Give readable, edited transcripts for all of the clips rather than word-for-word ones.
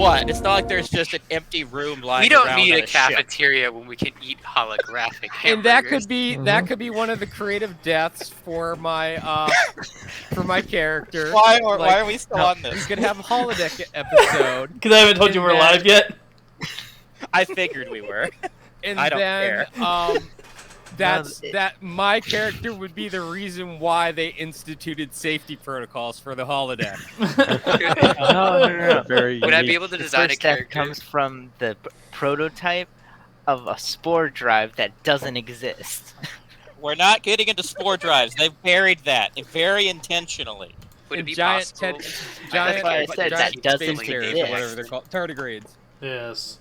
what? It's not like there's just an empty room lying We don't around need on a ship. cafeteria when we can eat holographic hamburgers. And that could be one of the creative deaths for my character. Why are we still on this? We could have a holodeck episode. Because I haven't told you we're live yet. I figured we were. And I don't then, care. that my character would be the reason why they instituted safety protocols for the holodeck. No. Very Would I unique. be able to The design a first step character? comes from the prototype of a spore drive that doesn't exist. We're not getting into spore drives. They've buried that very intentionally. Would it be giant possible? That's why I said that doesn't space bears, exist. or whatever they're called, tardigrades. Yes.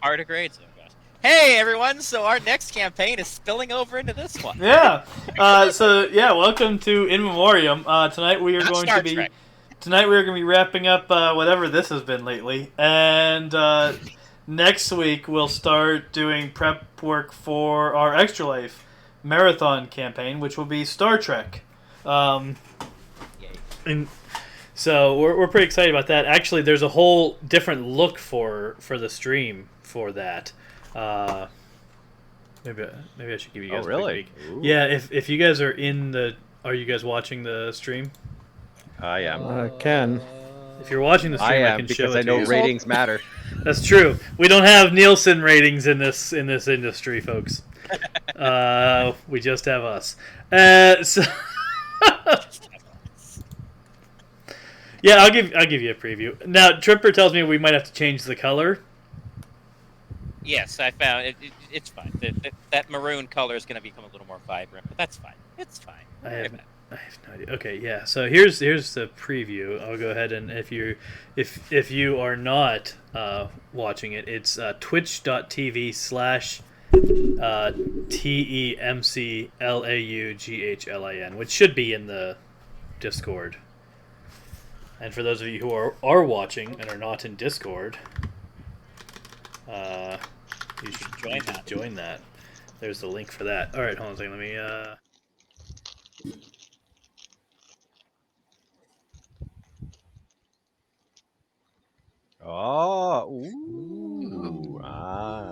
Tardigrades. Oh, gosh. Hey everyone! So our next campaign is spilling over into this one. Yeah. Welcome to In Memoriam. Tonight we are Not going Star to be Trek. wrapping up whatever this has been lately, and next week we'll start doing prep work for our Extra Life marathon campaign, which will be Star Trek. And so we're pretty excited about that. Actually, there's a whole different look for the stream for that. Maybe I should give you guys a quick peek. Yeah, if you guys are are you guys watching the stream? I am. Ken. If you're watching the stream, I am can show because it I know to you. ratings matter. That's true. We don't have Nielsen ratings in this industry, folks. We just have us. So yeah, I'll give you a preview. Now, Tripper tells me we might have to change the color. Yes, I found it. It's fine. That maroon color is going to become a little more vibrant, but that's fine. It's fine. I have no idea. Okay, yeah. So here's the preview. I'll go ahead and if you are not watching it, it's twitch.tv/TEMCLAUGHLIN, which should be in the Discord. And for those of you who are watching and are not in Discord, you should join that. There's the link for that. All right, hold on a second. Let me.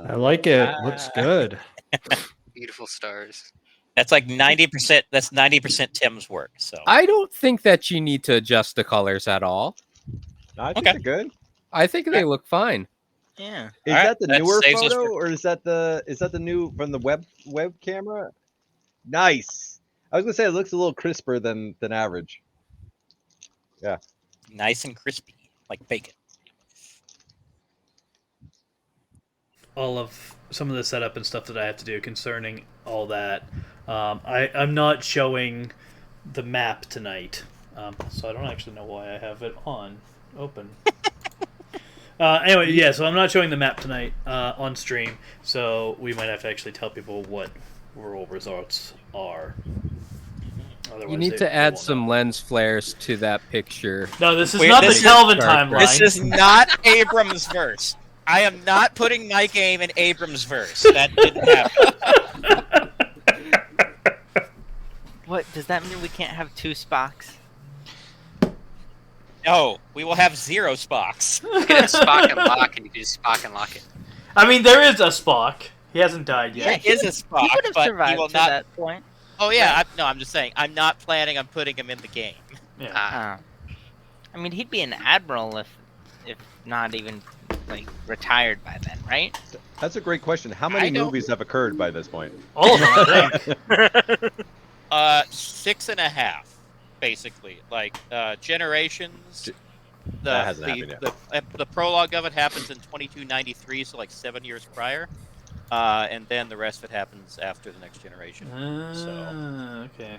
I like it. Looks good. Beautiful stars. That's like 90%. That's 90% Tim's work. So I don't think that you need to adjust the colors at all. I think they're good. I think they look fine. Yeah. Is All right, that the that newer saves us photo, work. or is that the new from the web camera? Nice. I was gonna say it looks a little crisper than average. Yeah. nice and crispy, like bacon. All of some of the setup and stuff that I have to do concerning all that. I'm not showing the map tonight, so I don't actually know why I have it open. Anyway, yeah, so I'm not showing the map tonight on stream, so we might have to actually tell people what rural results are. Otherwise You need they to add won't some know. lens flares to that picture. No, this is Wait, not the this is- Kelvin timeline. This is not Abram's verse. I am not putting my game in Abram's verse. That didn't happen. What does that mean? We can't have two Spocks? No, we will have 0 Spocks. You can have Spock and Lock, and you can just Spock and Lock it. I mean, there is a Spock. He hasn't died yet. There is a Spock, He would have but he survived will to not. that point. Oh yeah, I'm just saying. I'm not planning on putting him in the game. Yeah. I mean, he'd be an admiral if not even like retired by then, right? That's a great question. How many I don't- movies have occurred by this point? All of them, I think. 6.5, basically. Like Generations. That hasn't happened yet. The prologue of it happens in 2293, so like 7 years prior, and then the rest of it happens after the next generation. Okay.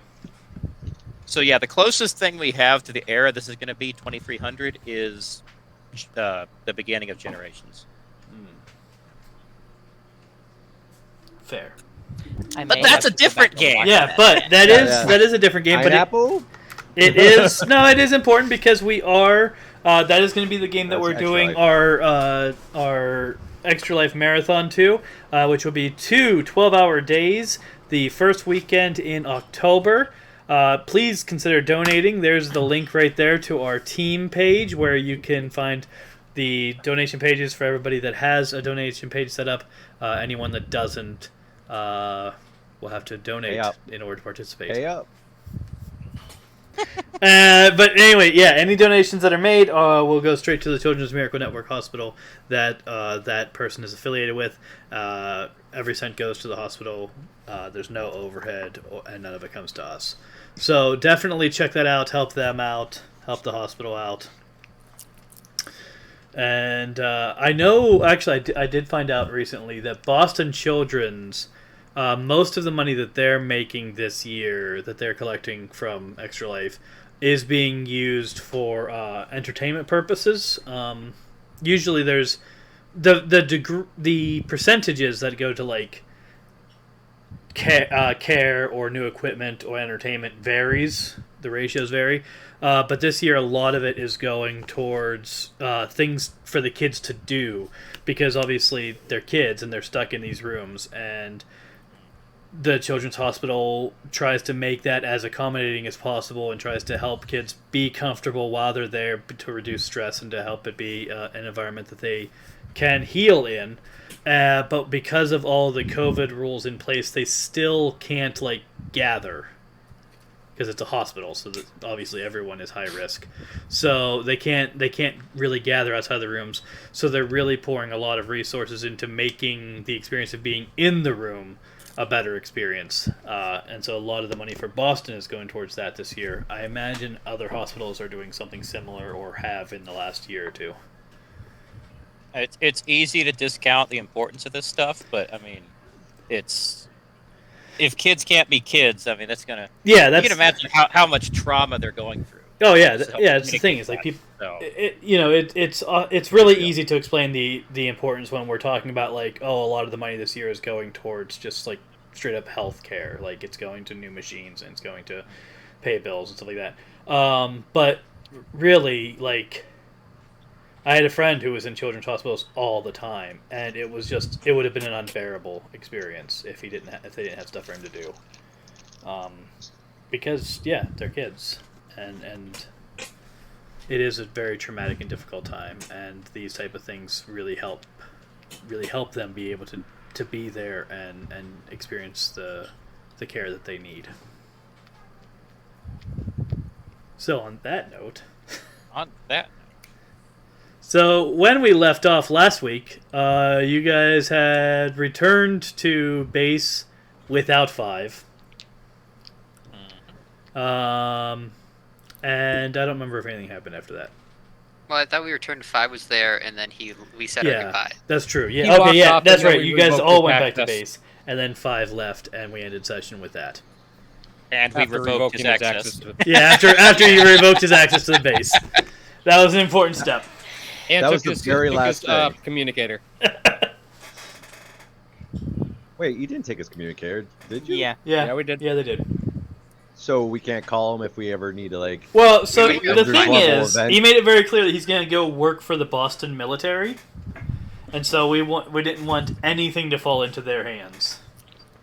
So yeah, the closest thing we have to the era this is going to be 2300 is the beginning of Generations. Fair. But that's a different game. Yeah, but that is a different game. Pineapple? But it is it is important because we are that is going to be the game that That's we're Extra doing Life. our Extra Life Marathon to, which will be 2 12-hour days the first weekend in October. Please consider donating. There's the link right there to our team page where you can find the donation pages for everybody that has a donation page set up. Anyone that doesn't will have to donate in order to participate. Pay up. But anyway, yeah, any donations that are made will go straight to the Children's Miracle Network Hospital that that person is affiliated with. Every cent goes to the hospital. There's no overhead, and none of it comes to us. So definitely check that out. Help them out. Help the hospital out. And I know, actually, I did find out recently that Boston Children's, most of the money that they're making this year, that they're collecting from Extra Life, is being used for entertainment purposes. Usually there's the percentages that go to like care or new equipment or entertainment varies. The ratios vary. But this year, a lot of it is going towards things for the kids to do, because obviously they're kids and they're stuck in these rooms, and the Children's Hospital tries to make that as accommodating as possible and tries to help kids be comfortable while they're there to reduce stress and to help it be an environment that they can heal in. But because of all the COVID rules in place, they still can't like gather, because it's a hospital, so that obviously everyone is high risk. So they can't really gather outside the rooms. So they're really pouring a lot of resources into making the experience of being in the room a better experience. And so a lot of the money for Boston is going towards that this year. I imagine other hospitals are doing something similar or have in the last year or two. It's easy to discount the importance of this stuff, but I mean, if kids can't be kids, I mean, that's gonna. Yeah, you can imagine how much trauma they're going through. Oh yeah, it's the thing. It's like people. So. It's really easy to explain the importance when we're talking about like, oh, a lot of the money this year is going towards just like straight up health care, like it's going to new machines and it's going to pay bills and stuff like that. But really, like, I had a friend who was in children's hospitals all the time, and it would have been an unbearable experience if they didn't have stuff for him to do. Because yeah, they're kids, and it is a very traumatic and difficult time, and these type of things really help them be able to be there and experience the care that they need. So on that note. So when we left off last week, you guys had returned to base without 5. And I don't remember if anything happened after that. Well, I thought we returned to 5 was there, and then we said our goodbye. That's true. He Yeah, okay, walked yeah, off, that's and then right. we You guys revoked all his went back to access. base, and then 5 left, and we ended session with that. And we After revoked his revoking access. Yeah, after you revoked his access to the base. That was an important step. And That took was the his, very took last his, thing. communicator. Wait, you didn't take his communicator, did you? Yeah. Yeah, we did. Yeah, they did. So we can't call him if we ever need to, like... Well, so We- the Avengers thing level is, event. he made it very clear that he's going to go work for the Boston military, and so we didn't want anything to fall into their hands.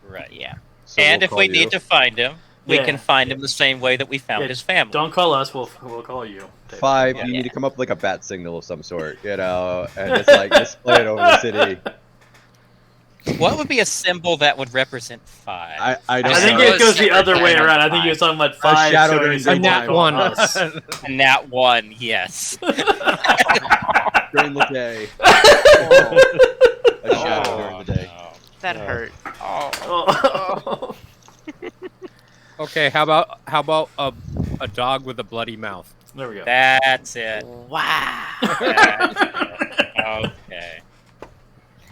Right. Yeah. So And we'll if call we you. need to find him, we Yeah. can find him the same way that we found Yeah, his family. Don't call us. We'll call you. 5, Yeah. you need to come up with like a bat signal of some sort, you know, and just like display it over the city. What would be a symbol that would represent 5? I don't I think know. it goes the Separate other way time. around. I think he was talking about 5 shadow showing during his symbol daytime. to call One. us. And that one, yes. During the day. A shadow during the day. no. That hurt. Oh. Oh. Okay, how about a dog with a bloody mouth? There we go. That's it. Wow. That's it. Okay.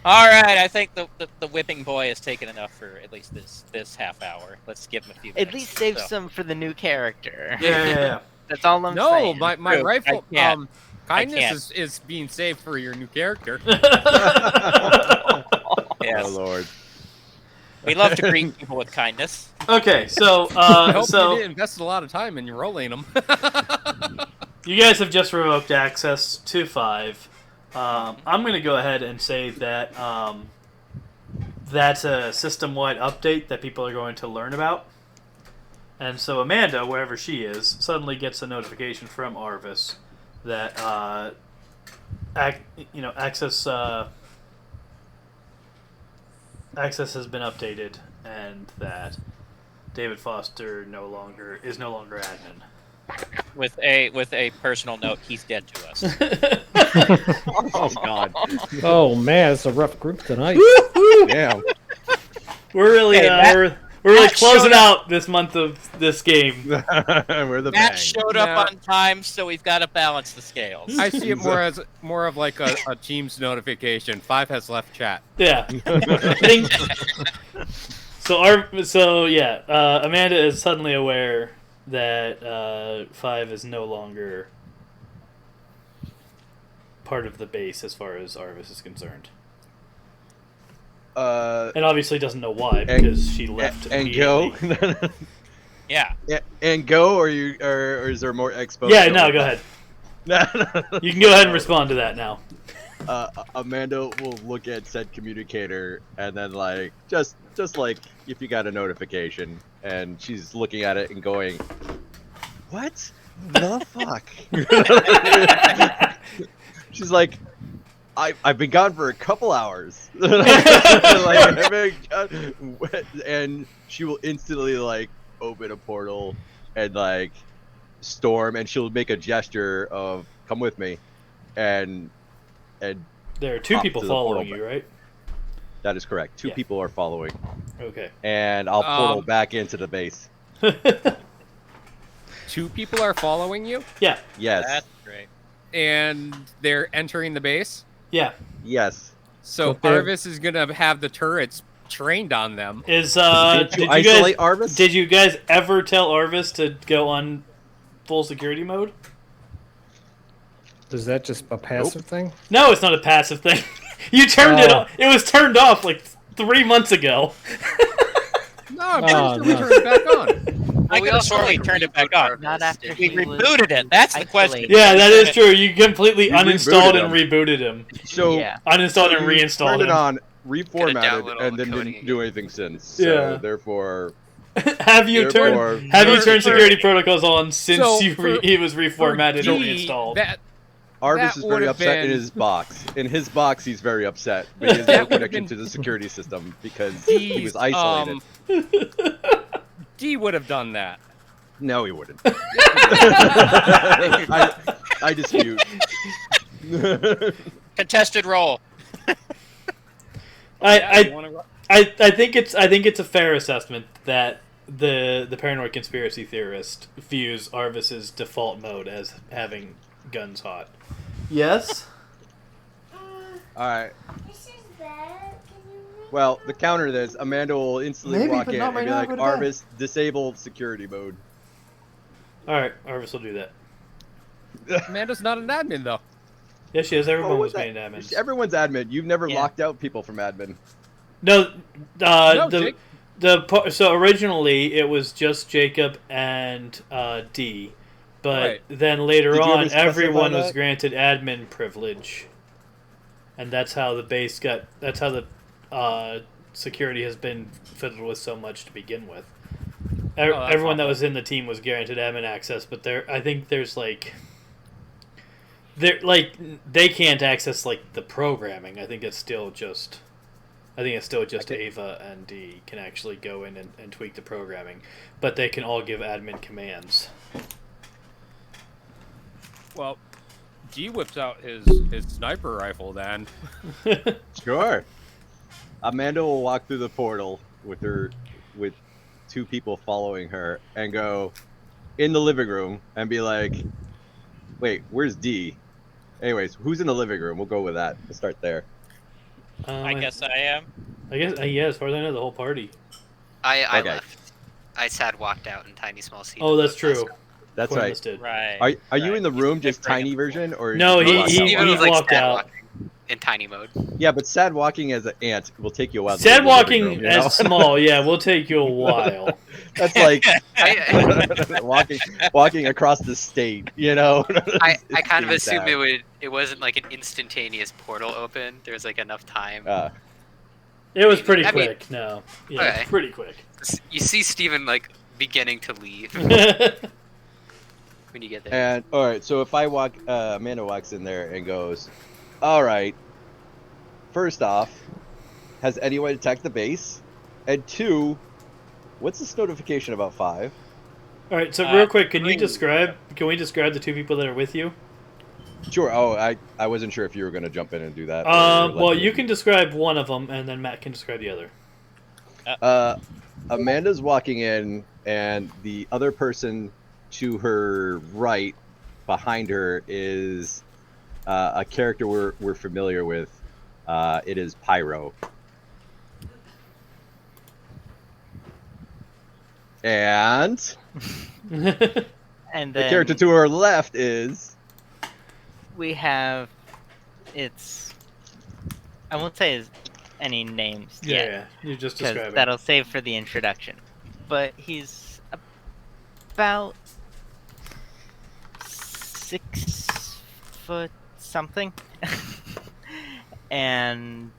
All right, I think the whipping boy has taken enough for at least this half hour. Let's give him a few minutes. At least save So- some for the new character. Yeah. That's all I'm No, saying. my True, rifle. I can't. I Kindness is being saved for your new character. Yes. Oh lord. We love to greet people with kindness. Okay, so I hope so you invested a lot of time in rolling them. you guys have just revoked access to 5. I'm going to go ahead and say that that's a system-wide update that people are going to learn about. And so Amanda, wherever she is, suddenly gets a notification from Arvis that access has been updated, and that David Foster is no longer admin. With a personal note, he's dead to us. Oh God. Oh man, it's a rough group tonight. Damn. We're really Hey, we're really Matt closing showed up- out this month of this game. We're the Matt bang. showed up Now- on time, so we've got to balance the scales. I see it more of like a Teams notification. 5 has left chat. Yeah. Ding. Amanda is suddenly aware that 5 is no longer part of the base as far as Arvis is concerned. And obviously doesn't know why because she left and go. immediately. Yeah. And go, or is there more expo? Yeah, no, go ahead. ahead. You can go ahead and respond to that now. Amanda will look at said communicator and then like just like if you got a notification and she's looking at it and going, "What the fuck?" She's like, I've been gone for a couple hours. And she will instantly like open a portal and like storm, and she'll make a gesture of "come with me," and There are 2 Up people to the following portal. you, right? that is correct. 2 Yeah. people are following, Okay. and I'll portal Um, back into the base. 2 people are following you, Yeah. Yes, That's great. and they're entering the base. Yeah. yes. So But they're- Arvis is gonna have the turrets trained on them. Is Did you you guys isolate Arvis? did you guys ever tell Arvis to go on full security mode? Is that just a passive thing? No, it's not a passive thing. You turned it Oh. off. It was turned off like 3 months ago. No, I'm pretty Oh, sure we no. turned it back on. I could have sworn we turned it back on. Not after We he was rebooted it. That's the question. isolated. Yeah, that is true. You completely You uninstalled rebooted and rebooted him. So Yeah. Uninstalled and you reinstalled turned it him. on, Gotta reformatted, download all and the then coding didn't do anything since. So Yeah. therefore, Have you Therefore- turned security protocols on since So, he was reformatted and D, reinstalled? Arvis That is very would've upset in been- his box. In his box, he's very upset. But he has That no would've connection been- to the security system because he was D's, isolated. D would have done that. No, he wouldn't. I dispute. Contested roll. I think it's a fair assessment that the paranoid conspiracy theorist views Arvis's default mode as having guns hot. Yes. All right. This is bad. Can you move? Well, the counter to this, Amanda will instantly Maybe, walk but in not and right be now, like, go to bed. "Arvis, disable security mode." All right, Arvis will do that. Amanda's not an admin though. Yeah, she is. Everyone Oh, was what made admins. Everyone's admin. You've never Yeah. locked out people from admin. No, No, the Jake. so originally it was just Jacob and D, but Right. then later Did you ever on specify everyone was that? granted admin privilege, and that's how the base got. That's how the security has been fiddled with so much to begin with. that's Everyone that awful. was in the team was granted admin access, but I think there's they can't access like the programming. I think it's still just Ava and D can actually go in and tweak the programming, but they can all give admin commands. Well, G whips out his sniper rifle then. Sure. Amanda will walk through the portal with 2 people following her and go in the living room and be like, "Wait, where's D?" Anyways, who's in the living room? We'll go with that. We'll start there. I guess I am. Yeah. As far as I know, the whole party. I Okay. left. I sad walked out in tiny small seats. Oh, that's true. That's Cornless right. did. Right. Are you right. in the He's room just different. tiny version or No, did you he- walk he- out? Steven was like walked sad out. walking in tiny mode. Yeah, but sad walking as an ant will take you a while. to Sad leave the living walking room, you know? as small, yeah, will take you a while. That's like I walking across the state, you know. I It's kind of being assumed sad. it wasn't like an instantaneous portal open. There was like enough time. It was pretty I mean- quick. No, yeah, Okay. pretty quick. You see Steven like beginning to leave when you get there. And all right, so if I walk, Amanda walks in there and goes, All right. First off, has anyone attacked the base? And 2, what's this notification about 5? All right. So real quick, can we 3. describe the 2 people that are with you? Sure. Oh, I wasn't sure if you were going to jump in and do that. Well, you can describe one of them, and then Matt can describe the other. Amanda's walking in, and the other person to her right, behind her, is a character we're familiar with. It is Pyro. And And the then character to her left is we have I won't say any names yet. Yeah, you just Because describe it. that'll save for the introduction. But he's about 6 foot something. And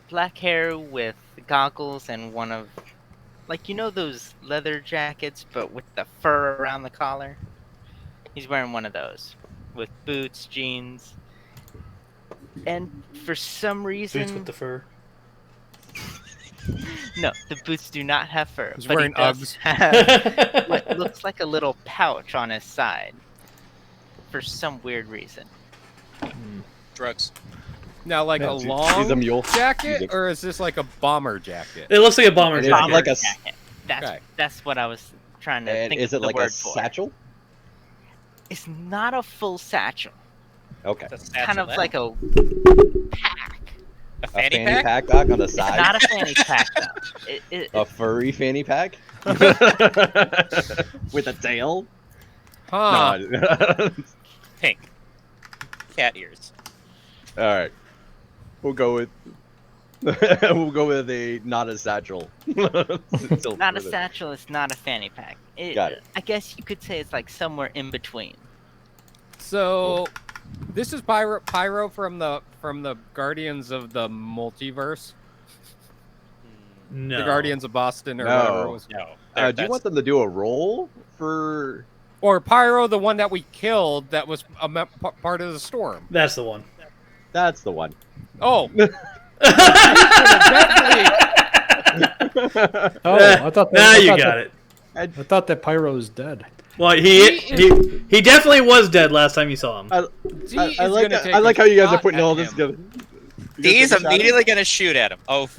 black hair with goggles and one of, like, you know those leather jackets but with the fur around the collar? He's wearing one of those with boots, jeans. And for some reason, Boots with the fur. no, the boots do not have fur. He's but wearing he does Uggs. have what looks like a little pouch on his side for some weird reason. Drugs. Now, like a She's a long mule. jacket, or is this like a bomber jacket? It looks like a bomber It is jacket. Bomber like a jacket. That's Okay. that's what I was trying to and think is of it the like word a for. satchel? It's not a full satchel. Okay. That's Kind of satchel like a pack. a A fanny fanny pack. pack doc on the It's side. not a fanny pack though. A furry fanny pack with a tail. Huh. No. Pink. Cat ears. All right. We'll go with a not a satchel. Until Not a further. satchel. It's not a fanny pack. Got it. I guess you could say it's like somewhere in between. So, this is Pyro from the Guardians of the Multiverse, No. the Guardians of Boston, or No. whatever it was. No. Do you that's- want them to do a roll for? Or Pyro, the one that we killed, that was part of the storm. That's the one. That's the one. Oh, Oh, I thought that, Now I you thought got that, it. I thought that Pyro is dead. Well, he definitely was dead last time you saw him. I is like gonna take I like a how you guys are shot putting at all this him. together. He's immediately gonna shoot at him. Oh.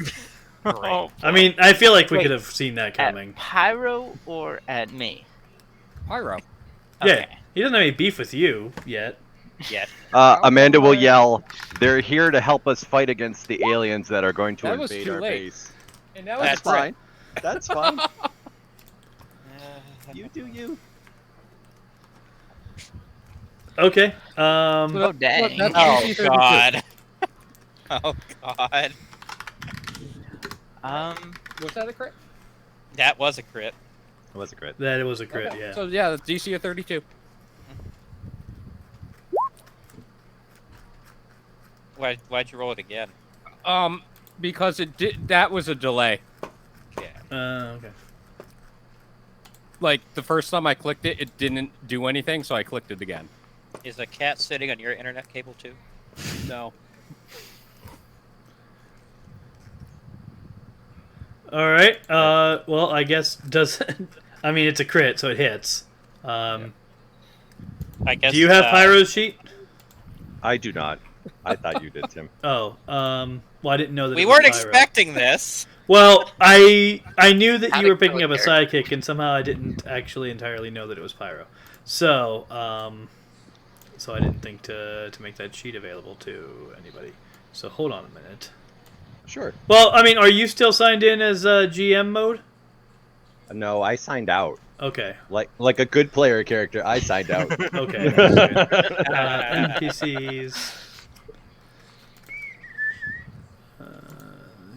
Great. I mean, I feel like we Wait. could have seen that coming. At Pyro or at me? Pyro. Yeah, Okay. he doesn't have any beef with you yet. Yeah. Amanda will yell, "They're here to help us fight against the aliens that are going to That was invade too our late. base." And that That's was fine. That's fine. You do you. Okay. Oh dang! that's- Oh DC-32. God. Oh God. Was that a crit? That was a crit. It was a crit. that it was a crit. Okay. Yeah. So yeah, that's DC of 32. Why'd you roll it again? Because it did. That was a delay. Yeah. Okay. Like the first time I clicked it, it didn't do anything, so I clicked it again. Is a cat sitting on your internet cable too? No. All right. Well, I guess does. I mean, it's a crit, so it hits. I guess. Do you have Pyro's sheet? I do not. I thought you did, Tim. Oh. Well, I didn't know that. We it was weren't Pyro. expecting this. Well, I knew that How'd you were it go picking up a there? sidekick, and somehow I didn't actually entirely know that it was Pyro. So, so I didn't think to make that sheet available to anybody. So hold on a minute. Sure. Well, I mean, are you still signed in as GM mode? No, I signed out. Okay. Like a good player character, I signed out. Okay. NPCs.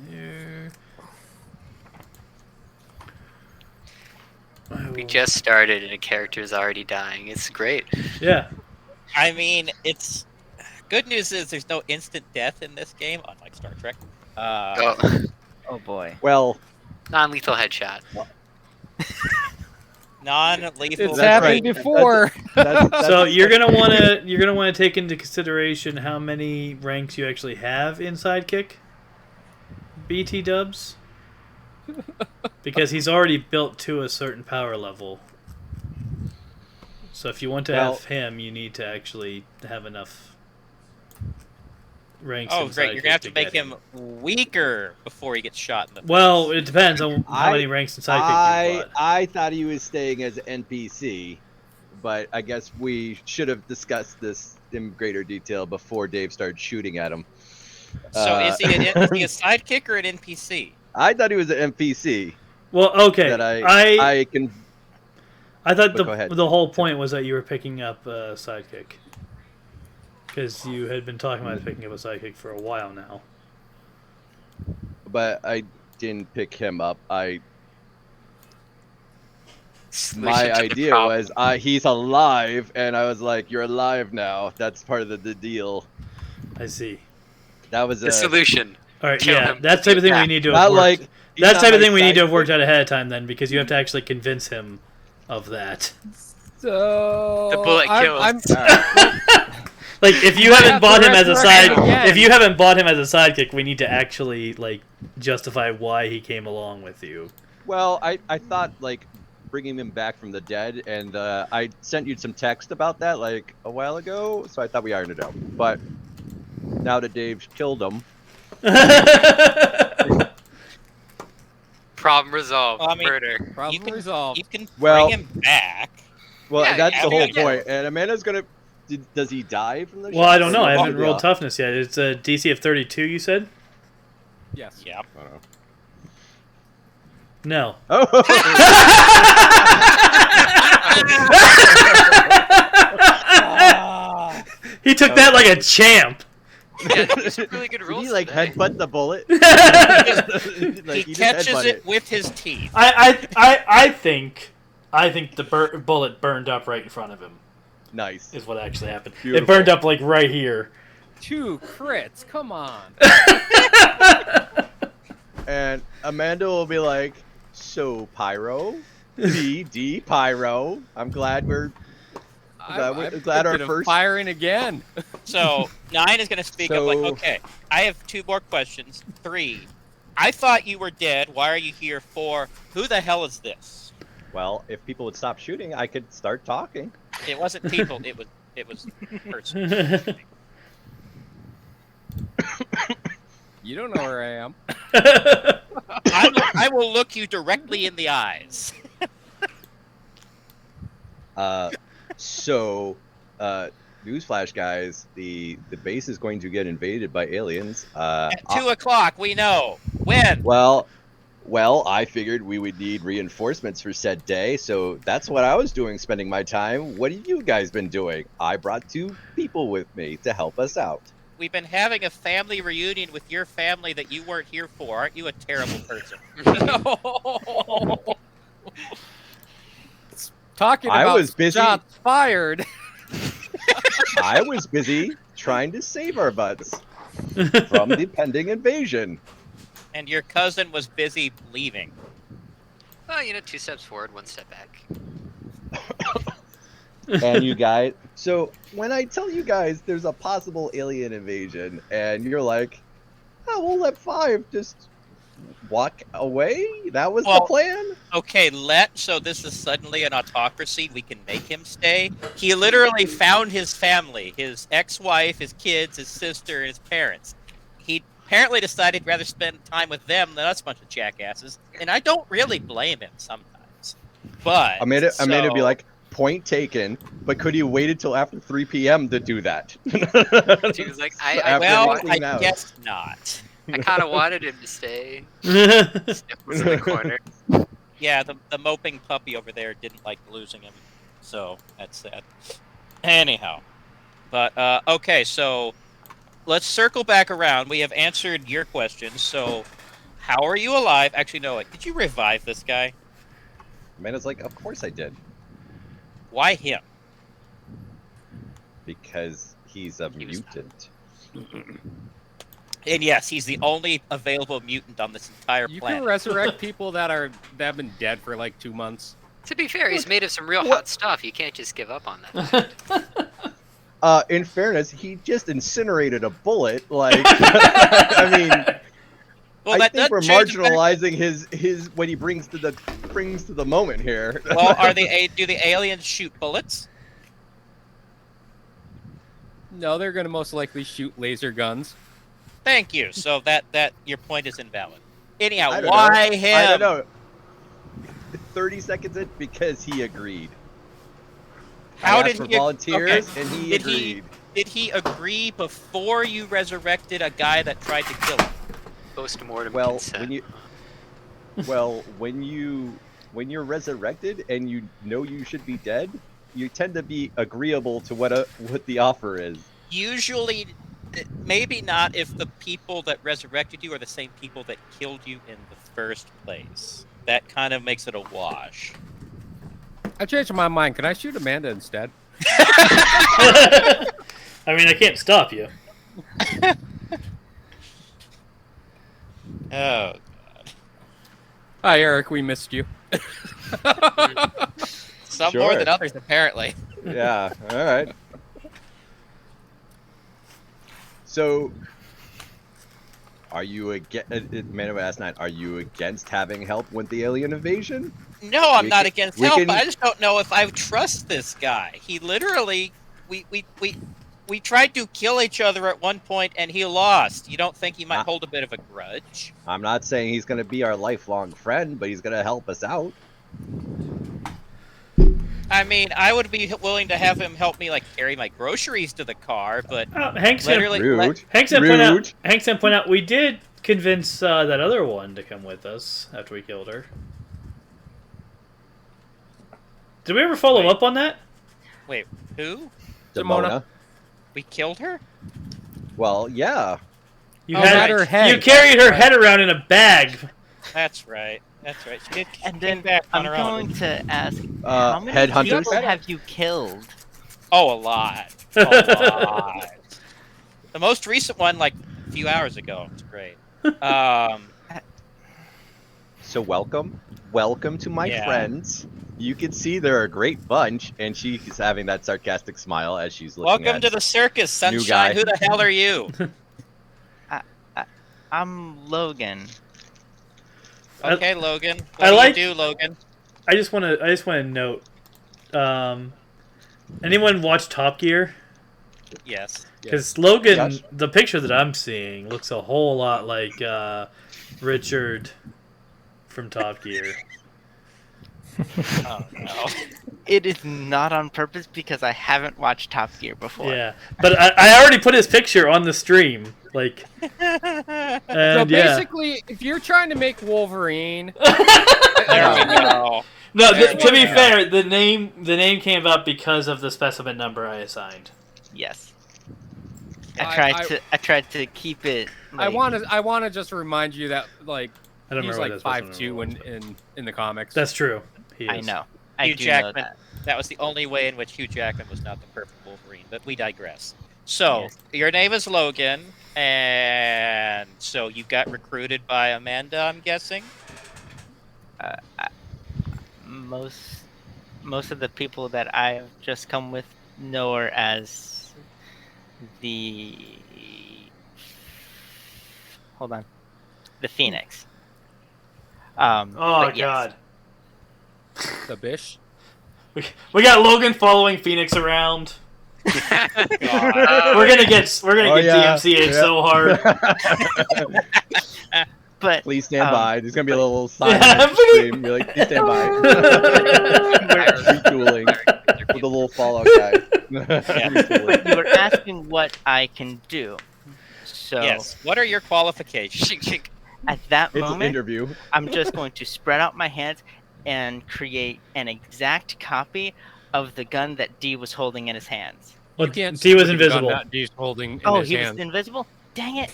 Here. We just started and a character is already dying. It's great. Yeah. I mean, it's good news is there's no instant death in this game, unlike Star Trek. Oh, Oh boy. Well, non-lethal headshot. Non-lethal. It's That's happened right. before. That's So you're gonna wanna take into consideration how many ranks you actually have in Sidekick. BT Dubs, because he's already built to a certain power level. So if you want to Well- have him, you need to actually have enough ranks. Oh, in great! You're gonna have to Sidekick make get him weaker before he gets shot in the face. Well, it depends on how I- many ranks in Sidekick you've got. I thought he was staying as an NPC, but I guess we should have discussed this in greater detail before Dave started shooting at him. So is he a sidekick or an NPC? I thought he was an NPC. Well, okay. That I can. thought but go ahead. the whole point was that you were picking up a Sidekick. Because you had been talking about picking up a Sidekick for a while now. But I didn't pick him up. Solution My to the idea problem. was he's alive, and I was like, "You're alive now." That's part of the deal. I see. That was The solution. All right, Kill yeah, him. that's the type of thing we need to have not worked. like he's That's not the type of my thing we need to have sidekick. worked out ahead of time then, because you have to actually convince him of that. So The bullet kills. I'm, Like if you Might haven't have bought to him as a resurrect him side, again. if you haven't bought him as a sidekick, we need to actually like justify why he came along with you. Well, I thought like bringing him back from the dead, and I sent you some text about that like a while ago, so I thought we ironed it out. But now that Dave killed him, Problem resolved. Well, I mean- Murder. problem You can- resolved. You can Well- bring him back. well, Yeah, that's yeah, the whole yeah. point. And Amanda's gonna. Does he die from the? Well, I don't shot? know. I Or haven't what? rolled toughness yet. It's a DC of 32. You said Yes. Yeah. I don't know. no. Oh. He took that like a champ. Yeah, these are really good Did rules. he like today. headbutt the bullet? He Like, just catches headbutt it with his teeth. I think the bullet burned up right in front of him. Nice. Is what actually happened. It Beautiful. burned up like right here. 2 crits. Come on. And Amanda will be like, "So Pyro, BD Pyro. I'm glad we're I'm glad our thinking of first." firing again. So 9 is going to speak up like, So- okay, I have 2 more questions. 3, I thought you were dead. Why are you here? 4, who the hell is this? Well, if people would stop shooting, I could start talking. It wasn't people. It was person. You don't know where I am. I will look you directly in the eyes. So, newsflash, guys, the base is going to get invaded by aliens. At 2 o'clock, we know. When? Well, I figured we would need reinforcements for said day, so that's what I was doing, spending my time. What have you guys been doing? I brought 2 people with me to help us out. We've been having a family reunion with your family that you weren't here for. Aren't you a terrible person? Talking I about was busy- shots fired. I was busy trying to save our butts from the pending invasion. And your cousin was busy leaving. Oh, 2 steps forward, 1 step back. And you guys, so when I tell you guys there's a possible alien invasion, and you're like, "Oh, we'll let 5 just walk away." That was the Well- plan. Okay, so this is suddenly an autocracy. We can make him stay. He literally found his family, his ex-wife, his kids, his sister, and his parents. He apparently decided he'd rather spend time with them than us bunch of jackasses, and I don't really blame him sometimes. But Amanda would be so- like, "Point taken," but could you wait until after 3 p.m. to do that? She was like, After well, we clean I out. guess not. I kind of wanted him to stay. Step was in the corner. Yeah, the moping puppy over there didn't like losing him, so that's sad. Anyhow, but okay, so let's circle back around. We have answered your questions. So, how are you alive? Actually, no. Did you revive this guy? Amanda's like, "Of course I did, Why him? because he's a He was mutant." And yes, he's the only available mutant on this entire You planet. can resurrect people that have been dead for like 2 months. To be fair, he's made of some real hot stuff. You can't just give up on that. In fairness, he just incinerated a bullet. Like, I mean, Well, I that think does we're change the fact- marginalizing his when he brings to the moment here. Well, do the aliens shoot bullets? No, they're going to most likely shoot laser guns. Thank you. So that your point is invalid. Anyhow, I don't why know. him? I don't know. 30 seconds in because he agreed. How I asked did for he volunteers okay. and he Did agreed. Did he agree before you resurrected a guy that tried to kill him? Post-mortem Well, consent. when you're resurrected and you know you should be dead, you tend to be agreeable to what the offer is. Usually, maybe not if the people that resurrected you are the same people that killed you in the first place. That kind of makes it a wash. I changed my mind. Can I shoot Amanda instead? I mean, I can't stop you. Oh, Hi, Eric. We missed you. some more Sure. than others, apparently. Yeah. All right. So, are you against? Man last night. Are you against having help with the alien invasion? No, I'm We not can- against we help. can- I just don't know if I trust this guy. He literally, we tried to kill each other at one point, and he lost. You don't think he might hold a bit of a grudge? I'm not saying he's going to be our lifelong friend, but he's going to help us out. I mean, I would be willing to have him help me, like, carry my groceries to the car, but Hank's gonna, literally, Rude. Hank's gonna point out we did convince that other one to come with us after we killed her. Did we ever follow up on that? wait, who? Simona. We killed her? Well, yeah. You Oh, had right. her head. You carried her head around in a bag. That's right. That's right. She did And came then back on I'm her own. going to ask, how many Headhunters? people have you killed? Oh, a lot. A lot. The most recent one, like, a few hours ago. It's great. So welcome to my Yeah. friends. You can see they're a great bunch, and she's having that sarcastic smile as she's looking Welcome at to the circus, new guy. Sunshine. Who the hell are you? I'm Logan. Okay, Logan. I What like- do you do, Logan? I just want to note. Anyone watch Top Gear? Yes. Because Logan, Yes. the picture that I'm seeing looks a whole lot like Richard from Top Gear. Oh, no. It is not on purpose because I haven't watched Top Gear before. Yeah, but I already put his picture on the stream. Like, So and yeah. basically, if you're trying to make Wolverine, There we go. No, There to be we go. fair, the name came about because of the specimen number I assigned. Yes. I- I tried to keep it. I like- want to just remind you that like I don't he's remember like what that specimen 5'2" number was. in the comics. That's true. He I is. know. I Hugh do know Jackman. that. That was the only way in which Hugh Jackman was not the perfect Wolverine, but we digress. So, Yes. your name is Logan, and so you got recruited by Amanda, I'm guessing? Most of the people that I've just come with know her as the the Phoenix. Oh but yes. God. the Bish. We got Logan following Phoenix around. God. We're gonna get Oh, yeah. DMCA'd Yeah. so hard. But Please stand by. There's gonna be a little sign Yeah, on the stream. Be like, please stand by. Retooling with a little Fallout guy. Retooling. you were asking what I can do. So Yes. What are your qualifications? at that It's an moment, interview. I'm just going to spread out my hands and create an exact copy of the gun that D was holding in his hands. Well, You can't D was see the gun invisible. that D's holding in Oh, his he hand. was invisible? Dang it.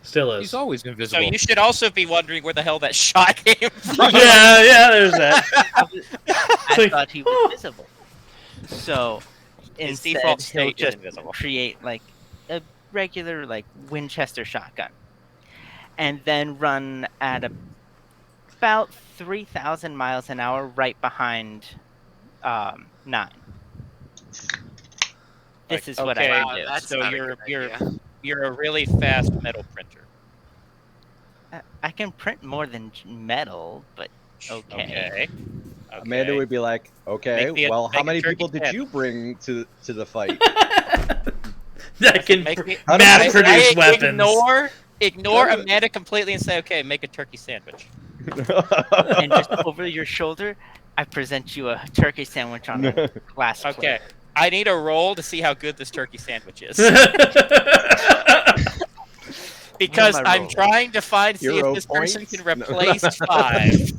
Still is. He's always So invisible. you should also be wondering where the hell that shot came from. yeah, there's that. I thought he was visible. So His instead, default he'll state is just invisible. create like a regular like Winchester shotgun, and then run at about 3,000 miles an hour, right behind 9. This is what I Okay, can Wow, do. that's so not a good idea. you're a really fast metal printer. I can print more than metal, but okay. Okay. Amanda would be like, okay, Make me a- well, how make a many turkey people did you sandwich. bring to the fight? That can Make me- mass produce I weapons. Ignore Amanda completely and say, okay, make a turkey sandwich. And just over your shoulder, I present you a turkey sandwich on a glass plate. Okay. I need a roll to see how good this turkey sandwich is. Because What am I I'm rolling? trying to see Hero if this person points? can replace 5.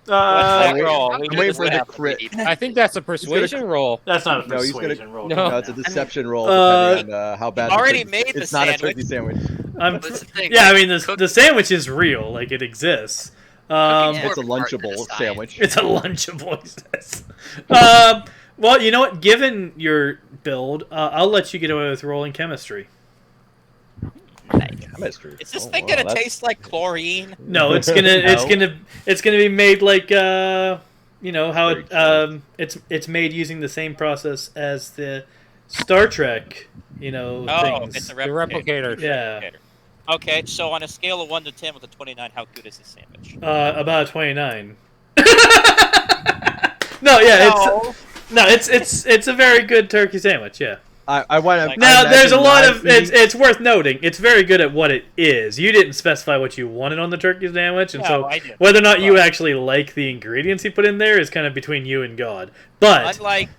What's that wait- roll? I'm We I'm do waiting this for the now. crit. I think that's a persuasion roll. That's not a No, he's gonna- persuasion roll. No. No, it's a deception roll Uh, depending on how bad. already the made turkey- the It's not a sandwich. turkey sandwich. What's the thing? Yeah, I like, mean cook- the sandwich is real, like it exists. cooking's more It's a of an art than lunchable science. sandwich. It's a lunchable. He says. Well, you know what? Given your build, I'll let you get away with rolling chemistry. Nice. Chemistry. Is this Oh, thing wow, gonna that's- taste like chlorine? No, it's gonna be made like you know how Very it's made using the same process as the Star Trek, you know, Oh, things. it's a The replicator. replicator. Yeah. Okay, so on a scale of 1 to 10 with a 29, how good is this sandwich? About 29. No, yeah, it's a very good turkey sandwich. Yeah. I want to. Now, there's a lot of it's worth noting. It's very good at what it is. You didn't specify what you wanted on the turkey sandwich, and No, so I didn't. whether or not you But- actually like the ingredients he put in there is kind of between you and God. But Unlike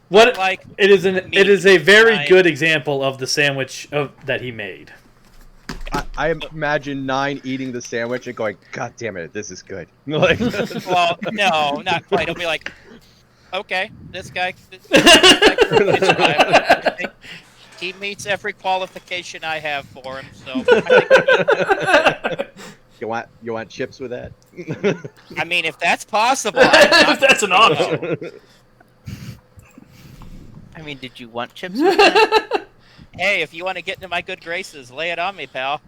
it is a very meat, good example of the sandwich that he made. I imagine 9 eating the sandwich and going, God damn it, this is good. Like, well, no, not quite. It'll be like, okay, this guy he meets every qualification I have for him. So, you want chips with that? I mean, if that's possible, I'm not- That's an option. I mean, did you want chips with that? Hey, if you want to get into my good graces, lay it on me, pal.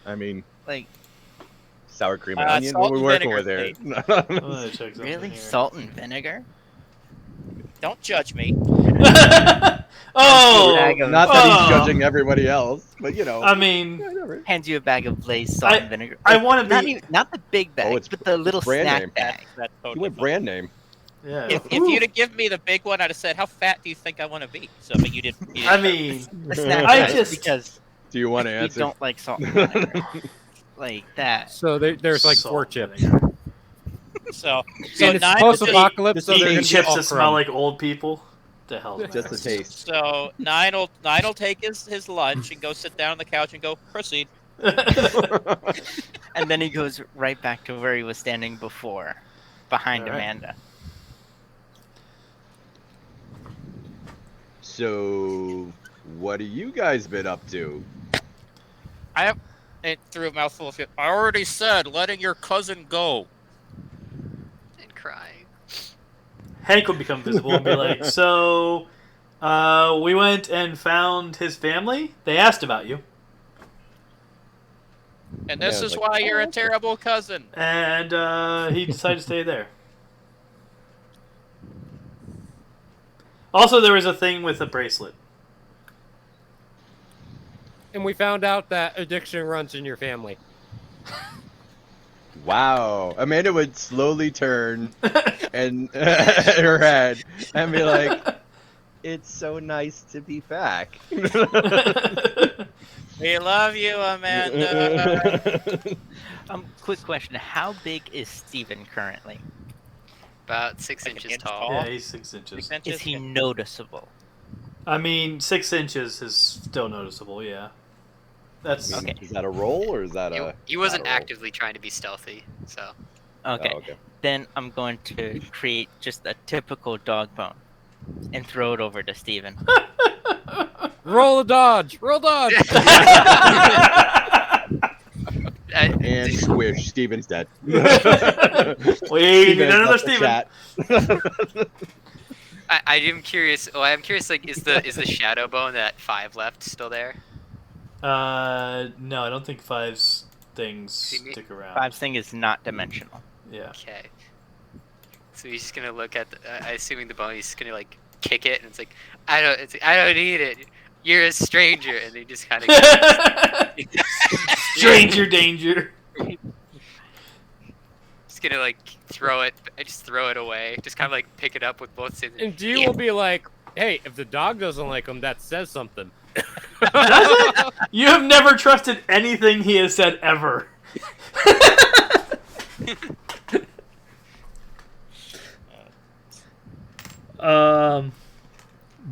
I mean, Like, sour cream and onion. salt What we and working with vinegar, there? really? Salt and vinegar? Don't judge me. Oh, Bag of- Not that he's Oh. judging everybody else, but you know. I mean, Hands you a bag of Lay's salt and vinegar. I Like, want to not be. even, not the big bag, it's but the little brand snack name. bag. That's You totally went fine. brand name. Yeah. If you'd have given me the big one, I'd have said, "How fat do you think I want to be?" So, but you didn't. I mean, The snack I bag, just- because Do you want to you answer? don't like salt and vinegar. Like that. So there's like Salt 4 and chips. vinegar. so And it's 9 post-apocalypse, so Just they're eating gonna be chips all that smell crumb. like old people. The hell, Just a taste. So 9'll take his lunch and go sit down on the couch and go proceed. And then he goes right back to where he was standing before, behind All right. Amanda. So, what have you guys been up to? It threw a mouthful of shit. I already said letting your cousin go. And crying. Hank will become visible and be like, "So, we went and found his family. They asked about you, And this Yeah, is like, why you're a okay. terrible cousin. and he decided to stay there." Also, there was a thing with a bracelet. And we found out that addiction runs in your family. Wow. Amanda would slowly turn and her head and be like, "It's so nice to be back." We love you, Amanda. Quick question: how big is Steven currently? About 6 Like an inches inch tall. tall? Yeah, he's 6 inches. 6 inches? Is he noticeable? I mean, 6 inches is still noticeable. Yeah, that's Okay. Is that a roll or is that He wasn't not a roll? actively trying to be stealthy, so. Okay. Oh, okay. Then I'm going to create just a typical dog bone and throw it over to Steven. Roll a dodge! Roll dodge! And squish, Steven's dead. We need another left the Steven. chat. I am curious. Oh, I'm curious. Like, is the shadow bone that 5 left still there? No, I don't think 5's things See, stick around. Five's thing is not dimensional. Yeah. Okay. So he's just gonna look at, assuming the bone. He's just gonna like kick it, and it's like, I don't need it. You're a stranger, and they just kind of. Stranger danger. Just gonna like throw it. I just throw it away. Just kind of like pick it up with both hands. And G will be like, "Hey, if the dog doesn't like him, that says something." Does it? You have never trusted anything he has said ever.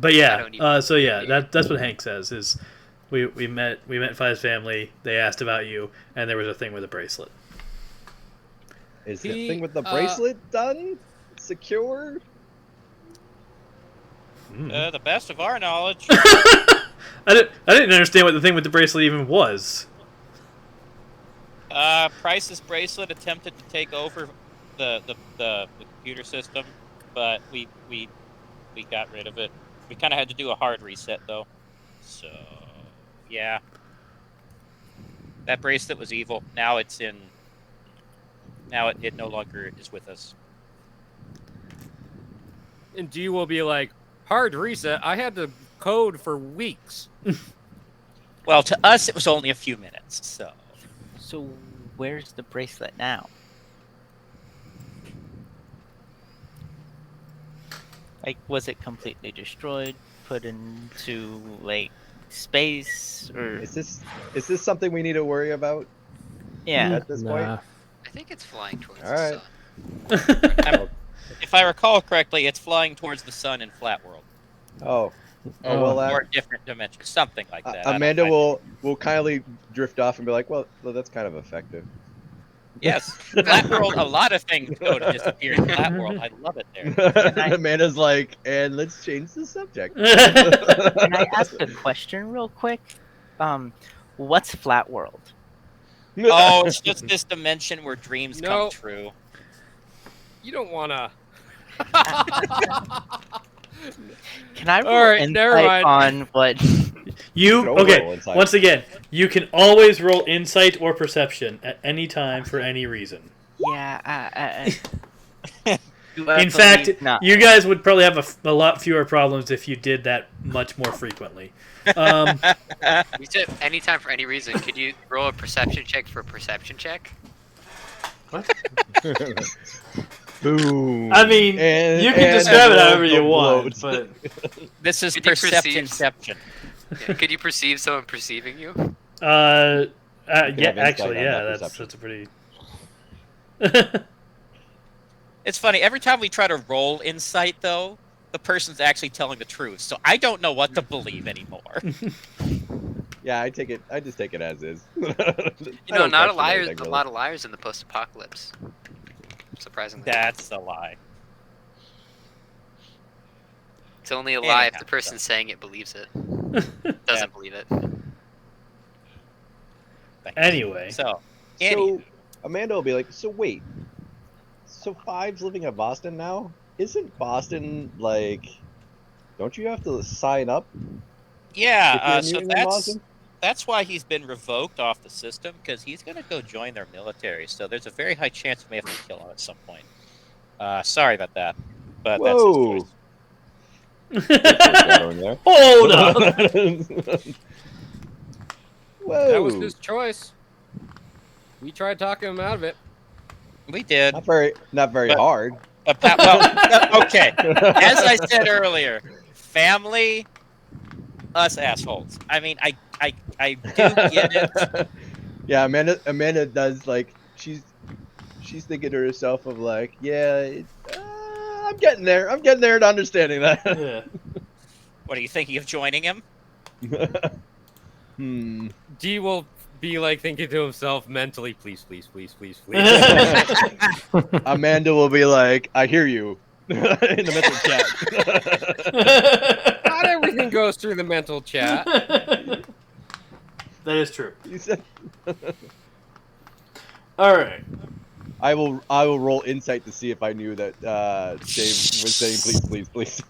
But yeah, so yeah, that's what Hank says is we met Five's family, they asked about you, and there was a thing with a bracelet. Is the thing with the bracelet done? Secure? The best of our knowledge. I didn't understand what the thing with the bracelet even was. Price's bracelet attempted to take over the computer system, but we got rid of it. We kind of had to do a hard reset though. So yeah, that bracelet was evil. Now it's in. Now it no longer is with us. And G will be like, "Hard reset. I had to code for weeks." Well, to us it was only a few minutes. So where's the bracelet now? Like, was it completely destroyed, put into like space, or Is this something we need to worry about yeah? at this point? Nah. I think it's flying towards All the right. sun. If I recall correctly, it's flying towards the sun in Flat World, Oh well, or different dimensions, something like that. Amanda will kindly drift off and be like, well, that's kind of effective. Yes, Flat World. A lot of things go to disappear in Flat World. I love it there. Amanda's like, and let's change the subject. Can I ask a question real quick? What's Flat World? Oh, it's just this dimension where dreams No. come true. You don't wanna. Can I roll All right, insight never mind. on what? You Go roll okay? insight. Once again, you can always roll insight or perception at any time for any reason. Yeah. In fact, no. you guys would probably have a lot fewer problems if you did that much more frequently. You said anytime for any reason. Could you roll a perception check for a perception check? Boom. I mean, And- you can and describe it roll however the you want, bloat. but This is Could you perceive- perception. Yeah, could you perceive someone perceiving you? yeah, have insight actually, on yeah, that that's perception. a pretty. It's funny. Every time we try to roll insight, though, the person's actually telling the truth. So I don't know what to believe anymore. Yeah, I just take it as is. You know, not a liar. A lot of liars in the post-apocalypse. Surprisingly, That's a lie. it's only a lie if Anyhow, the person saying it believes it. Doesn't believe it. Anyway, So, So Amanda will be like, so wait, so Five's living in Boston now? Isn't Boston like? Don't you have to sign up? yeah. if So you're a mutant in Boston? that's why he's been revoked off the system, because he's going to go join their military. So there's a very high chance we may have to kill him at some point. Sorry about that, but Whoa. that's his choice. Foreshadowing there. hold up. Whoa. That was his choice. We tried talking him out of it. We did. Not very But- hard. Well, okay. As I said earlier, family, us assholes. I mean, I do get it. Yeah, Amanda does like she's thinking to herself of like, yeah, I'm getting there. I'm getting there to understanding that. Yeah. What are you thinking of joining him? G will be like thinking to himself mentally, please, please, please, please, please. Amanda will be like, I hear you in the mental chat. Not everything goes through the mental chat. That is true. You said All right. I will roll insight to see if I knew that Dave was saying please, please, please.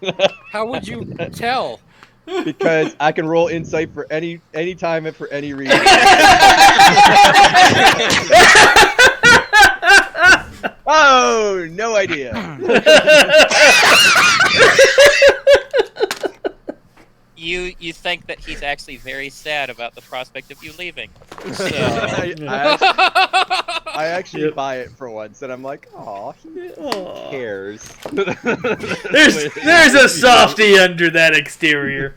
How would you tell? Because I can roll insight for any time and for any reason. Oh, no idea. You think that he's actually very sad about the prospect of you leaving. So, I actually Yep. buy it for once, and I'm like, oh, he Aw. cares. There's a softy under that exterior.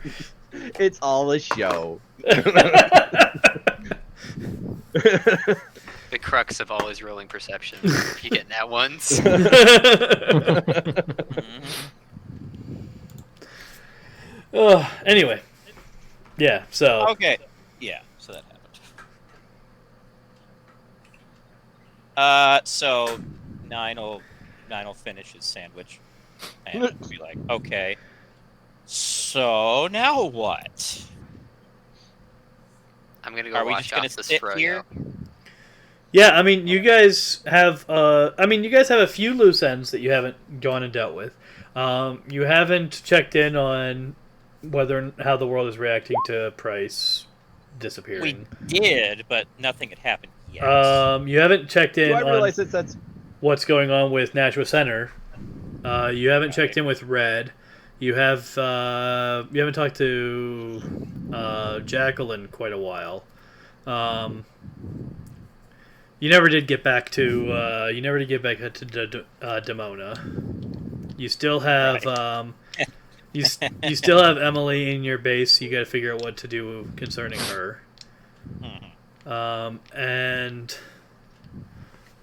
It's all a show. The crux of all is rolling perception. If you get that once. Anyway. Yeah, so. okay. Yeah, so that happened. So Nine will finish his sandwich and be like, okay. So now what? I'm gonna go Are we wash just gonna off this sit froyo. here? Yeah, I mean, you guys have a few loose ends that you haven't gone and dealt with. You haven't checked in on how the world is reacting to Price disappearing. We did, but nothing had happened yet. You haven't checked in Do I on realize that's what's going on with Nashua Center. You haven't checked in with Red. You haven't talked to Jackal in quite a while. You never did get back to Demona. You still have you still have Emily in your base. You got to figure out what to do concerning her. And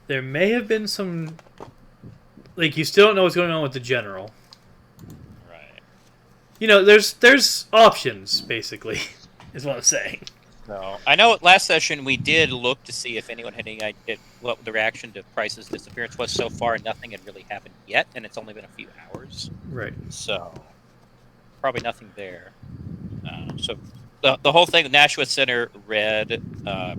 there may have been some, like, you still don't know what's going on with the general. Right. You know, there's options, basically, is what I'm saying. So I know last session we did look to see if anyone had any idea what the reaction to Price's disappearance was. So far, nothing had really happened yet, and it's only been a few hours. Right. So probably nothing there. So the whole thing, Nashua Center, Red,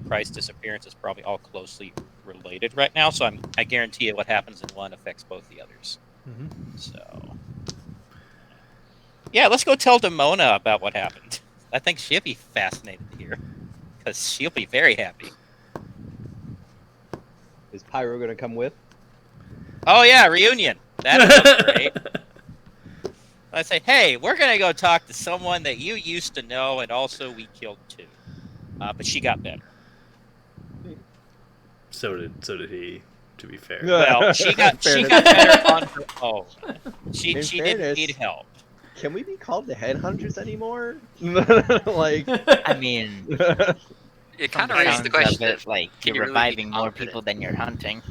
Price disappearance is probably all closely related right now. So I guarantee you, what happens in one affects both the others. Mm-hmm. So yeah, let's go tell Demona about what happened. I think she'll be fascinated to hear, because she'll be very happy. Is Pyro gonna come with? Oh yeah, reunion. That's great. I say, hey, we're gonna go talk to someone that you used to know, and also we killed too, but she got better. So did he. To be fair. Well, she got Fairness. better on her own. She In didn't fairness. need help. Can we be called the Headhunters anymore? Like, I mean, It kind from of the raises the sounds of question it, of, like can you're you really be reviving more confident? people than you're hunting.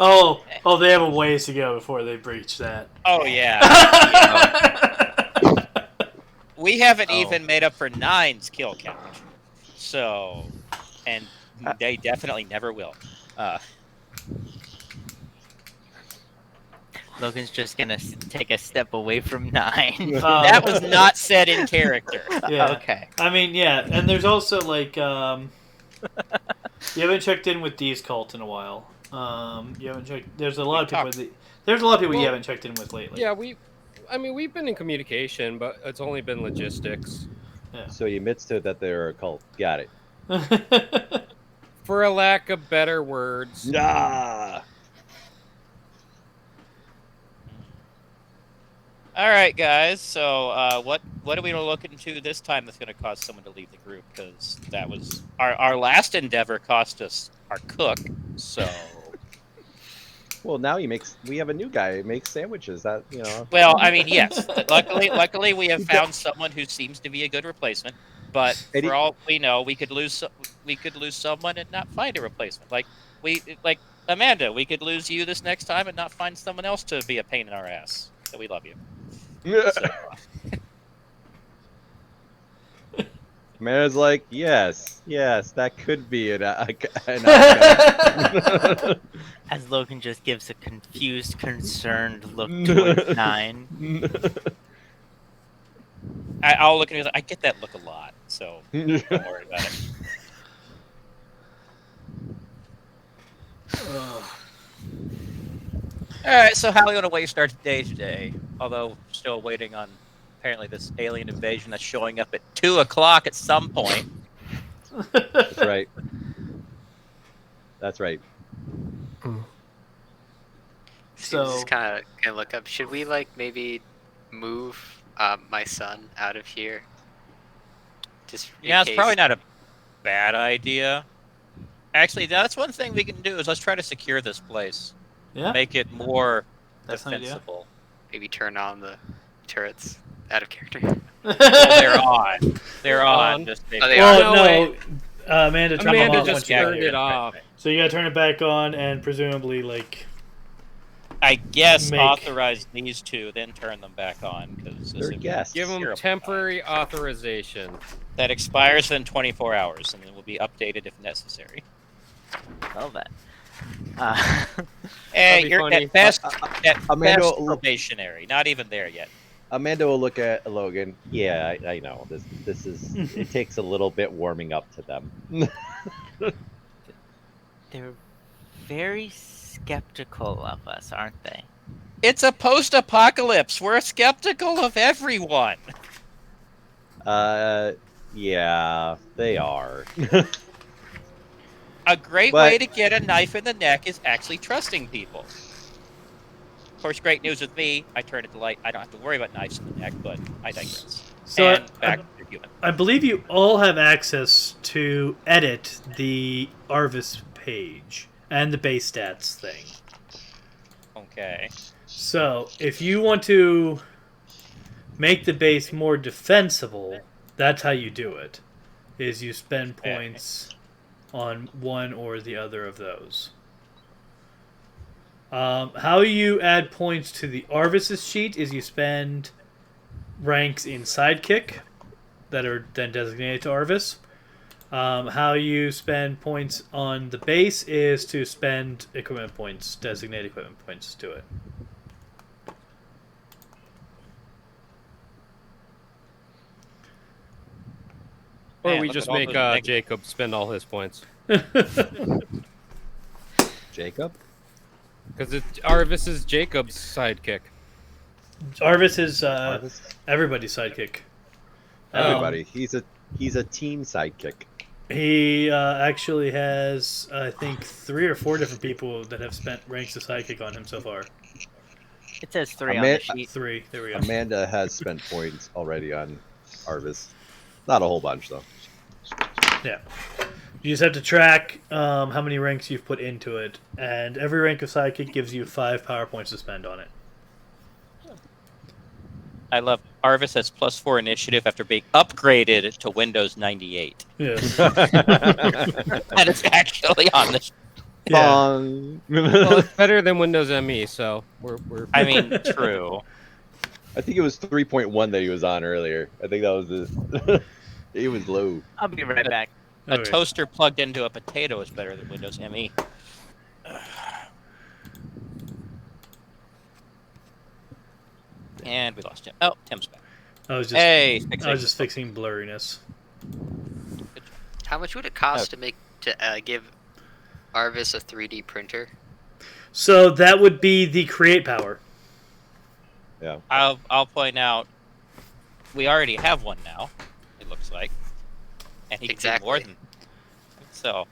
Oh, they have a ways to go before they breach that. Oh yeah. We haven't even made up for Nine's kill count. So, and they definitely never will. Logan's just gonna take a step away from 9. That was not said in character. Yeah. Okay. I mean, yeah, and there's also like you haven't checked in with Dee's cult in a while. You haven't checked. There's a lot of people. There's a lot of people you haven't checked in with lately. Yeah, we've been in communication, but it's only been logistics. so he admits to that they're a cult. Got it. For a lack of better words. Nah. All right, guys. So, what are we looking into this time that's going to cause someone to leave the group? Because that was our last endeavor cost us our cook. So, Well, now we have a new guy who makes sandwiches. That, you know. well, I mean, yes. Luckily, we have found someone who seems to be a good replacement. But for all we know, we could lose someone and not find a replacement. Like Amanda, we could lose you this next time and not find someone else to be a pain in our ass. So we love you. So, Mara's like, yes, that could be an outcome. As Logan just gives a confused, concerned look towards 9. I'll look at it. I get that look a lot, so don't worry about it. All right, so how are we going to waste our day today? Although still waiting on apparently this alien invasion that's showing up at 2 o'clock at some point. That's right. That's right. So So- just kind of gonna look up. Should we like maybe move my son out of here? Just in Yeah, it's case. probably not a bad idea. Actually, that's one thing we can do is let's try to secure this place. Yeah, Make it more that's an idea. defensible. Maybe turn on the turrets out of character. Well, they're on. They're on. On. Just Oh, they Well, are. no, Amanda turned them Amanda off just once you got turned here. it off. So you gotta turn it back on and presumably like I guess Make- authorize these two, then turn them back on because They're guests. Give them Zero temporary authorization. that expires in 24 hours and then will be updated if necessary. Well then. Hey, be you're funny. at best, Amanda, best look- probationary. Not even there yet. Amanda will look at Logan. Yeah, I know. This is. It takes a little bit warming up to them. They're very skeptical of us, aren't they? It's a post-apocalypse. We're skeptical of everyone. Yeah, they are. A great But- way to get a knife in the neck is actually trusting people. Of course, great news with me. I turn it to light. I don't have to worry about knives in the neck, but I digress. so. And back to human. I believe you all have access to edit the Arvis page and the base stats thing. Okay. So, if you want to make the base more defensible, that's how you do it. Is you spend Okay. points on one or the other of those. How you add points to the Arvis's sheet is you spend ranks in Sidekick that are then designated to Arvis. How you spend points on the base is to spend equipment points, designated equipment points to it. Or Man, we look just at all make those neg- Jacob spend all his points. Jacob. Because Arvis is Jacob's sidekick. Arvis is Arvis? everybody's sidekick. Everybody. He's a team sidekick. He actually has, I think, 3 or 4 different people that have spent ranks of sidekick on him so far. It says 3 on the sheet. 3. There we go. Amanda has spent points already on Arvis. Not a whole bunch though. Yeah. You just have to track how many ranks you've put into it, and every rank of sidekick gives you 5 power points to spend on it. I love Arvis has +4 initiative after being upgraded to Windows 98. Yeah. That is actually on the. Yeah. Bong. Well, it's better than Windows ME, so we're I mean, true. I think it was 3.1 that he was on earlier. I think that was his. He was low. I'll be right back. A Okay. toaster plugged into a potato is better than Windows ME. And we lost Tim. Oh, Tim's back. I was just, Hey, I was just fixing blurriness. How much would it cost to give Arvis a 3D printer? So that would be the create power. Yeah. I'll point out we already have one now. It looks like, and he can do more Exactly. than. So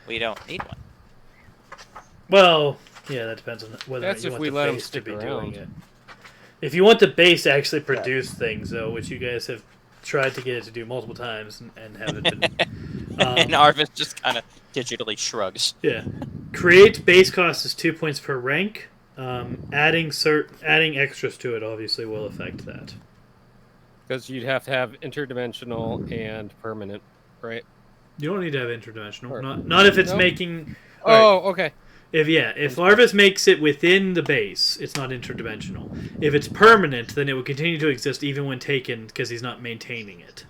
we don't need one. Well, yeah, that depends on whether That's or if not you we want let the him base to stick be around. doing it. If you want the base to actually produce things, though, which you guys have tried to get it to do multiple times and haven't been. And Arvis just kind of digitally shrugs. Yeah. Create base cost is 2 points per rank. Adding extras to it obviously will affect that. because you'd have to have interdimensional and permanent, right? You don't need to have interdimensional. Or- Not if it's Nope. making. Oh, okay. If Larvis makes it within the base, it's not interdimensional. If it's permanent, then it will continue to exist even when taken because he's not maintaining it.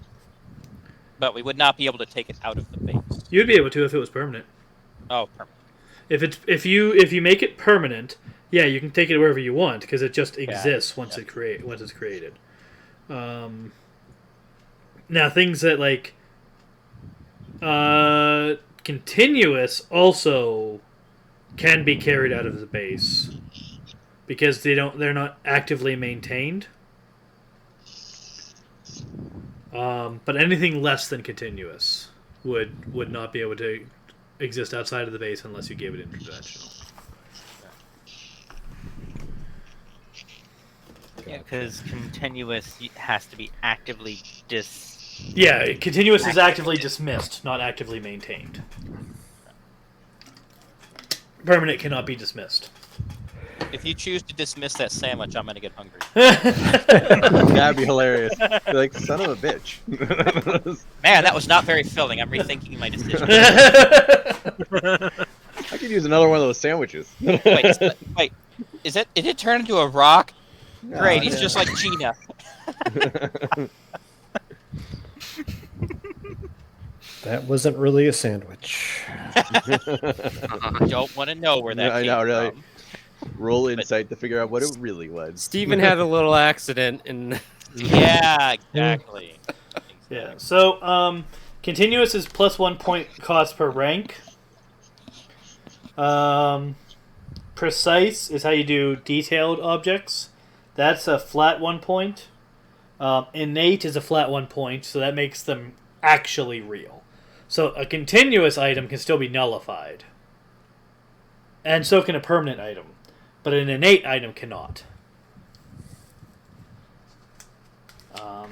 But we would not be able to take it out of the base. You'd be able to if it was permanent. Oh, permanent. If you make it permanent, yeah, you can take it wherever you want because it just exists once it's created. Now things that like continuous also can be carried out of the base because they're not actively maintained. But anything less than continuous would not be able to exist outside of the base unless you gave it interdimensional. Yeah, because continuous has to be actively Yeah, continuous is actively dismissed, not actively maintained. Permanent cannot be dismissed. If you choose to dismiss that sandwich, I'm gonna get hungry. That'd be hilarious. Be like, son of a bitch. Man, that was not very filling. I'm rethinking my decision. I could use another one of those sandwiches. Wait, is it? Did it turn into a rock? No, Great, he's yeah. just like Gina. That wasn't really a sandwich. Don't want to know where that I came know, really. from. Roll insight to figure out what it really was. Steven had a little accident, and Yeah, exactly. Yeah. So, continuous is plus 1 point cost per rank. Precise is how you do detailed objects. That's a flat 1 point. Innate is a flat 1 point, so that makes them actually real. So a continuous item can still be nullified. And so can a permanent item. But an innate item cannot.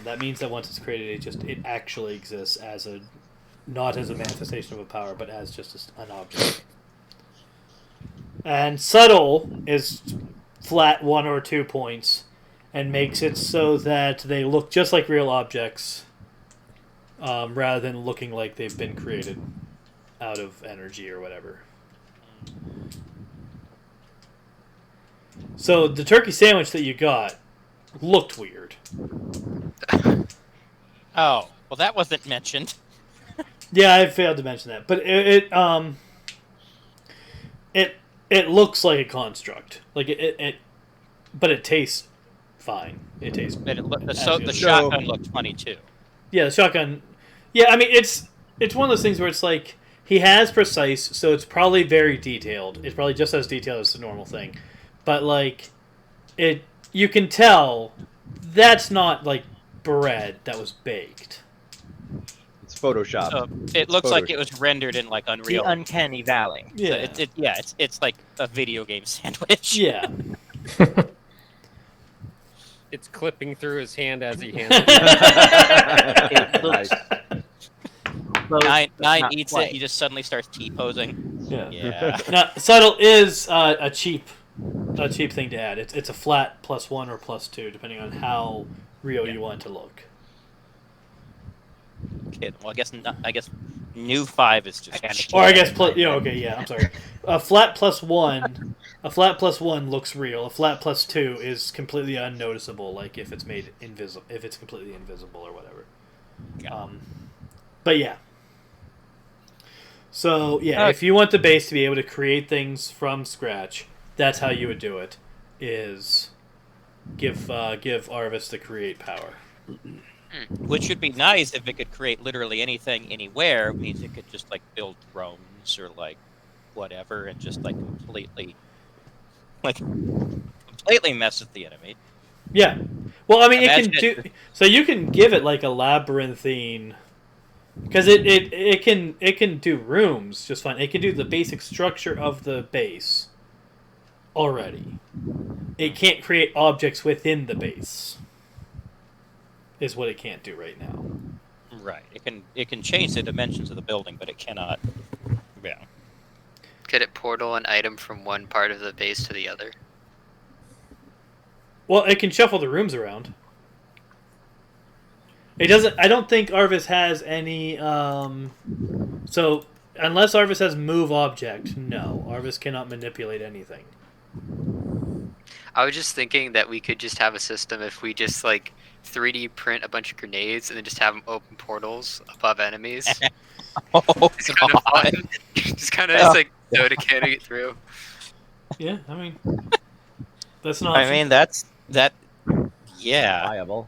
That means that once it's created, it actually exists as not as a manifestation of a power, but as just an object. And subtle is flat 1 or 2 points, and makes it so that they look just like real objects, rather than looking like they've been created out of energy or whatever. So the turkey sandwich that you got looked weird. Oh, well, that wasn't mentioned. Yeah, I failed to mention that, but it looks like a construct. Like but it tastes fine. It tastes. But the good. shotgun looked funny too. Yeah, the shotgun. Yeah, I mean it's one of those things where it's like he has precise, so it's probably very detailed. It's probably just as detailed as the normal thing, but like you can tell that's not like bread that was baked. It's Photoshop. So it looks like it was rendered in like Unreal. The uncanny valley. Yeah, So it's like a video game sandwich. yeah. it's clipping through his hand as he hands it. It looks close, Nine but not eats quite. it. He just suddenly starts T-posing. Yeah. Yeah. Now, subtle is a cheap thing to add. It's a flat plus 1 or plus 2, depending on how real you want it to look. Okay, well, I guess new 5 is just. Or I guess I'm sorry. A flat plus 1 looks real. A flat plus 2 is completely unnoticeable, like if it's made invisible, if it's completely invisible or whatever. But yeah. So yeah, if you want the base to be able to create things from scratch, that's how you would do it. Is give Arvis the create power. Which would be nice if it could create literally anything, anywhere. It means it could just like build drones or like whatever, and just like completely mess with the enemy. Yeah. Well, I mean, Imagine it can do. So you can give it like a labyrinthine, because it can do rooms just fine. It can do the basic structure of the base already. It can't create objects within the base. Is what it can't do right now. Right. It can change the dimensions of the building, but it cannot. Yeah. Could it portal an item from one part of the base to the other? Well, it can shuffle the rooms around. It doesn't. I don't think Arvis has any. So unless Arvis has move object, no, Arvis cannot manipulate anything. I was just thinking that we could just have a system if we just like 3D print a bunch of grenades and then just have them open portals above enemies. Oh It's kind of fun. Just kind of like soda canning it through. Yeah, I mean, that's not. I mean that. Yeah. Viable.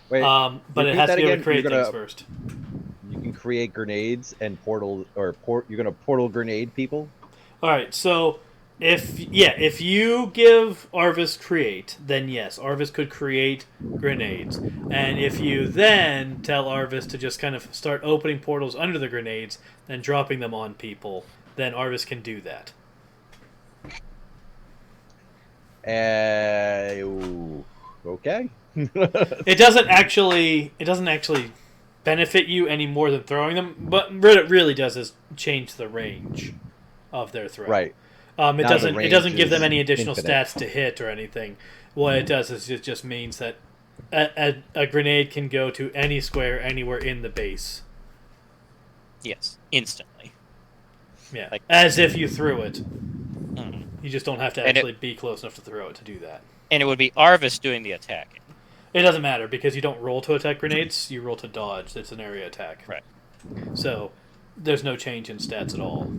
Wait, but it repeat has to that be able again? to create You're gonna- things first. you can create grenades and portal, you're gonna portal grenade people. All right, so if you give Arvis create, then yes, Arvis could create grenades. And if you then tell Arvis to just kind of start opening portals under the grenades and dropping them on people, then Arvis can do that. Ooh, okay. It doesn't actually benefit you any more than throwing them, but what it really does is change the range of their throw. Right. It Now doesn't the it doesn't range give them is any additional infinite. stats to hit or anything. What it does is it just means that a grenade can go to any square anywhere in the base. Yes, instantly. Yeah, Like- as if you threw it. Mhm. You just don't have to And it- actually be close enough to throw it to do that. And it would be Arvis doing the attacking. It doesn't matter because you don't roll to attack grenades. You roll to dodge. It's an area attack. Right. So there's no change in stats at all.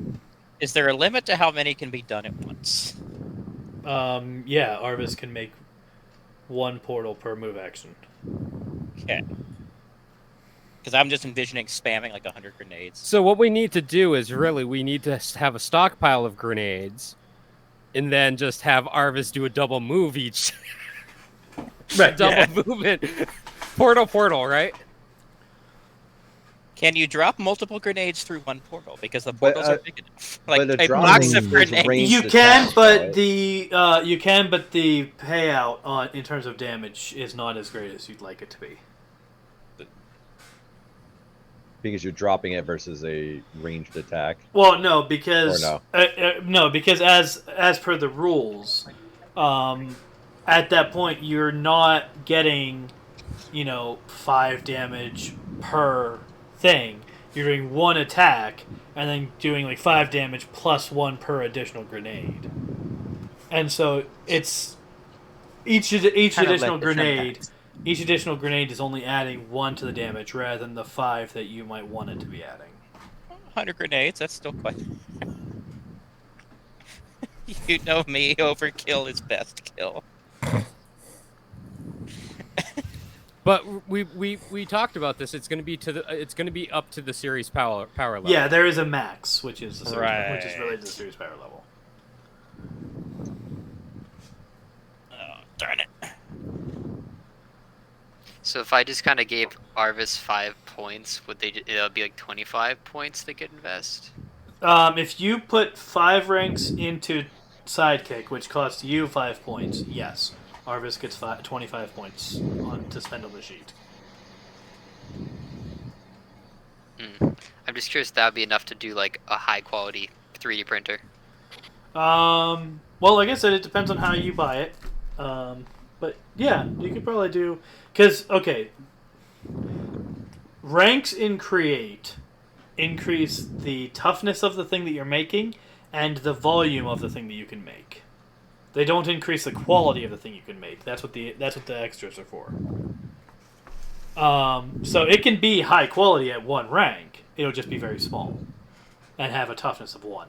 Is there a limit to how many can be done at once? Yeah, Arvis can make one portal per move action. Okay. Because I'm just envisioning spamming like 100 grenades. So what we need to do is we need to have a stockpile of grenades, and then just have Arvis do a double move each. Right. Double movement. Portal, right? Can you drop multiple grenades through one portal? Because the But, portals are big enough. but Like a a dropping box of is grenades. range- You the can, attack, but right? the payout on in terms of damage is not as great as you'd like it to be. Because you're dropping it versus a ranged attack. Well, no, because Or no, because as per the rules, at that point you're not getting, 5 damage per thing. You're doing one attack and then doing like 5 damage plus 1 per additional grenade, and so it's each Kind of additional like the grenade. Shrimpbacks. Each additional grenade is only adding 1 to the damage rather than the 5 that you might want it to be adding. 100 grenades, that's still quite... You know me, overkill is best kill. But we talked about this. It's going to be up to the series power level. Yeah, there is a max, which is the series, which is Right. related to the series power level. Oh, darn it. So if I just kind of gave Arvis 5 points, it'll be like 25 points they could invest? If you put 5 ranks into Sidekick, which costs you 5 points, yes, Arvis gets 25 points to spend on the sheet. I'm just curious if that would be enough to do like a high quality 3D printer. Well, like I said, it depends on how you buy it. But yeah, you could probably do... Because, okay, ranks in Create increase the toughness of the thing that you're making and the volume of the thing that you can make. They don't increase the quality of the thing you can make. That's what the extras are for. So it can be high quality at 1 rank. It'll just be very small and have a toughness of 1.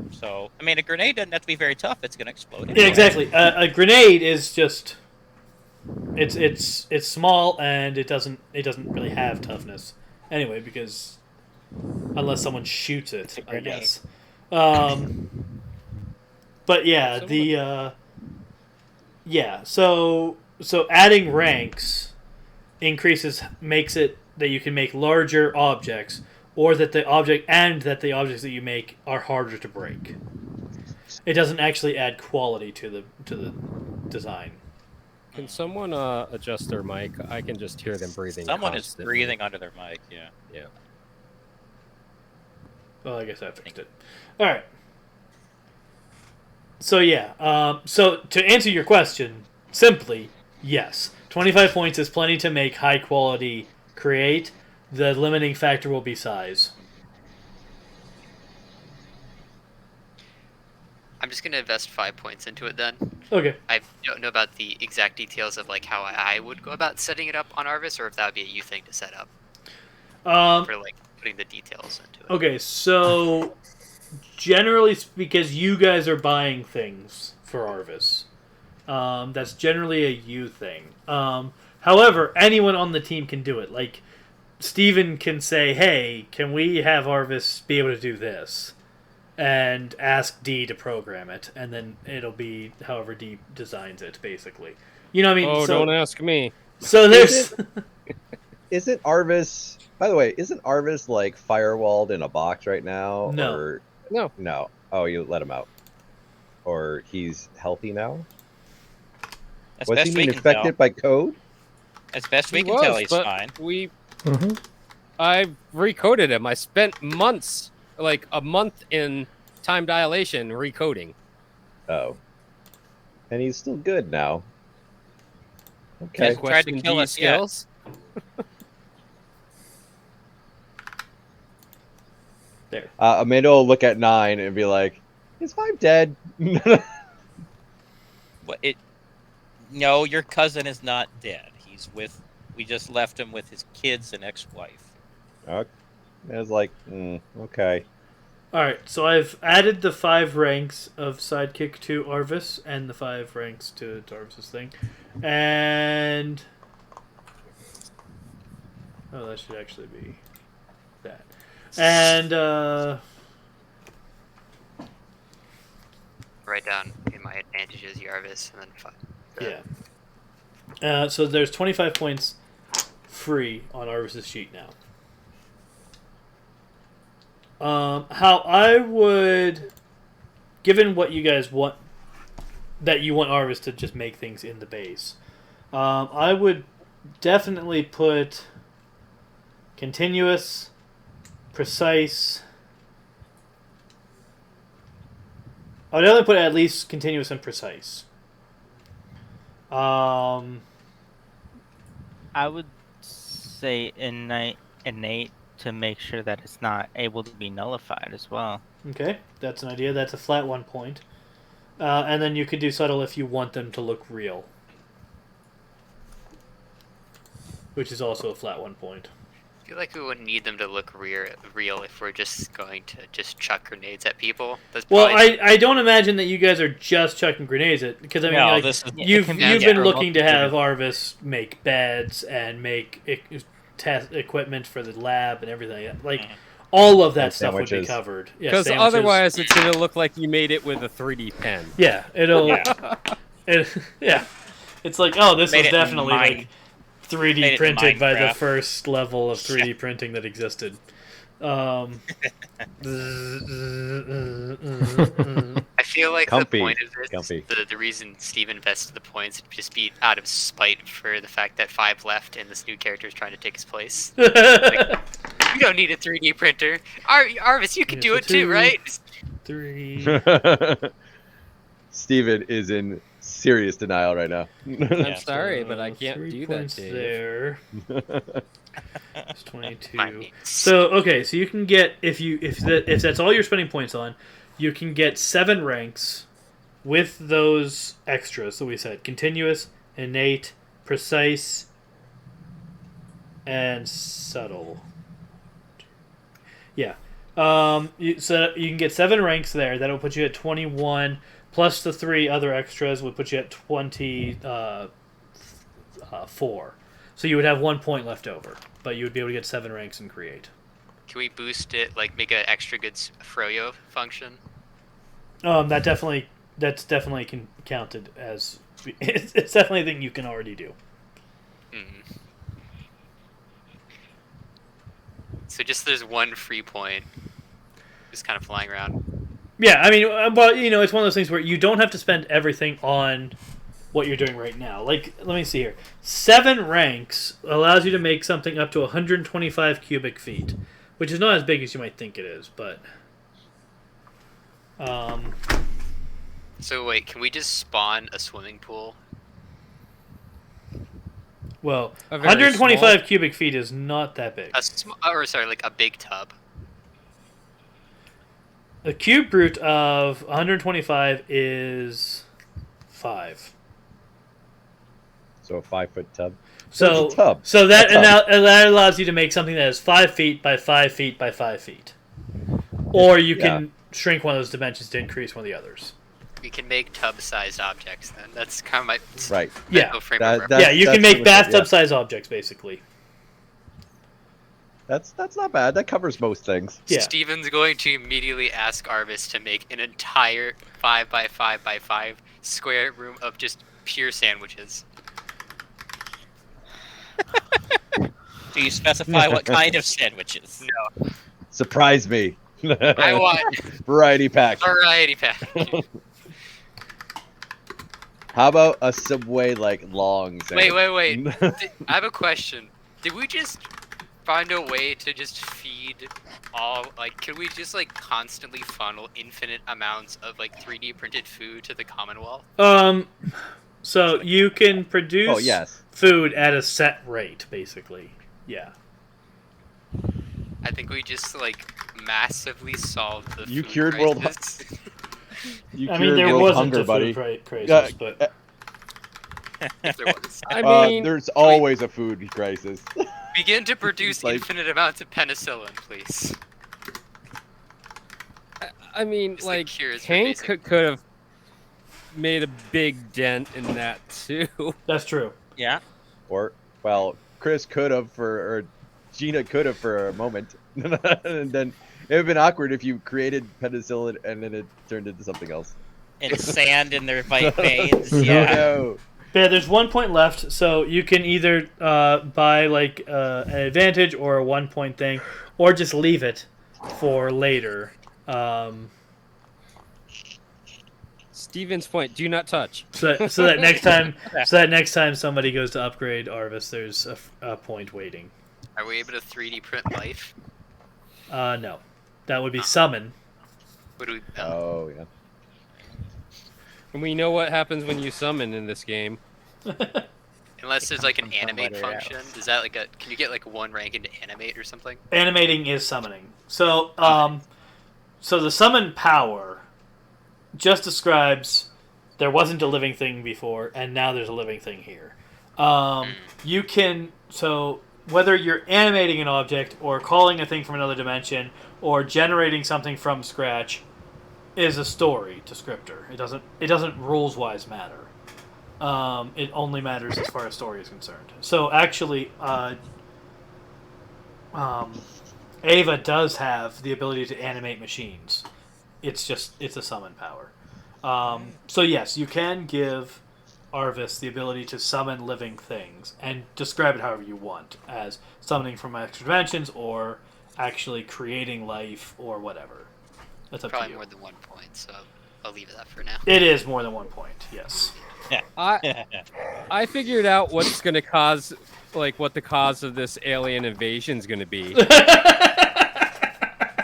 So, I mean, a grenade doesn't have to be very tough. It's going to explode. Yeah, exactly. A grenade is just it's small and it doesn't really have toughness anyway, because unless someone shoots it, I guess. But yeah, so adding ranks makes it that you can make larger objects, or that the objects that you make are harder to break. It doesn't actually add quality to the design. Can someone adjust their mic? I can just hear them breathing. Someone is constantly. breathing under their mic, yeah. Yeah. Well, I guess I fixed it. All right. So yeah. So to answer your question, simply yes. 25 points is plenty to make high quality create. The limiting factor will be size. I'm just gonna invest 5 points into it then. Okay. I don't know about the exact details of like how I would go about setting it up on Arvis, or if that would be a you thing to set up for like putting the details into it. Okay, so generally, because you guys are buying things for Arvis, that's generally a you thing. However, anyone on the team can do it. Like, Steven can say, hey, can we have Arvis be able to do this? and ask D to program it, and then it'll be however D designs it, basically. You know what I mean? Oh, so, don't ask me. So there's... Isn't Arvis... By the way, isn't Arvis, like, firewalled in a box right now? No. Or... No. No. Oh, you let him out. Or he's healthy now? As Was best he we being can tell. infected by code? As best we He can was, tell, he's but fine. I recoded him. I spent months, like a month in time dilation, recoding. Oh. And he's still good now. Okay. Yes. Tried to Question kill D us, yeah. skills. There. Amanda will look at 9 and be like, "Is 5 dead?" What it? No, your cousin is not dead. He's with. We just left him with his kids and ex-wife. Okay. I was like, okay. Alright, so I've added the 5 ranks of Sidekick to Arvis, and the 5 ranks to Arvis's thing. And... oh, that should actually be that. And, Write down in my advantages Yarvis and then 5. yeah. So there's 25 points free on Arvis's sheet now. How I would, given what you guys want, that you want Arvis to just make things in the base, I would definitely put continuous, precise. I would definitely put at least continuous and precise. I would say innate to make sure that it's not able to be nullified as well. Okay, that's an idea. That's a flat 1 point. And then you could do subtle if you want them to look real. Which is also a flat 1 point. I feel like we wouldn't need them to look real if we're just going to just chuck grenades at people. That's Well, probably... I don't imagine that you guys are just chucking grenades at, because I mean, No, like, this is- you've can be been for looking to have multiple Arvis make beds and make test equipment for the lab and everything. Like, all of that And stuff would be sandwiches. covered. Yeah, Because sandwiches. otherwise it's going to look like you made it with a 3D pen. Yeah, it'll. Yeah, it's like, oh, this Made was it in definitely Mine- like 3D made it in printed by the Minecraft. first level of 3D printing that existed. I feel like Comfy. the point of this, Comfy. the reason Steve invested the points would just be out of spite for the fact that 5 left and this new character is trying to take his place. You don't need a 3D printer. Arvis, you can do it too, right? 3. Steven is in serious denial right now. I'm sorry, but I can't 3 do that, points Dave. there. It's 22. Fine. So okay, so you can get if that's all you're spending points on, you can get 7 ranks with those extras that we said: continuous, innate, precise, and subtle. Yeah. So you can get 7 ranks there. That'll put you at 21. Plus the 3 other extras would put you at 24. So you would have 1 point left over, but you would be able to get 7 ranks and create. Can we boost it, like make an extra good Froyo function? That's definitely counted as it's definitely a thing you can already do. So just there's 1 free point, just kind of flying around. Yeah, I mean, but it's one of those things where you don't have to spend everything on what you're doing right now. Like, let me see here. 7 ranks allows you to make something up to 125 cubic feet, which is not as big as you might think it is, but. So wait, can we just spawn a swimming pool? Well, A very 125 small- cubic feet is not that big. Like a big tub. The cube root of 125 is 5. So a 5-foot tub. So, It's a tub. so that A tub. and that allows you to make something that is 5 feet by 5 feet by 5 feet, or you can shrink one of those dimensions to increase one of the others. We can make tub-sized objects then. That's kind of my Right. Yeah. mental frame of reference. That's- Yeah, you can that's make pretty much it, bathtub-sized objects basically. That's not bad. That covers most things. Yeah. Steven's going to immediately ask Arvis to make an entire 5x5x5 square room of just pure sandwiches. Do you specify what kind of sandwiches? Surprise me. I want Variety pack. variety pack. How about a Subway long sandwich? Wait. I have a question. Did we just find a way to just feed all can we just constantly funnel infinite amounts of 3D printed food to the Commonwealth? So you can produce Oh yes. food at a set rate, basically. Yeah. I think we just massively solved the You food cured world crisis. You I mean, there world wasn't hunger, a buddy. food crisis, but If there was. I mean, there's always a food crisis. Begin to produce Like- infinite amounts of penicillin, please. I mean, It's the cures for Hank basic- could have made a big dent in that too. that's true. Yeah. Or Chris could have or Gina could have for a moment, and then it would have been awkward if you created penicillin and then it turned into something else. And sand in their veins. Oh, Yeah. no. Yeah, there's 1 point left, so you can either buy an advantage or a 1 point thing, or just leave it for later. Steven's point: do not touch. So that next time somebody goes to upgrade Arvis, there's a point waiting. Are we able to 3D print life? No, that would be summon. What do we? Oh yeah. And we know what happens when you summon in this game. Unless there's an Confirm animate whether it function. Is that can you get 1 rank into animate or something? Animating is summoning. So so the summon power just describes there wasn't a living thing before, and now there's a living thing here. You can whether you're animating an object or calling a thing from another dimension or generating something from scratch is a story descriptor. It doesn't rules wise matter. It only matters as far as story is concerned. So actually, Ava does have the ability to animate machines. It's a summon power. So yes, you can give Arvis the ability to summon living things and describe it however you want, as summoning from extra dimensions or actually creating life or whatever. That's up Probably to you. more than 1 point, so I'll leave that for now. It is more than 1 point. Yes. I figured out what's going to cause, what the cause of this alien invasion is going to be.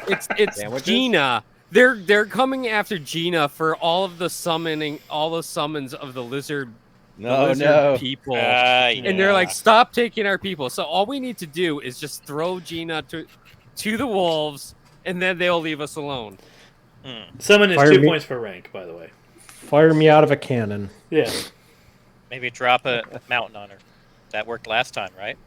It's Sandwiches? Gina. They're coming after Gina for all the summons of the lizard people. And they're like, stop taking our people. So all we need to do is just throw Gina to the wolves, and then they'll leave us alone. Summon is Fire 2 me- points per rank, by the way. Fire me out of a cannon. Yeah. Maybe drop a mountain on her. That worked last time, right?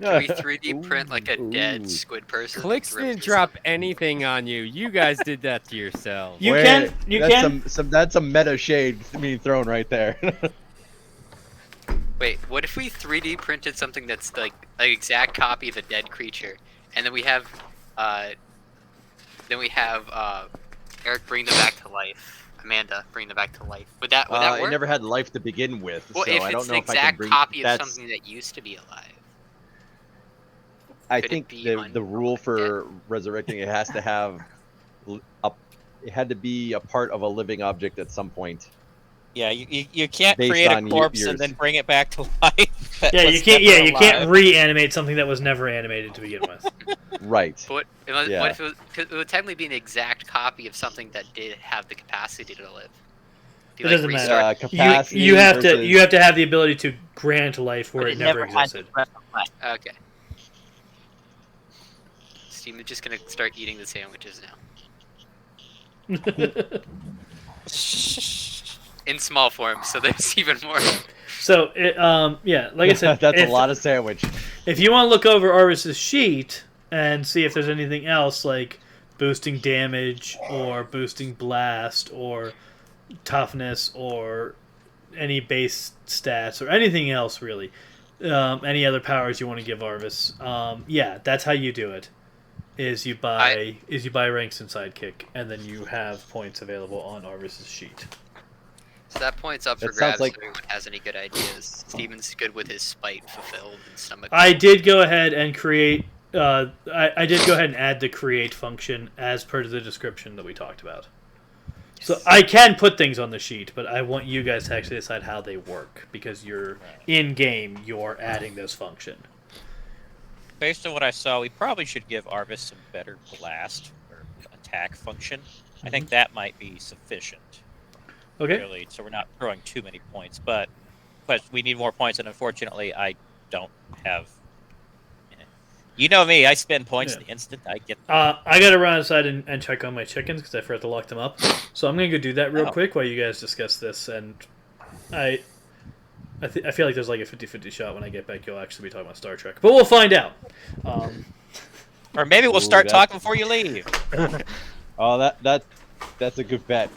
Can we 3D print a dead squid person? Clicks and throw it didn't through drop anything on you. You guys did that to yourselves. You Wait, can. That's some meta shade being thrown right there. Wait, what if we 3D printed something that's an exact copy of a dead creature, and then we have Eric bring them back to life. Amanda, bring them back to life. Would that work? I never had life to begin with, Well, so if I it's don't know an if I can exact bring. copy of That's, something that used to be alive. I could it think be the rule for resurrecting it has to have it had to be a part of a living object at some point. Yeah, you can't Based create a on corpse yours. and then bring it back to life. that Yeah, was you can't. never Yeah, you can't alive. reanimate something that was never animated to begin with. Right. But Yeah. what if it would technically be an exact copy of something that did have the capacity to live? Do It doesn't matter. restart- Capacity You have versus- to have the ability to grant life where But it never had existed. breath of life. Okay. Steam is just gonna start eating the sandwiches now. In small form, so there's even more. So, yeah, like I said, that's if, a lot of sandwich. if you want to look over Arvis's sheet and see if there's anything else like boosting damage or boosting blast or toughness or any base stats or anything else really, any other powers you want to give Arvis, yeah, that's how you do it. Is you buy ranks and sidekick, and then you have points available on Arvis's sheet. So that point's up for That grabs sounds like- if anyone has any good ideas. Steven's good with his spite fulfilled and stomach. I did go ahead and create. I did go ahead and add the create function as per the description that we talked about. So I can put things on the sheet, but I want you guys to actually decide how they work because you're in game. You're adding this function. Based on what I saw, we probably should give Arvis some better blast or attack function. I think that might be sufficient. Okay. Really, so we're not throwing too many points, but we need more points, and unfortunately, I don't have. You know me, I spend points the instant I get them. I gotta run outside and check on my chickens because I forgot to lock them up. So I'm gonna go do that real quick while you guys discuss this. And I feel like there's like a 50-50 shot when I get back you'll actually be talking about Star Trek, but we'll find out. Or maybe we'll start talking before you leave. Oh, that's a good bet.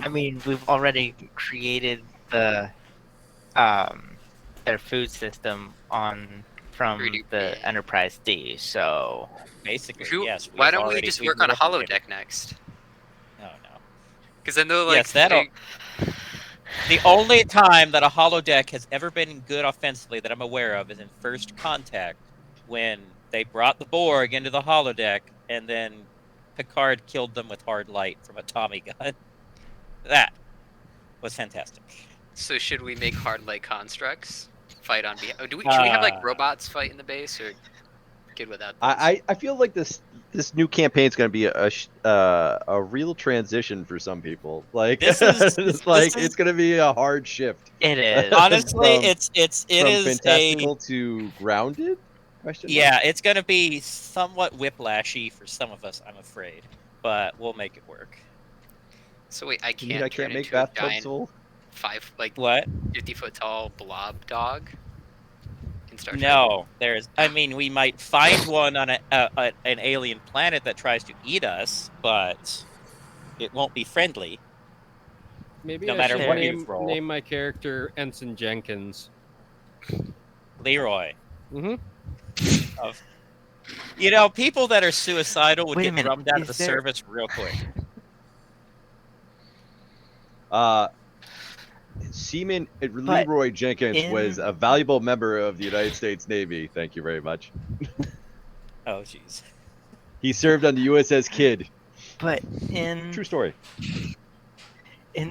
I mean, we've already created the their food system from 3D. the Enterprise D, so Basically, Who- yes. Why don't we just work on a holodeck next? No. Because then they'll like. Yes, that'll. The only time that a holodeck has ever been good offensively that I'm aware of is in First Contact, when they brought the Borg into the holodeck, and then Picard killed them with hard light from a Tommy gun. That was fantastic. So should we make hard light constructs fight on behalf? Should we have like robots fight in the base, or good without? I feel like this new campaign is going to be a real transition for some people. Like This is- it's going to be a hard shift. it is. Honestly, From- it is fantastical to grounded. Question mark? Yeah, it's going to be somewhat whiplashy for some of us, I'm afraid, but we'll make it work. So wait, I You can't. mean I turn can't make into a bathtub giant soul? 50-foot tall blob dog. In Star Trek? No, we might find one on an alien planet that tries to eat us, but it won't be friendly. Maybe No I matter should what you roll. name my character Ensign Jenkins. Leroy. Mm-hmm. People that are suicidal would Wait a get minute, drummed out of is the there- service real quick. Seaman Leroy Jenkins was a valuable member of the United States Navy. Thank you very much. Oh, jeez. He served on the USS Kidd. But in True story.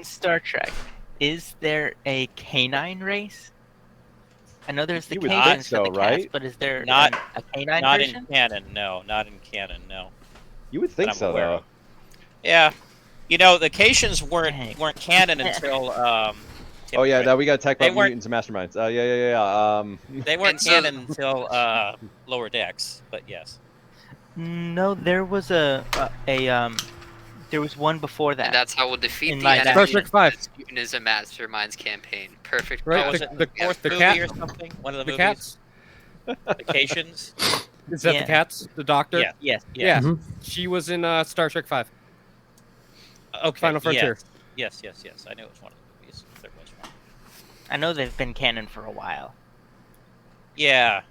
Star Trek, is there a canine race? I know there's the You would Cajuns think so, for the right? cats, but is there Not- a canine Not version? in canon, no. Not in canon, no. You would think That I'm so, aware though. of. Yeah. The Cations Dang. weren't canon until Oh yeah, now we got to talk They about weren't- mutants and masterminds. Yeah. they weren't And so- canon until Lower Decks, but yes. No, there was there was one before that. And that's how we'll defeat In the live enemy. Star Trek 5. Mutinous Masterminds campaign. Perfect. Right, Was the- it the fourth the movie cat- or something? One of the The movies? cats? The Cations? Is that Yeah. the cats? The doctor? Yeah. Yes. Yeah. Mhm. She was in Star Trek 5. Okay. Final Frontier. Yes. I knew it was one of the movies. There was one. I know they've been canon for a while. Yeah.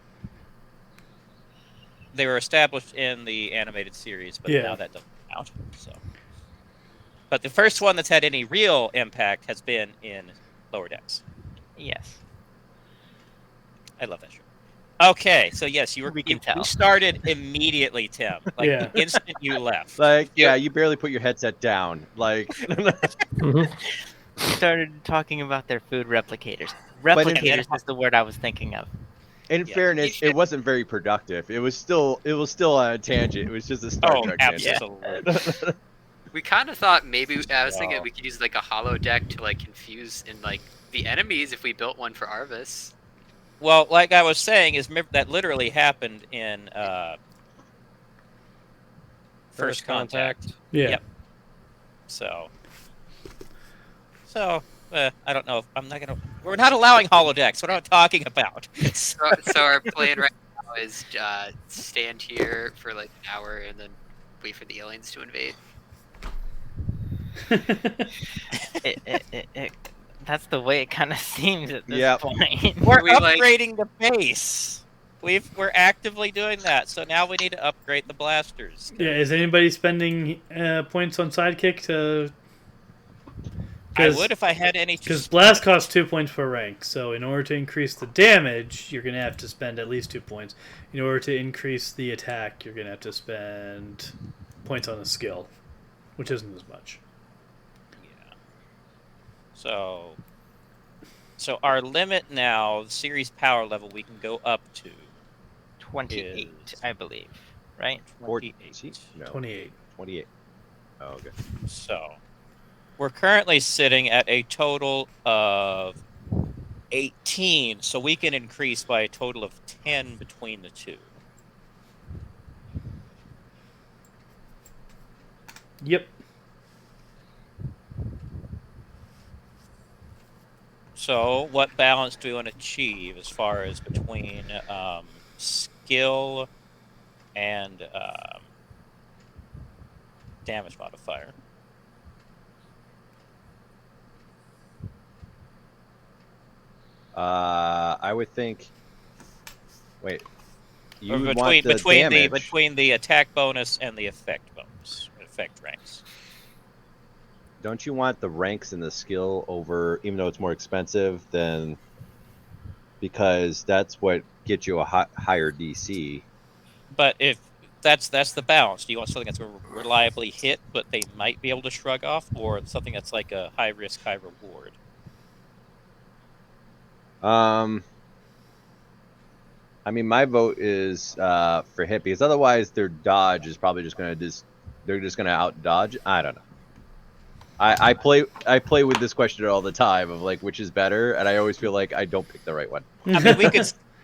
They were established in the animated series, but Yeah. now that doesn't count. So. But the first one that's had any real impact has been in Lower Decks. Yes. I love that show. Okay, so yes, you can tell. started immediately, Tim. Like Yeah. the instant you left. Like, yeah, you barely put your headset down. Like, Mhm. We started talking about their food replicators. But Replicators is the word I was thinking of. in Yeah. fairness, it wasn't very productive. It was still on a tangent. It was just a Star Trek tangent. absolutely. We kind of thought maybe I was thinking Wow. we could use like a holodeck to like confuse and like the enemies if we built one for Arvis. Well, like I was saying, that literally happened in First Contact. Yeah. Yep. So, I don't know. We're not allowing holodecks. What am I talking about? So our plan right now is stand here for like an hour and then wait for the aliens to invade. That's the way it kind of seems at this Yep. point. We're We, like- upgrading the base. We're actively doing that. So now we need to upgrade the blasters. Yeah, is anybody spending points on sidekick to? I would if I had any. Because blast costs 2 points per rank, so in order to increase the damage, you're gonna have to spend at least 2 points. In order to increase the attack, you're gonna have to spend points on the skill, which isn't as much. Yeah. So our limit now, the series power level we can go up to 28, is- I believe. Right? 28. No, 28. 28. Oh, okay. So we're currently sitting at a total of 18, so we can increase by a total of 10 between the two. Yep. So what balance do we want to achieve as far as between skill and damage modifier? I would think. Wait. You Or would want the between damage. the attack bonus and the effect bonus, effect ranks. Don't you want the ranks and the skill over, even though it's more expensive than, because that's what gets you a higher DC. But if that's the balance. Do you want something that's reliably hit, but they might be able to shrug off, or something that's like a high risk, high reward? I mean, my vote is for hit, because otherwise their dodge is probably just gonna they're just gonna out dodge. I don't know. I play with this question all the time of like which is better, and I always feel like I don't pick the right one. I mean,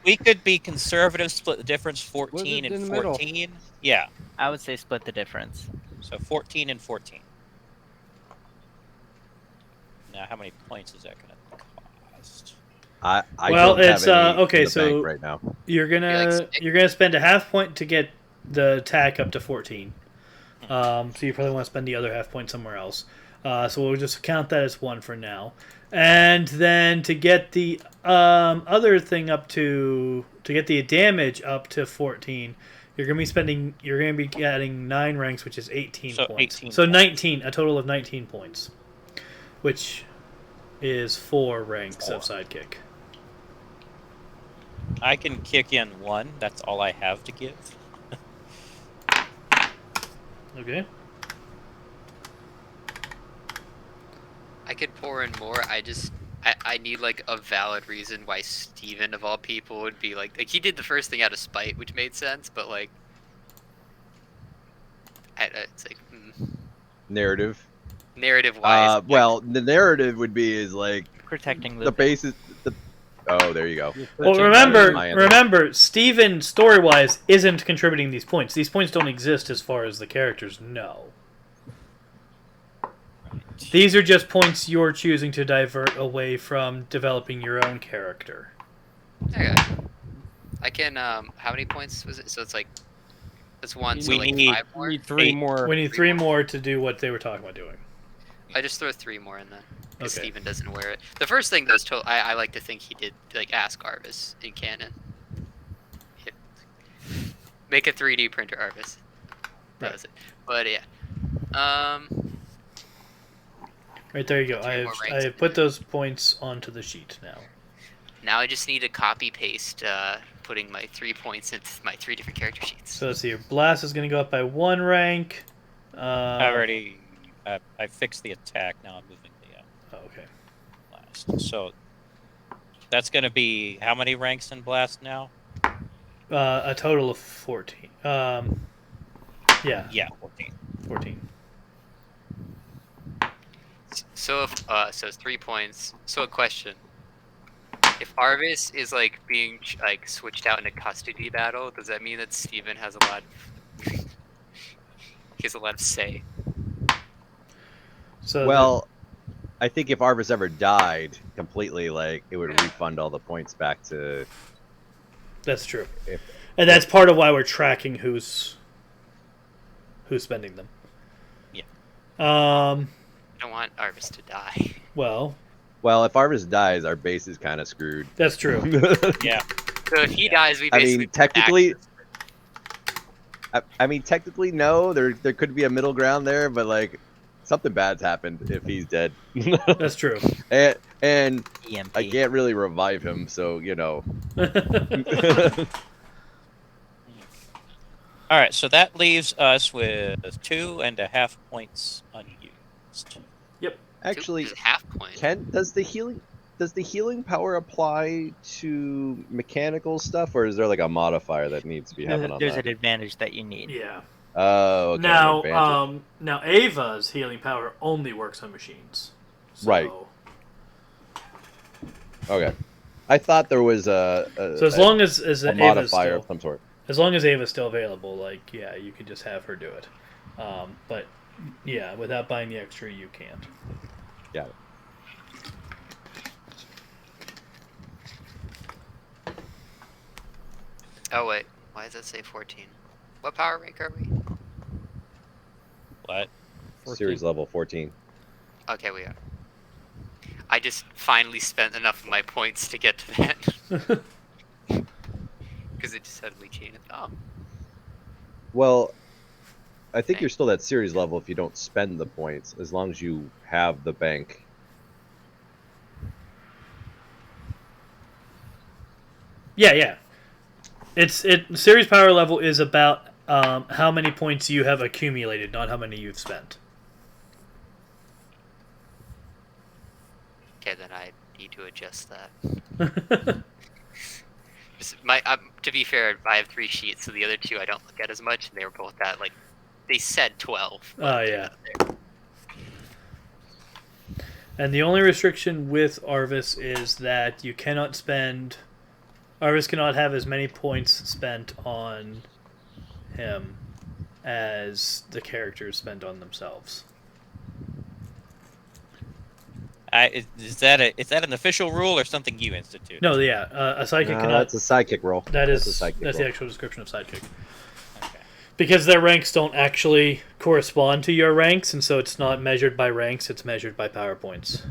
we could be conservative, split the difference, 14 and in the middle? 14. Yeah, I would say split the difference. so 14 and 14. Now, how many points is that going to cost? I Well, don't have it's, any okay, in the so- bank right now. You're gonna spend a half point to get the attack up to 14. So you probably want to spend the other half point somewhere else. So we'll just count that as 1 for now. And then to get the other thing to get the damage up to 14, you're gonna be getting 9 ranks, which is 18 So points. 18 So points. 19, a total of 19 points, which is 4 ranks of sidekick. I can kick in 1. That's all I have to give. Okay. I could pour in more. I need like a valid reason why Steven of all people would be like he did the first thing out of spite, which made sense, but like it's like Narrative. narrative wise. Well, the narrative would be is like Protecting the basis. Oh, there you go. Well, my answer. remember, Steven, story-wise, isn't contributing these points. These points don't exist as far as the characters know. These are just points you're choosing to divert away from developing your own character. Okay. I can how many points was it? So it's like that's 1, so We like need- 5 more. We need 3 8. more. We need 3 more to do what they were talking about doing. I just throw 3 more in then. Because Okay. Steven doesn't wear it. The first thing though is I like to think he did like ask Arvis in canon. Make a 3D printer, Arvis. That was it. But yeah. Right, there you go. 3 more ranks. I have put those points onto the sheet now. Now I just need to copy paste putting my 3 points into my 3 different character sheets. So let's see here. Blast is going to go up by 1 rank. I fixed the attack. Now I'm moving the Okay. blast. So that's going to be how many ranks in blast now? A total of 14. Yeah, Yeah, 14. 14. So if so it's 3 points. So a question: if Arvis is like being like switched out in a custody battle, does that mean that Steven has a lot? He has a lot of say. So Well, I think if Arvis ever died completely, like it would refund all the points back to. that's true. If, And that's part of why we're tracking who's spending them. Yeah. I don't want Arvis to die. Well, Well, if Arvis dies, our base is kind of screwed. That's true. Yeah. So if he dies, we I basically mean, technically, technically, no. There could be a middle ground there, but like, something bad's happened if he's dead. That's true. and EMP. I can't really revive him, so you know. All right, so that leaves us with 2.5 points unused. Actually, half point. does the healing power apply to mechanical stuff, or is there like a modifier that needs to be happening on There's that? an advantage that you need. Yeah. Oh, okay. Advantage. Now Ava's healing power only works on machines. So... Right. Okay. I thought there was a So as long as a Ava's modifier still, of some sort. as long as Ava's still available, like yeah, you could just have her do it. But yeah, without buying the extra, you can't. Yeah. Oh wait, why does that say 14? What power rank are we? What? 14. Series level 14. Okay, we are. I just finally spent enough of my points to get to that. Because it just suddenly changed. Oh. Well, I think you're still at series level if you don't spend the points, as long as you have the bank. Yeah. Series power level is about how many points you have accumulated, not how many you've spent. Okay, then I need to adjust that. To be fair, I have 3 sheets, so the other 2 I don't look at as much, and they were both at like they said 12. Oh yeah. And the only restriction with Arvis is that you cannot spend. Arvis cannot have as many points spent on him as the characters spend on themselves. Is that an official rule or something you institute? No, yeah, a sidekick cannot. That's a sidekick roll. That's the actual description of sidekick. Okay. Because their ranks don't actually correspond to your ranks, and so it's not measured by ranks; it's measured by power points.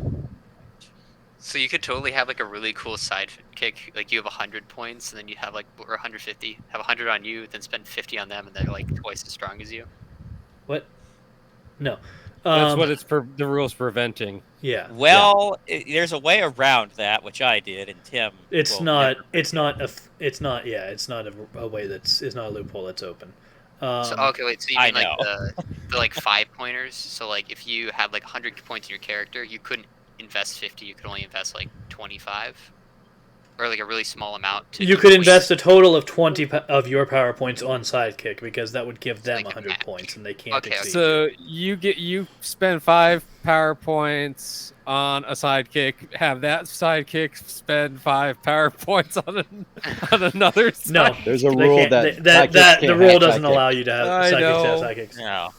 So you could totally have like a really cool sidekick, like you have 100 points, and then you have like or 150, have 100 on you, then spend 50 on them, and they're like twice as strong as you. What? No. That's what the rule's preventing. Yeah. Well, there's a way around that, which I did, and Tim. It's will not. never It's forget. not a. It's not. Yeah. It's not a way that's. It's not a loophole that's open. So okay, wait. So you I mean like know. the like 5 pointers? So like if you had like 100 points in your character, you couldn't invest 50. You could only invest like 25, or like a really small amount. You could invest a total of 20 of your power points on sidekick because that would give them Like a 100 match. points, and they can't Okay, exceed. So you spend 5 power points on a sidekick. Have that sidekick spend 5 power points on another. No, sidekick. There's a they rule can't- that that sidekicks the can't rule have doesn't sidekicks. allow you to have I sidekicks to have know. sidekicks. No.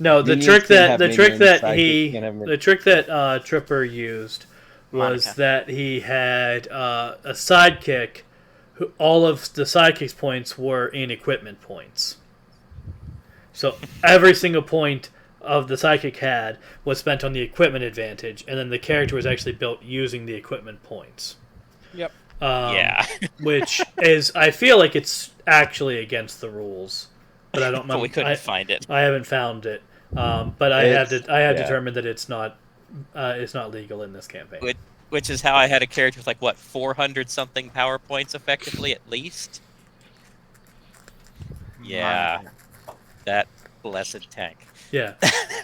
No, the Minions trick can't that have the trick minions, that sidekicks can't have the trick that Tripper used was Monica. that he had a sidekick. Who all of the sidekick's points were in equipment points. So every single point of the sidekick had was spent on the equipment advantage, and then the character was actually built using the equipment points. Yep. Yeah. Which is, I feel like it's actually against the rules, but I don't. But we couldn't find it. I haven't found it, but I have yeah. determined that it's not legal in this campaign. Which is how I had a character with like what 400 something power points effectively at least. Yeah. That blessed tank. Yeah,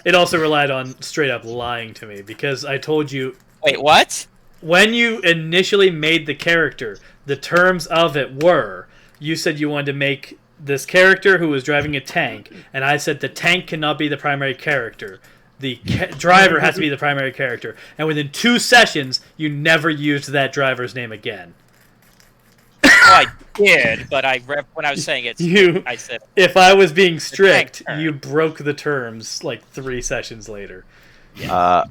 it also relied on straight up lying to me because I told you Wait, what? when you initially made the character, the terms of it were you said you wanted to make this character who was driving a tank, and I said the tank cannot be the primary character. The driver has to be the primary character. And within 2 sessions, you never used that driver's name again. Oh, I did, but when I was saying it, I said, If I was being strict, tank you broke the terms like 3 sessions later. Yeah.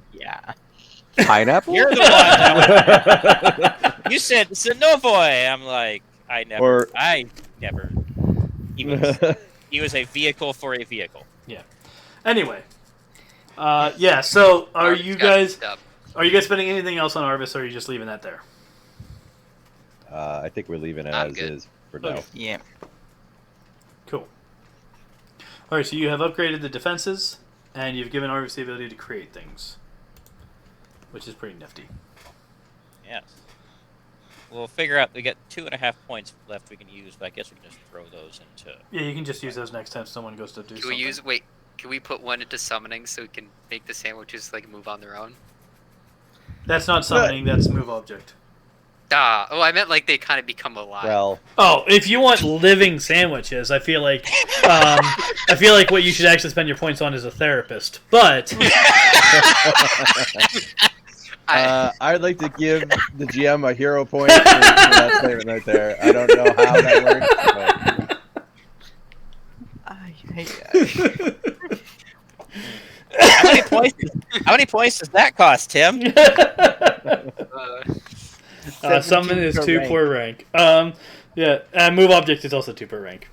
Pineapple? "You're the one." You said "Synovoy." I'm like, I never. He was a vehicle for a vehicle. Anyway. Yeah, so are you guys... Are you guys spending anything else on Arvis, or are you just leaving that there? I think we're leaving it I'm as good. is for now. Yeah. Cool. All right, so you have upgraded the defenses, and you've given Arvis the ability to create things, which is pretty nifty. Yes. We'll figure out. We got 2.5 points left we can use, but I guess we can just throw those into. Yeah, you can just use those next time someone goes to do Can something. we use? Wait, can we put one into summoning so we can make the sandwiches like move on their own? That's not summoning. That's move object. Oh, I meant like they kind of become alive. Well, Oh, if you want living sandwiches, I feel like what you should actually spend your points on is a therapist. But I'd like to give the GM a hero point for that statement right there. I don't know how that works. How many points does that cost, Tim? summon is 2 per rank. Move object is also 2 per rank.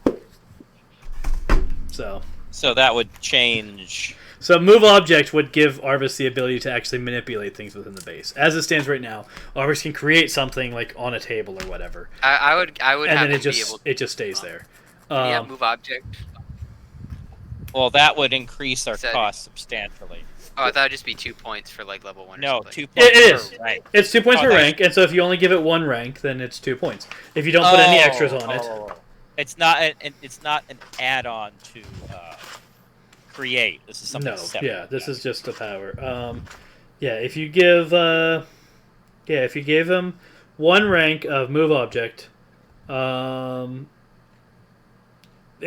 So that would change. So move object would give Arvis the ability to actually manipulate things within the base. As it stands right now, Arvis can create something like on a table or whatever. I would and have then to be able to it just stays there. yeah, move object. Well, that would increase our Said- cost substantially. Oh, I thought it'd just be 2 points for like level 1 or No, something. 2 points. It is. per rank. It's 2 points Oh, per nice. rank, and so if you only give it 1 rank, then it's 2 points. If you don't put any extras on it, It's not an add-on to create. This is something no. separate. Yeah, this is just a power. If you give him 1 rank of move object, it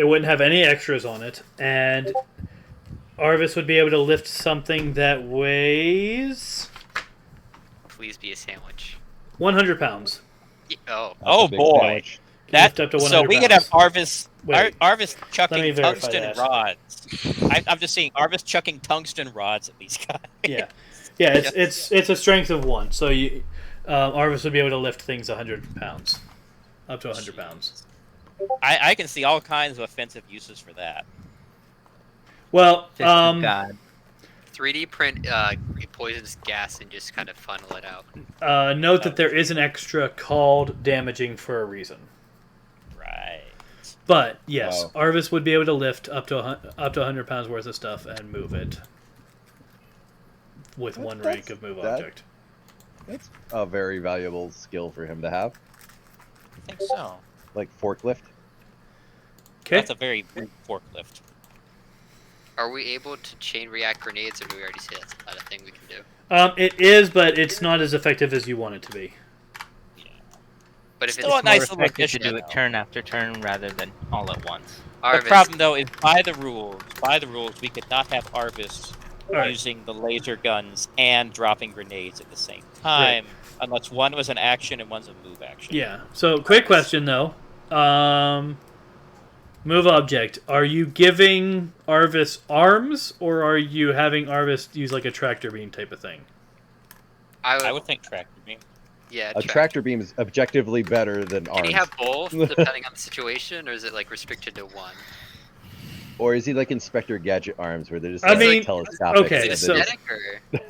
wouldn't have any extras on it, and Arvis would be able to lift something that weighs Please be a sandwich. 100 pounds. Oh, Oh That's a big boy, sandwich. Lift up to 100 so we could have pounds. Arvis. Wait. Arvis Let me chucking verify tungsten that. rods. I'm just seeing Arvis chucking tungsten rods at these guys. Yeah, it's a strength of 1, so you Arvis would be able to lift things 100 pounds, up to 100 pounds. I can see all kinds of offensive uses for that. Well, Fist of God. 3D print poisonous gas and just kind of funnel it out. note that there is an extra called damaging for a reason. Right. But yes, Wow. Arvis would be able to lift up to 100 pounds worth of stuff and move it with 1 rank of move object. That's a very valuable skill for him to have, I think so. like forklift. Okay. That's a very big forklift. Are we able to chain react grenades, or do we already say that's not a thing we can do? It is, but it's not as effective as you want it to be. But if Still it's a nice More little effective to addition, do it though. turn after turn rather than all at once. The Arvis, problem, though, is by the rules, we could not have Arvis Alright. using the laser guns and dropping grenades at the same time, unless one was an action and one's a move action. Yeah. So, quick question though. Move object. Are you giving Arvis arms, or are you having Arvis use like a tractor beam type of thing? I would think tractor beam. yeah. A tractor beam is objectively better than Can arms. he have both, depending on the situation, or is it like restricted to one? Or is he like Inspector Gadget arms, where they're just I like, mean, telescopic? okay, Is it so- aesthetic, or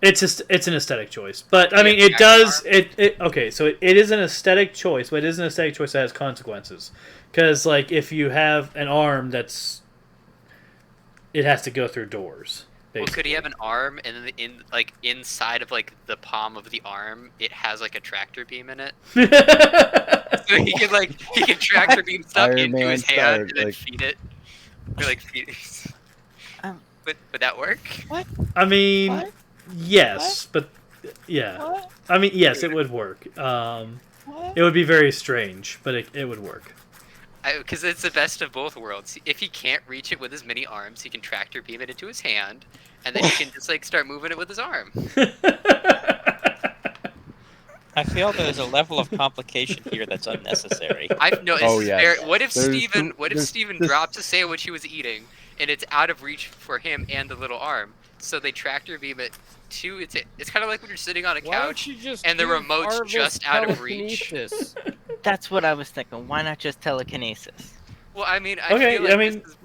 It's an aesthetic choice, but I Yeah, mean, it giant does arm. it. Okay, so it is an aesthetic choice, but it is an aesthetic choice that has consequences. Because like if you have an arm it has to go through doors. well, Basically. could he have an arm and then inside of like the palm of the arm, it has like a tractor beam in it, so he can tractor beam stuff Iron into Man his hand style, and then like- feed it, or like feed. Um, Would that work? I mean, What? yes, but yeah, What? I mean, yes, it would work. It would be very strange, but it would work. Because it's the best of both worlds. If he can't reach it with his many arms, he can tractor beam it into his hand, and then he can just like start moving it with his arm. I feel there's a level of complication here that's unnecessary. Oh, yeah. What if There's Steven? two- What if there's Steven this- drops a sandwich he was eating, and it's out of reach for him and the little arm? So they tractor beam it to it's kind of like when you're sitting on a Why don't couch. you just and the give remote's Arvis just out of reach. telekinesis? That's what I was thinking. Why not just telekinesis? Well, I mean, Okay, feel like I mean- this is,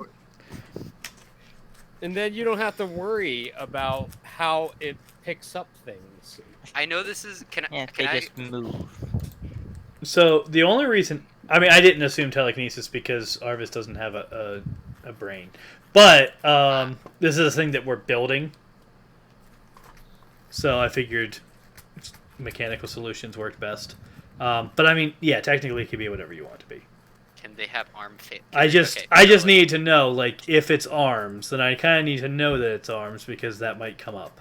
And then you don't have to worry about how it picks up things. I know this is. Yeah, Can they I? just move. So the only reason, I mean, I didn't assume telekinesis because Arvis doesn't have a brain, but this is a thing that we're building. So I figured mechanical solutions worked best. But I mean, yeah, technically it could be whatever you want it to be. Can they have arm fit? I just need to know, like, if it's arms, then I kind of need to know that it's arms because that might come up.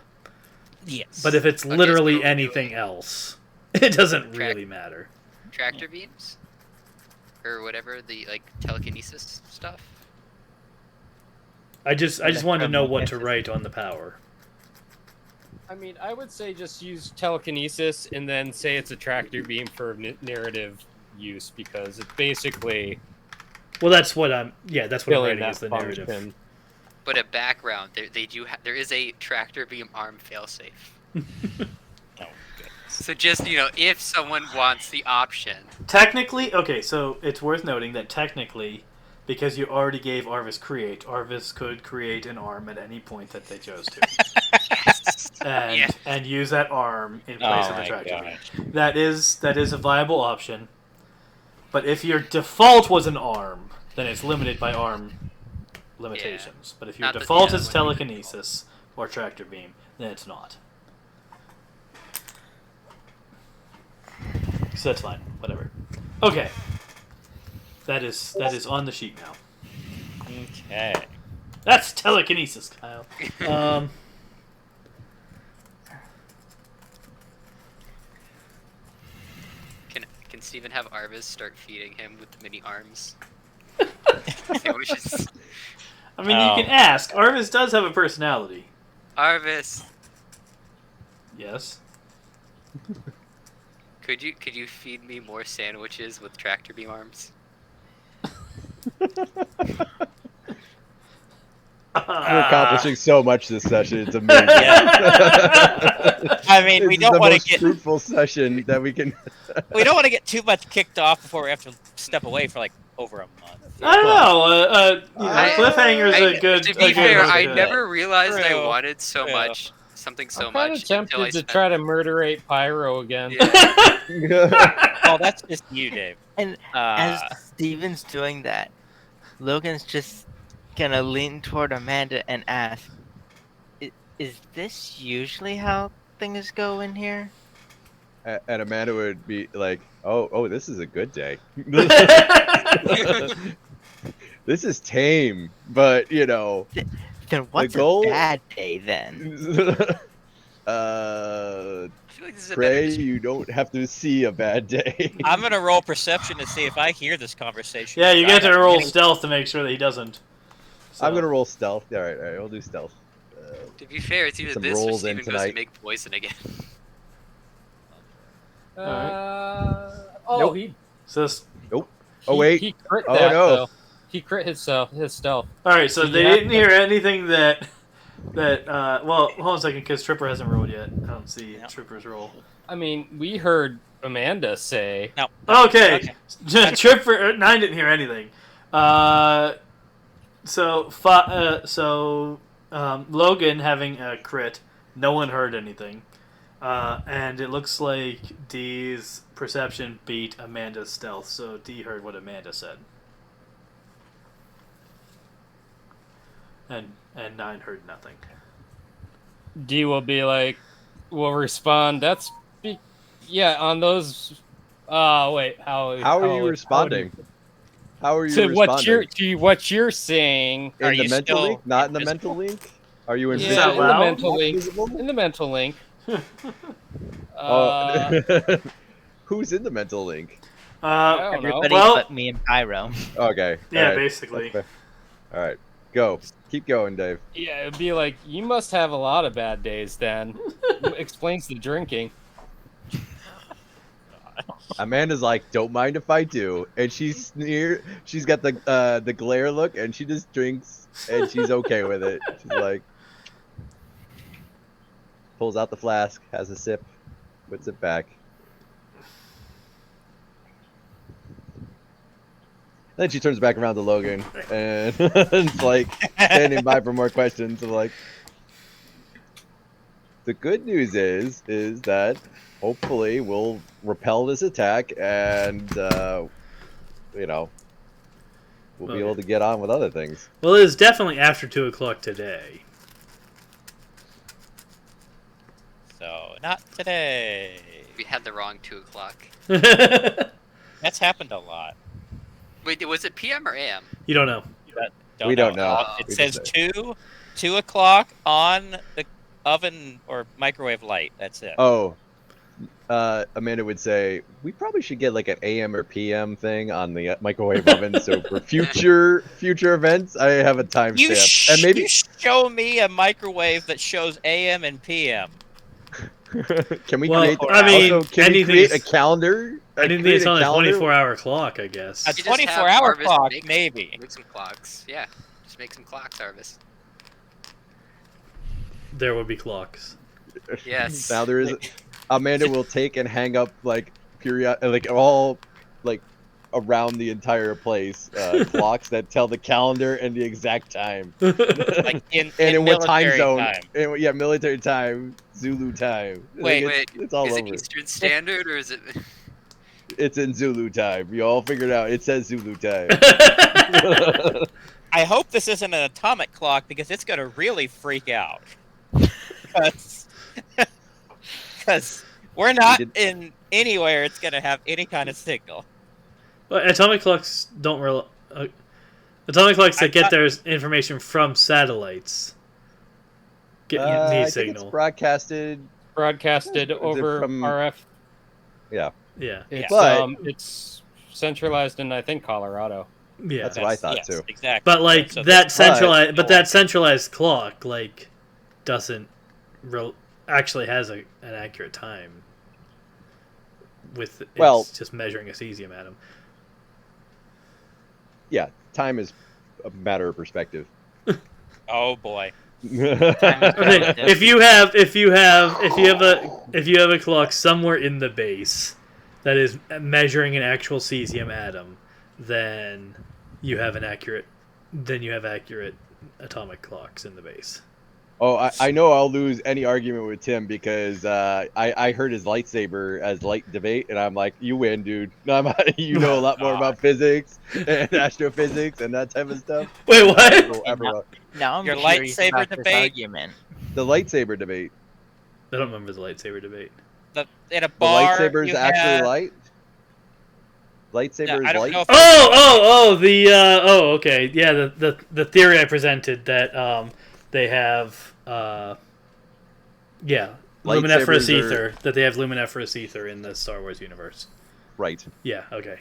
Yes. But if it's Okay, literally so anything else, it doesn't really matter. Tractor beams, or whatever the telekinesis stuff. I just wanted to know what to write on the power. I mean, I would say just use telekinesis and then say it's a tractor beam for narrative use because it's basically. Well, that's what I'm. Yeah, that's what I'm writing that is the function. narrative. But a background, there is a tractor beam arm failsafe. Oh, goodness. So just if someone wants the option, Technically, okay, so it's worth noting that technically, because you already gave Arvis create, Arvis could create an arm at any point that they chose to, and use that arm in place of the tractor beam. That is a viable option. But if your default was an arm, then it's limited by arm limitations. But if your default is telekinesis or tractor beam, then it's not. So that's fine. Whatever. Okay. That is on the sheet now. Okay. That's telekinesis, Kyle. Can Steven have Arvis start feeding him with the mini arms? Sandwiches. I mean, you can ask. Arvis does have a personality. Arvis, Yes. could you feed me more sandwiches with tractor beam arms? You're accomplishing so much this session. It's amazing. I mean, we don't want to get fruitful session that we can. we don't want to get too much kicked off before we have to step away for like over a month. I don't know. Cliffhanger's a good. To be fair, I good. never realized I True. wanted something so I'm kind much of tempted until I to spent. try to murderate Pyro again. Yeah. Oh, that's just you, Dave. And as Steven's doing that, Logan's just gonna lean toward Amanda and ask, "Is this usually how things go in here?" And Amanda would be like, "Oh, this is a good day. This is tame, but Then what's goal- a bad day then? I feel like this is a Pray better. you don't have to see a bad day." I'm gonna roll perception to see if I hear this conversation. Yeah, you get to I'm roll getting- stealth to make sure that he doesn't. So. I'm gonna roll stealth. All right, we'll do stealth. To be fair, it's either Some this or rolls in Steven goes to tonight. make poison again. Nope. He So, Oh wait. he crit Oh, that, no. though. He crit his stealth. all right. So they Yeah. didn't hear anything that. Well, hold on a second, because Tripper hasn't rolled yet. I don't see Tripper's roll. I mean, we heard Amanda say. No. Okay. Tripper 9 didn't hear anything. So Logan having a crit, no one heard anything, and it looks like Dee's perception beat Amanda's stealth. So Dee heard what Amanda said, and 9 heard nothing. D will be like, will respond. Yeah, on those. Wait, how How are you responding? How are you To responding? what you're saying. Are In the you mental still link? Not in the invisible? mental link? Are you Yeah, invisible? in the loud? mental Not link. visible? In the mental link. Oh. Who's in the mental link? I don't know. Everybody well- but me and Pyro. Okay. Yeah, alright, basically. that's fair. All right, go. Keep going, Dave. Yeah, it'd be like, you must have a lot of bad days then. Explains the drinking. Amanda's like, "Don't mind if I do," and she's got the glare look, and she just drinks, and she's okay with it. She's like, pulls out the flask, has a sip, puts it back. Then she turns back around to Logan and it's like standing by for more questions. I'm like, the good news is that hopefully we'll repel this attack and you know, we'll be able to get on with other things. Well, it is definitely after 2 o'clock today. So not today. We had the wrong 2 o'clock. That's happened a lot. Wait, was it PM or AM? You don't know. We don't know. It We says just say. 2 o'clock on the oven or microwave light. That's it. Oh, Amanda would say we probably should get like an AM or PM thing on the microwave oven. So for future events, I have a timestamp. And maybe you show me a microwave that shows AM and PM. can we Well, create? I mean, also, can we anything create is- a calendar? I didn't think it's on a 24-hour clock, I guess. A You just have 24-hour Harvest clock, make- maybe. Make some clocks. Yeah, just make some clocks, Harvest. There would be clocks. Yes. Now there is. Amanda will take and hang up like all like around the entire place clocks that tell the calendar and the exact time. Like in what time military zone? time. And, yeah, military time, Zulu time. Wait, it's all is over. it Eastern Standard or is it? It's in Zulu time. You all figured out. It says Zulu time. I hope this isn't an atomic clock because it's gonna really freak out. Because we're not in anywhere it's gonna have any kind of signal. Well, atomic clocks don't atomic clocks that get their information from satellites get I these think signals. it's broadcasted. Broadcasted over from- RF. Yeah, Yeah. It's centralized in, I think, Colorado. Yeah. that's what I thought yes, too. Exactly. But like So that this- centralized, but that centralized clock like doesn't actually has an accurate time. With Well- it's just measuring a cesium atom. Yeah, time is a matter of perspective. Oh boy. Okay, if you have a clock somewhere in the base that is measuring an actual cesium atom, then you have accurate atomic clocks in the base. Oh, I know I'll lose any argument with Tim because I heard his lightsaber as light debate, and I'm like, you win, dude. You know a lot more about physics and astrophysics and that type of stuff. Wait, what? Now I'm Your curious lightsaber about this debate? argument. The lightsaber debate. I don't remember the lightsaber debate. In a The bar, lightsaber's you actually have- light. Lightsaber Yeah, is I don't light. know if Okay, yeah, the theory I presented that they have luminiferous Lightsabers ether, that they have luminiferous ether in the Star Wars universe. Right. Yeah, okay.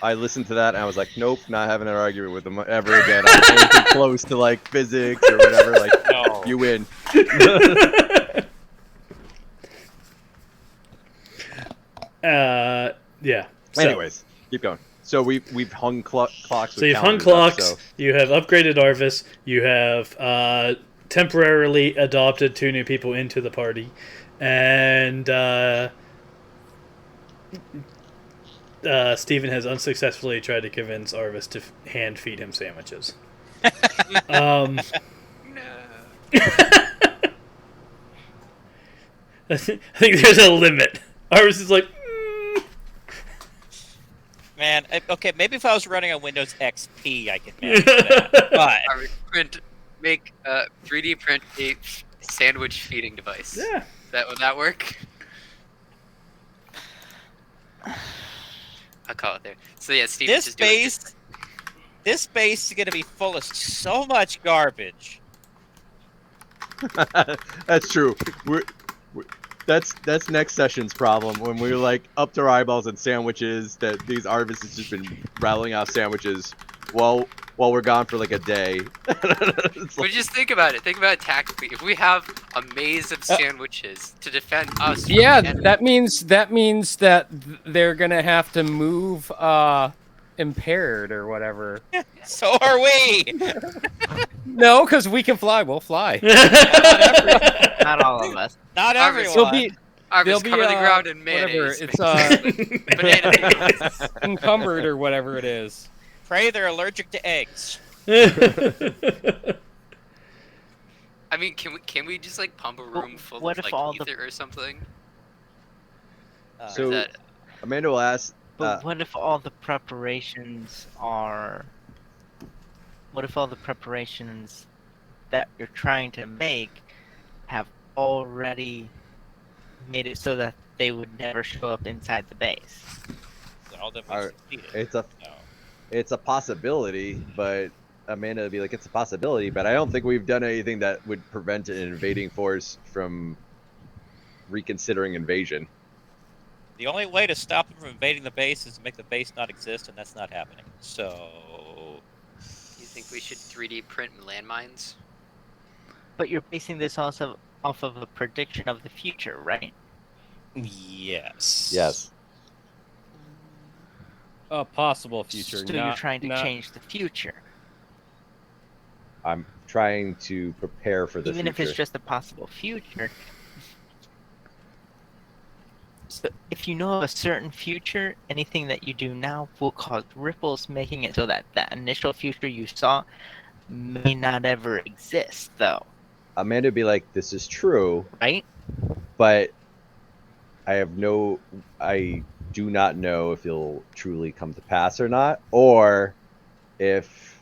I listened to that and I was like, nope, not having an argument with them ever again. I'm anything close to like physics or whatever. Like, No. you win. Yeah. So, Anyways, keep going. So we've hung clocks. So you've hung clocks, you have upgraded Arvis, you have temporarily adopted 2 new people into the party, and Steven has unsuccessfully tried to convince Arvis to hand feed him sandwiches. No. I think there's a limit. Arvis is like, Man, okay, maybe if I was running on Windows XP, I could manage that. But I would make 3D print a sandwich feeding device. yeah. Would that work? I'll call it there. So yeah, Steve. this base is going to be full of so much garbage. That's true. That's next session's problem when we're like up to our eyeballs in sandwiches. That these Arvis has just been rattling out sandwiches while we're gone for like a day. But just think about it. Think about it tactically. If we have a maze of sandwiches to defend us, from Yeah, the enemy- that means that they're gonna have to move impaired or whatever. So are we. No, because we can fly. We'll fly. Not all of us. Not Harvest. everyone. They'll be Arvis, they'll cover be, the ground in whatever. mayonnaise. It's banana peels. encumbered or whatever it is. pray they're allergic to eggs. I mean, can we just like pump a room full what of if like all ether or something? So that... Amanda will ask. But what if all the preparations are? What if all the preparations that you're trying to make have already made it so that they would never show up inside the base? All of them we succeeded. It's a possibility, but Amanda would be like, it's a possibility, but I don't think we've done anything that would prevent an invading force from reconsidering invasion. The only way to stop them from invading the base is to make the base not exist, and that's not happening. So... You think we should 3D print landmines? But you're basing this also off of a prediction of the future, right? Yes. Yes. A possible future. So you're trying to change the future. I'm trying to prepare for the Even future. if it's just a possible future. So if you know of a certain future, anything that you do now will cause ripples, making it so that that initial future you saw may not ever exist, though. Amanda would be like, this is true. Right? But I do not know if it'll truly come to pass or not, or if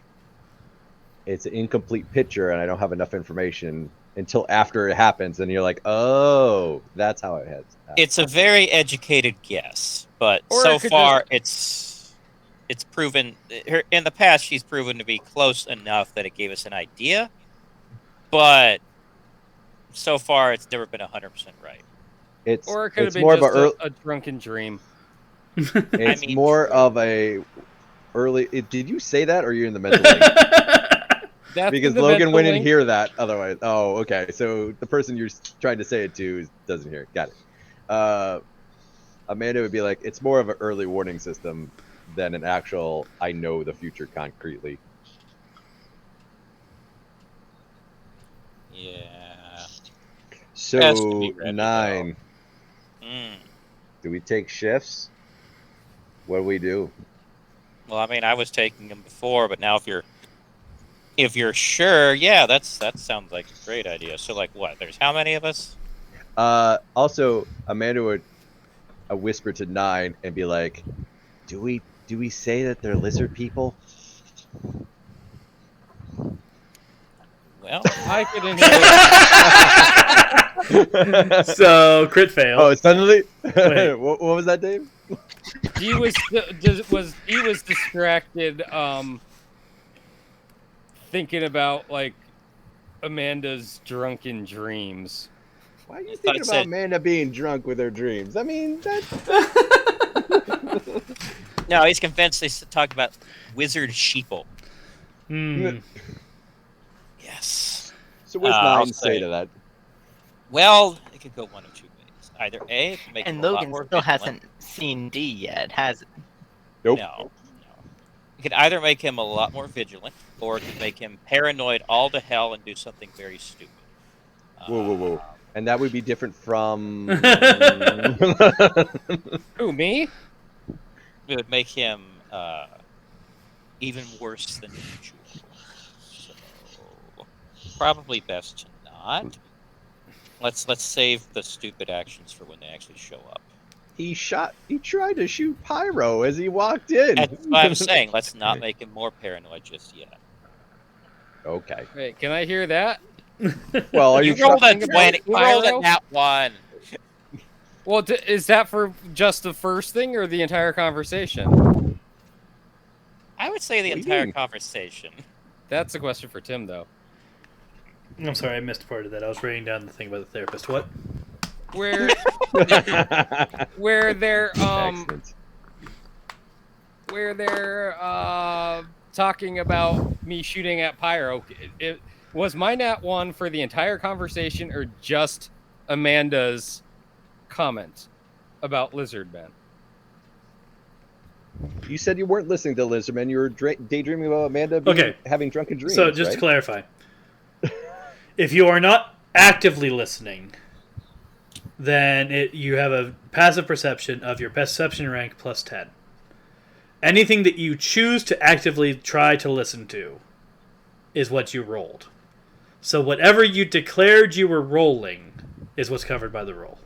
it's an incomplete picture and I don't have enough information until after it happens, and you're like, oh, that's how it has. It's a very educated guess, but Or so it could far it's proven. In the past, she's proven to be close enough that it gave us an idea, but so far it's never been 100% right. Or it could have been more just of a drunken dream. It's mean, more true. of a early. Did you say that, or you're in the mental link? That's Because the Logan mental wouldn't link. hear that otherwise. Oh, okay. So the person you're trying to say it to doesn't hear it. Got it. Amanda would be like, it's more of an early warning system than an actual, I know the future concretely. Yeah. Has to So, be ready, 9. Mm. Do we take shifts? What do we do? Well, I mean, I was taking them before, but now if you're sure, yeah, that sounds like a great idea. So, like, what? There's how many of us? Also, Amanda would whisper to 9 and be like, do we say that they're lizard people? Well, I could inherit. So crit fail. Oh, suddenly? Wait. what was that, Dave? He was distracted, thinking about like Amanda's drunken dreams. Why are you thought thinking it about said- Amanda being drunk with her dreams? I mean, that's... no, he's convinced they talk about wizard sheeple. Yes. So what's I'll 9 say to that? Well, it could go one of two ways. Either A, it can make And him a lot Logan more still vigilant. hasn't seen D yet, has it? Nope. No. It could either make him a lot more vigilant, or it could make him paranoid all to hell and do something very stupid. Whoa. And that would be different from... Who, me? It would make him even worse than usual. So, probably best to not. Let's save the stupid actions for when they actually show up. He tried to shoot Pyro as he walked in. That's what I'm saying. Let's not make him more paranoid just yet. Okay. Wait, can I hear that? Well, are you rolled a talking about 20. You rolled Pyro? a nat 1. Well, is that for just the first thing or the entire conversation? I would say the What do you entire mean? conversation. That's a question for Tim, though. I'm sorry, I missed part of that. I was writing down the thing about the therapist. What? Where they're Excellent. where they're talking about me shooting at Pyro. Was my nat 1 for the entire conversation or just Amanda's comment about Lizard Men? You said you weren't listening to Lizardman. You were daydreaming about Amanda having drunken dreams. So just right? to clarify, if you are not actively listening, then you have a passive perception of your perception rank plus 10. anything that you choose to actively try to listen to is what you rolled. So whatever you declared you were rolling is what's covered by the roll,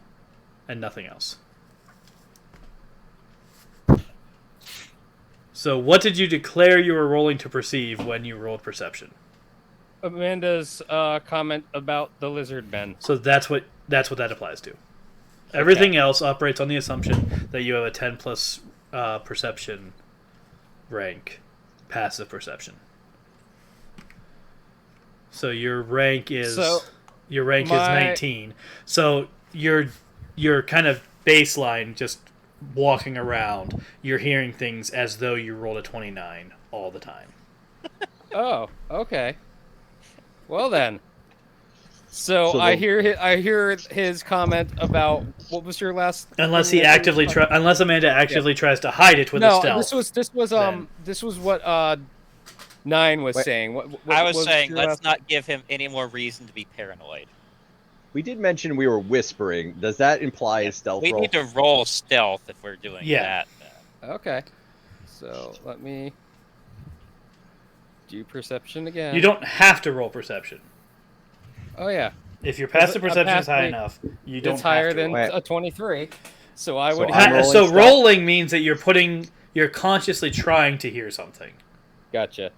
and nothing else. So what did you declare you were rolling to perceive when you rolled perception? Amanda's comment about the lizard men. So that's what that applies to. Everything else operates on the assumption that you have a 10 plus perception rank, passive perception. So your rank is 19. So your kind of baseline, just walking around, you're hearing things as though you rolled a 29 all the time. Oh, okay. Well then. So I hear his comment about what was your last? Unless Amanda actively tries to hide it with a stealth. This was what 9 was saying. What I was saying let's not give him any more reason to be paranoid. We did mention we were whispering. Does that imply a stealth roll? We need to roll stealth if we're doing that. Okay. So let me do perception again. You don't have to roll perception. Oh yeah. If your passive perception is high enough, you don't. It's higher have to than a 23. So I would. So rolling means that you're consciously trying to hear something. Gotcha.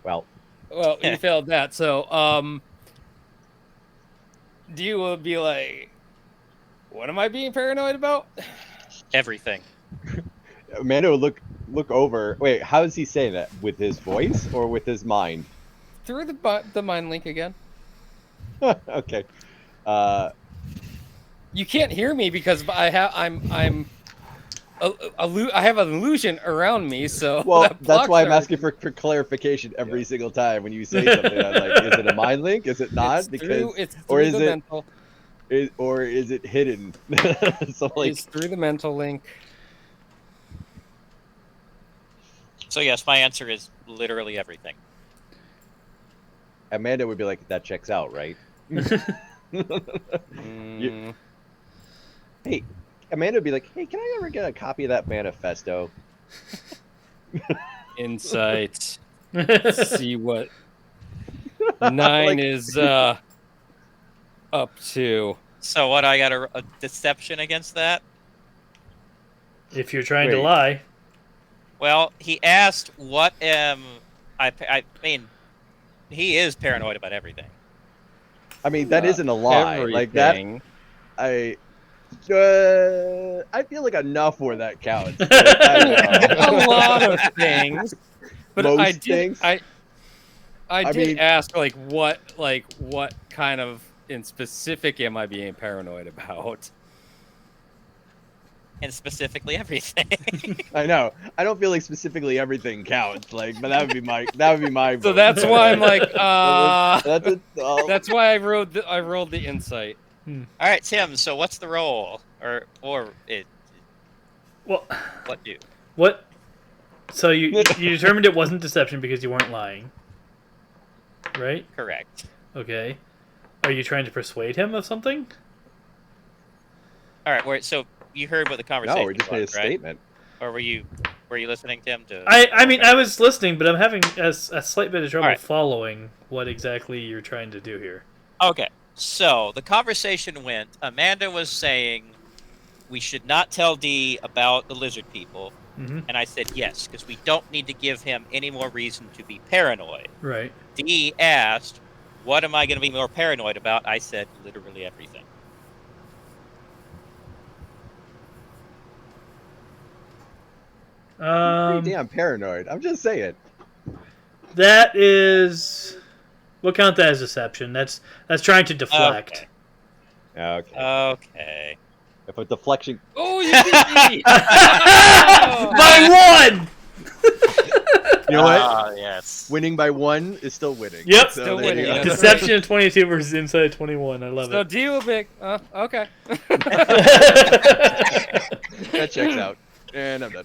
Well, you failed that. So do you be like, what am I being paranoid about? Everything. Amanda would look over. Wait, how is he saying that? With his voice or with his mind? Through the mind link again. Okay. You can't hear me because I have an illusion around me. So well, that's why I'm asking for clarification every single time when you say something. I'm like, is it a mind link? Is it not? Or is it hidden? So like, it's through the mental link. So yes, my answer is literally everything. Amanda would be like, that checks out, right? Hey, Amanda would be like, hey, can I ever get a copy of that manifesto? Insight. See what 9 is up to. So what, I got a deception against that? If you're trying to lie. Well, he asked what I mean, he is paranoid about everything. I mean, that isn't a lie. Everything. Like that, I feel like enough where that counts. A lot of things, but I did ask what kind of in specific am I being paranoid about? And specifically everything. I know. I don't feel like specifically everything counts. Like, but that would be my vote. So that's why I'm like, that's why I rolled the insight. All right, Tim. So what's the roll, or it? Well, what do? What? So you determined it wasn't deception because you weren't lying, right? Correct. Okay. Are you trying to persuade him of something? All right. So you heard what the conversation No, we just made a statement. Or were you listening, Tim? I mean, I was listening, but I'm having a slight bit of trouble following what exactly you're trying to do here. Okay. So the conversation went, Amanda was saying we should not tell Dee about the lizard people. Mm-hmm. And I said yes, because we don't need to give him any more reason to be paranoid. Right. Dee asked, what am I going to be more paranoid about? I said literally everything. Pretty damn paranoid. I'm just saying. That is... We'll count that as deception. That's trying to deflect. Okay. If a deflection... Oh, you beat me! By one! You know what? Yes. Winning by one is still winning. Yep. Still winning. Deception of 22 versus inside 21. I love So it. deal big. Okay. That checks out. And I'm done.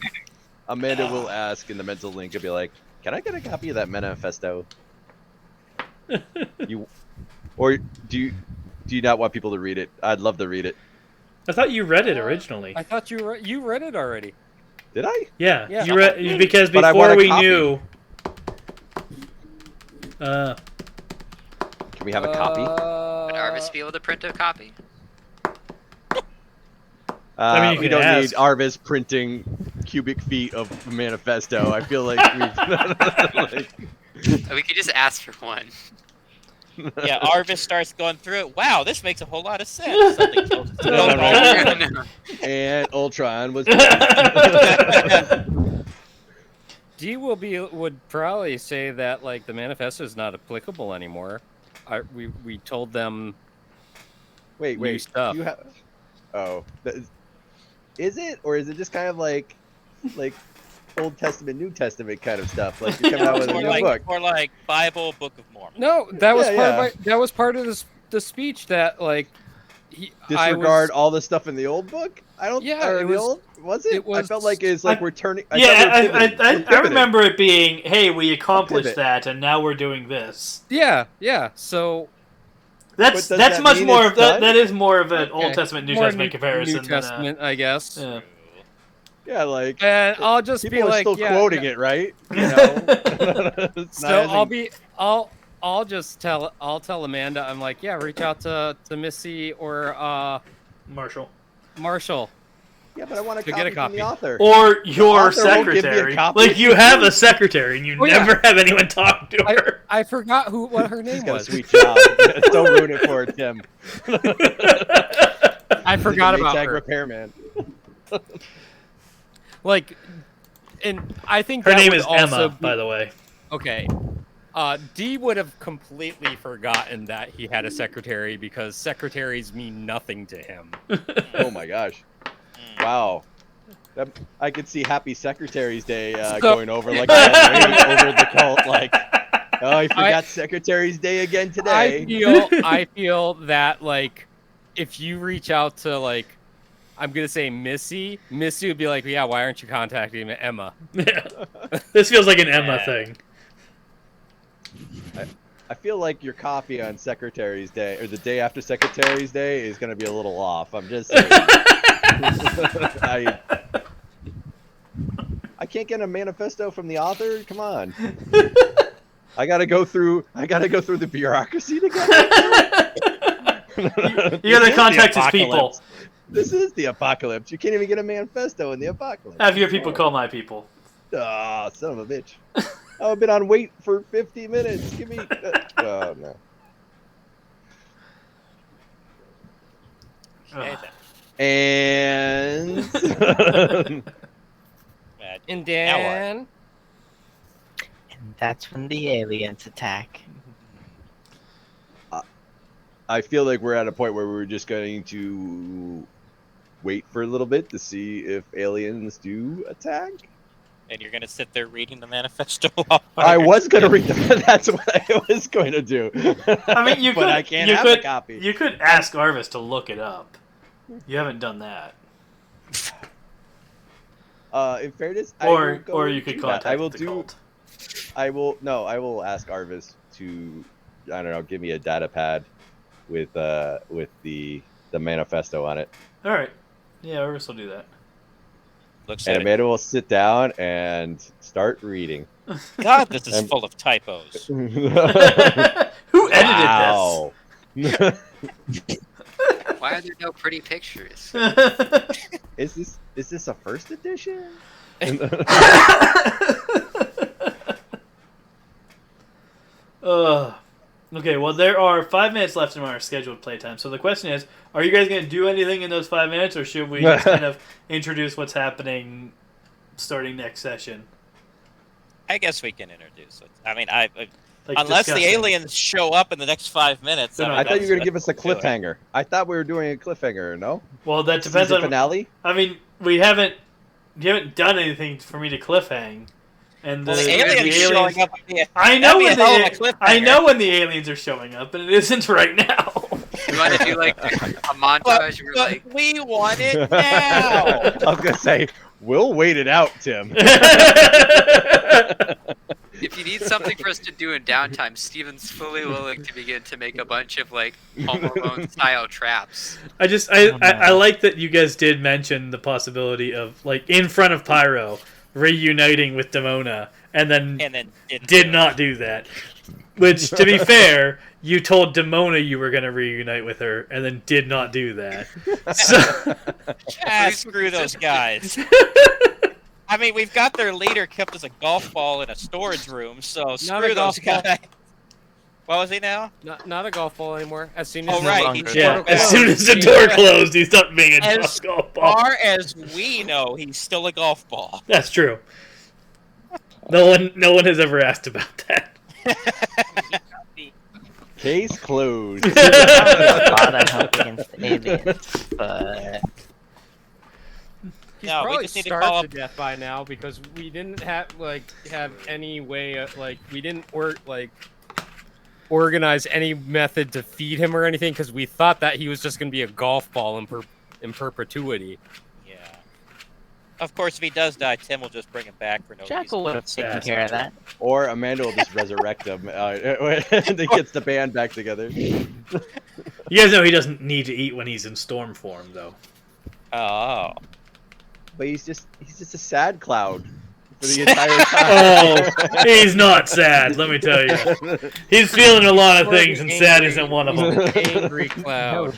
Amanda will ask in the mental link and be like, can I get a copy of that manifesto? Or do you not want people to read it? I'd love to read it. I thought you read it originally. I thought you read it already. Did I? Yeah, Yeah. you read because But I want before a we copy. knew. Can we have a copy? Would Arvis be able to print a copy? I mean, you we can don't ask. need Arvis printing cubic feet of manifesto. I feel like we've We could just ask for one. Yeah, Arvis starts going through it. Wow, this makes a whole lot of sense. Something kills No. No. and Ultron was. D would probably say that like the manifesto is not applicable anymore. We told them Wait, new stuff. You is it, or is it just kind of like Old Testament, New Testament kind of stuff? Like you're coming out with a new book. Or like Bible, Book of Mormon. No, that was Yeah, that was part of the speech that like Disregard all the stuff in the old book. I don't. Yeah, or it the was- old. Was it? it was- I felt like it's like we're turning. Yeah, I I remember it being, hey, we accomplished Pivot. that, and now we're doing this. Yeah. So That's But does that much mean more it's of that. done? That is more of an okay. Old Testament, New More Testament comparison. New Testament, I guess. Than Yeah, like And I'll just people be are like, still yeah, quoting yeah. it, right? You know. It's So not I'll tell Amanda. I'm like, yeah, reach out to Missy or Marshall. Yeah, but I want To to get a from copy. the author. or your author won't give me a secretary. copy. Like you have a secretary, and you Oh, yeah. never have anyone talk to her. I forgot what her She's name got a was. sweet job. Don't ruin it for her, Tim. I forgot about Tag her. repairman. Like, and I think Her that name would is also Emma, be- by the way. Okay. D would have completely forgotten that he had a secretary because secretaries mean nothing to him. Oh my gosh! Wow, I could see Happy Secretary's Day So- going over like that, over the cult. Like, oh, I forgot Secretary's Day again today. I feel that like if you reach out to like I'm gonna say Missy would be like, yeah, why aren't you contacting Emma? This feels like an Emma thing. I feel like your copy on Secretary's Day or the day after Secretary's Day is going to be a little off. I'm just saying. I can't get a manifesto from the author. Come on. I gotta go through the bureaucracy to get it. You gotta contact his people. This is the apocalypse. You can't even get a manifesto in the apocalypse. Have your people call my people. Ah, son of a bitch. I've been on wait for 50 minutes. Give me. Oh no. Okay, And. And then And that's when the aliens attack. I feel like we're at a point where we're just going to wait for a little bit to see if aliens do attack. and you're gonna sit there reading the manifesto. I was going to read them. That's what I was going to do. I mean, you could. But I can't you have could, a copy. You could ask Arvis to look it up. You haven't done that. In fairness, Or I will you could do contact that. I will the do. cult. I will ask Arvis to, I don't know, give me a data pad with the manifesto on it. All right. Yeah, Arvis will do that. Looks And at it. Amanda will sit down and start reading. God, this is And- full of typos. Who edited Wow. Why are there no pretty pictures? Is this a first edition? Okay, well, there are 5 minutes left in our scheduled playtime. So the question is, are you guys going to do anything in those 5 minutes, or should we just kind of introduce what's happening starting next session? I guess we can introduce it. I mean, Like unless the discussing. aliens show up in the next 5 minutes. No, no, mean, I thought you were going to that's give us a what we're doing. cliffhanger. I thought we were doing a cliffhanger, no? Well, that depends Season on... finale? I mean, you haven't done anything for me to cliffhang. And Well, the aliens showing up. would be a- I know that'd when be a hell of a the cliffhanger. I know when the aliens are showing up, and it isn't right now. You want to do like a montage where But like we want it now. I was going to say, we'll wait it out, Tim. if If you need something for us to do in downtime, Steven's fully willing to begin to make a bunch of like Home Alone style traps. I like that you guys did mention the possibility of like in front of Pyro reuniting with Demona, and then did not do that. Which, to be fair, you told Demona you were going to reunite with her, and then did not do that. So, screw those guys. I mean, we've got their leader kept as a golf ball in a storage room, so screw those guys. What was he now? Not a golf ball anymore. As soon as as soon as the door closed, he stopped being a golf ball. As far as we know, he's still a golf ball. That's true. No one has ever asked about that. Case closed. Help against aliens, but he's probably starved to death by now because we didn't have any way of, we didn't organize any method to feed him or anything because we thought that he was just going to be a golf ball in perpetuity. Yeah. Of course, if he does die, Tim will just bring him back for no reason. Jackal would have taken care of that. Or Amanda will just resurrect him and he gets the band back together. You guys know he doesn't need to eat when he's in storm form, though. Oh. But he's just a sad cloud for the entire time. Oh, he's not sad, let me tell you. He's feeling a lot of things, and sad isn't one of them. Angry cloud.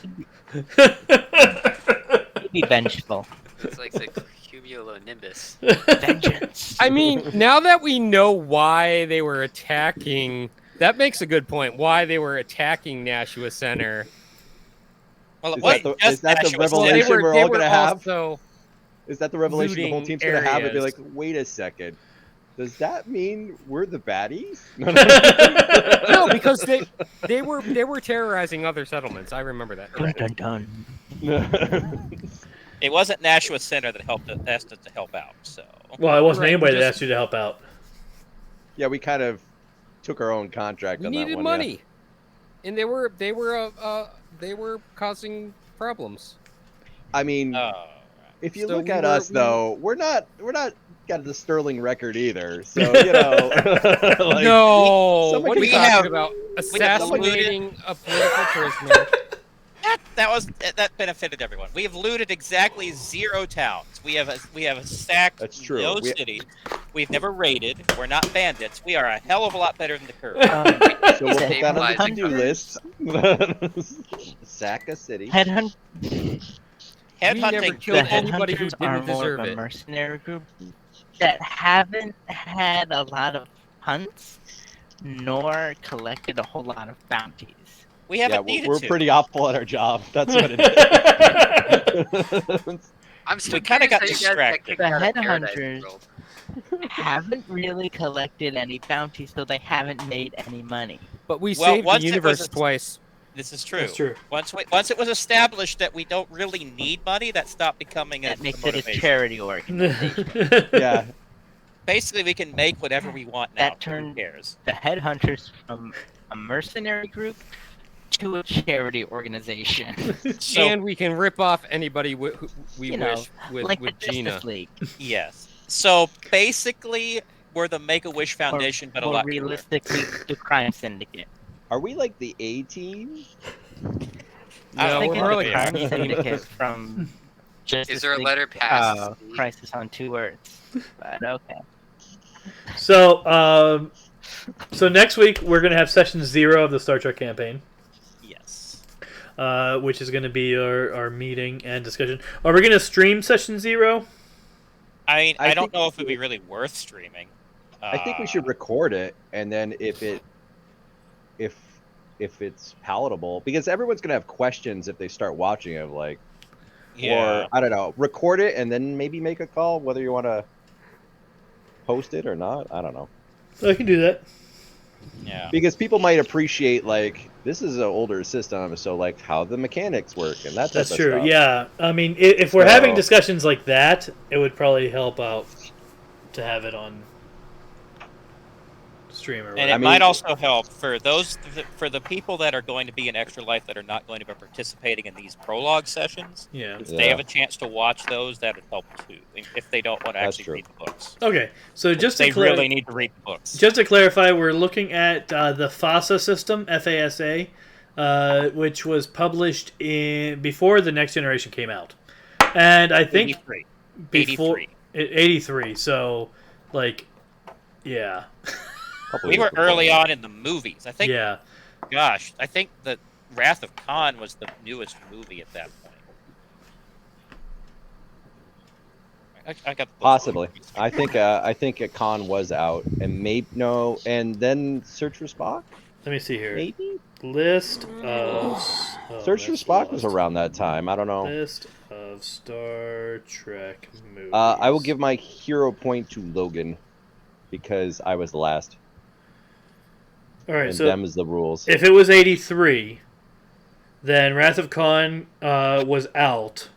He'd be vengeful. It's like the cumulonimbus. Vengeance. I mean, now that we know why they were attacking, that makes a good point. Why they were attacking Nashua Center. Well, is that the revelation we're all going to have? Is that the revelation the whole team's going to have? And be like, wait a second. Does that mean we're the baddies? No, because they were terrorizing other settlements. I remember that. Dun, dun, dun. It wasn't Nashua Center that asked us to help out. So. Well, it wasn't anybody that asked you to help out. Yeah, we kind of took our own contract on that one. We needed money, and they were causing problems. I mean, if you look at us, though, we're not got the sterling record either. So you know, no. What are you talking about? Assassinating a political prisoner. That benefited everyone. We have looted exactly 0 towns. We have sacked no cities. We've never raided. We're not bandits. We are a hell of a lot better than the curve. So we'll put that on the to-do list. Sack a city. Headhunting. Never killed anybody who didn't deserve it. A mercenary group that haven't had a lot of hunts, nor collected a whole lot of bounties. We haven't needed we're to. Pretty awful at our job. That's what it is. We kind of got distracted. The Headhunters haven't really collected any bounties, so they haven't made any money. But we saved the universe twice. This is true. That's true. Once it was established that we don't really need money, that stopped becoming that makes it a charity organization. Yeah. Basically, we can make whatever we want now. That turned the Headhunters from a mercenary group to a charity organization. And we can rip off anybody we wish like with the Gina. League. Yes. So basically, we're the Make-A-Wish Foundation, but a lot realistically, the Crime Syndicate. Are we like the A-team? No, we're more like Crime Syndicate from Is there a letter past? Crisis on 2 words. But okay. So next week we're going to have session 0 of the Star Trek campaign. Yes. Which is going to be our meeting and discussion. Are we going to stream session 0? I mean, I don't know if it'd be really worth streaming. I think we should record it, and then if it's palatable, because everyone's going to have questions if they start watching it, like, or I don't know, record it and then maybe make a call whether you want to post it or not. I don't know. I can do that. Yeah. Because people might appreciate, like, this is an older system, so like how the mechanics work and that type of stuff. That's true. Yeah. I mean, if we're having discussions like that, it would probably help out to have it on stream or And whatever. it might also help for the people that are going to be in Extra Life that are not going to be participating in these prologue sessions. Yeah. If they have a chance to watch those, that would help too. If they don't want to actually read the books. Okay, so they really need to read the books. Just to clarify, we're looking at the FASA system, FASA, which was published before the Next Generation came out, and I think 83. So, like, yeah. We were early on in the movies. I think. Yeah. Gosh, I think that Wrath of Khan was the newest movie at that point. I got Possibly. I think Khan was out, and and then Search for Spock. Let me see here. Maybe list of Search for Spock was around that time. I don't know. List of Star Trek movies. I will give my hero point to Logan because I was the last. All right, and so them is the rules. If it was 83, then Wrath of Khan was out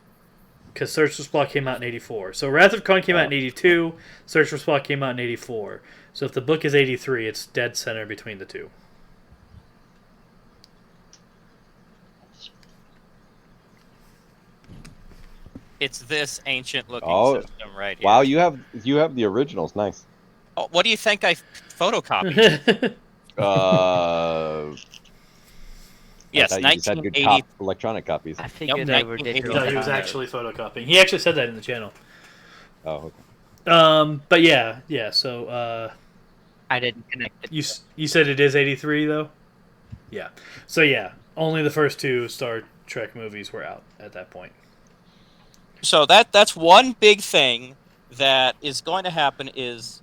because Search for Spock came out in 84. So Wrath of Khan came out in 82. Search for Spock came out in 84. So if the book is 83, it's dead center between the two. It's this ancient-looking system right here. Wow, you have the originals. Nice. Oh, what do you think I photocopied? Yes, 1980. Electronic copies. I figured they were digital. No, he was actually photocopying. He actually said that in the channel. Oh, okay. But yeah. So I didn't connect it. You said it is 83 though. Yeah. So yeah, only the first two Star Trek movies were out at that point. So that's one big thing that is going to happen is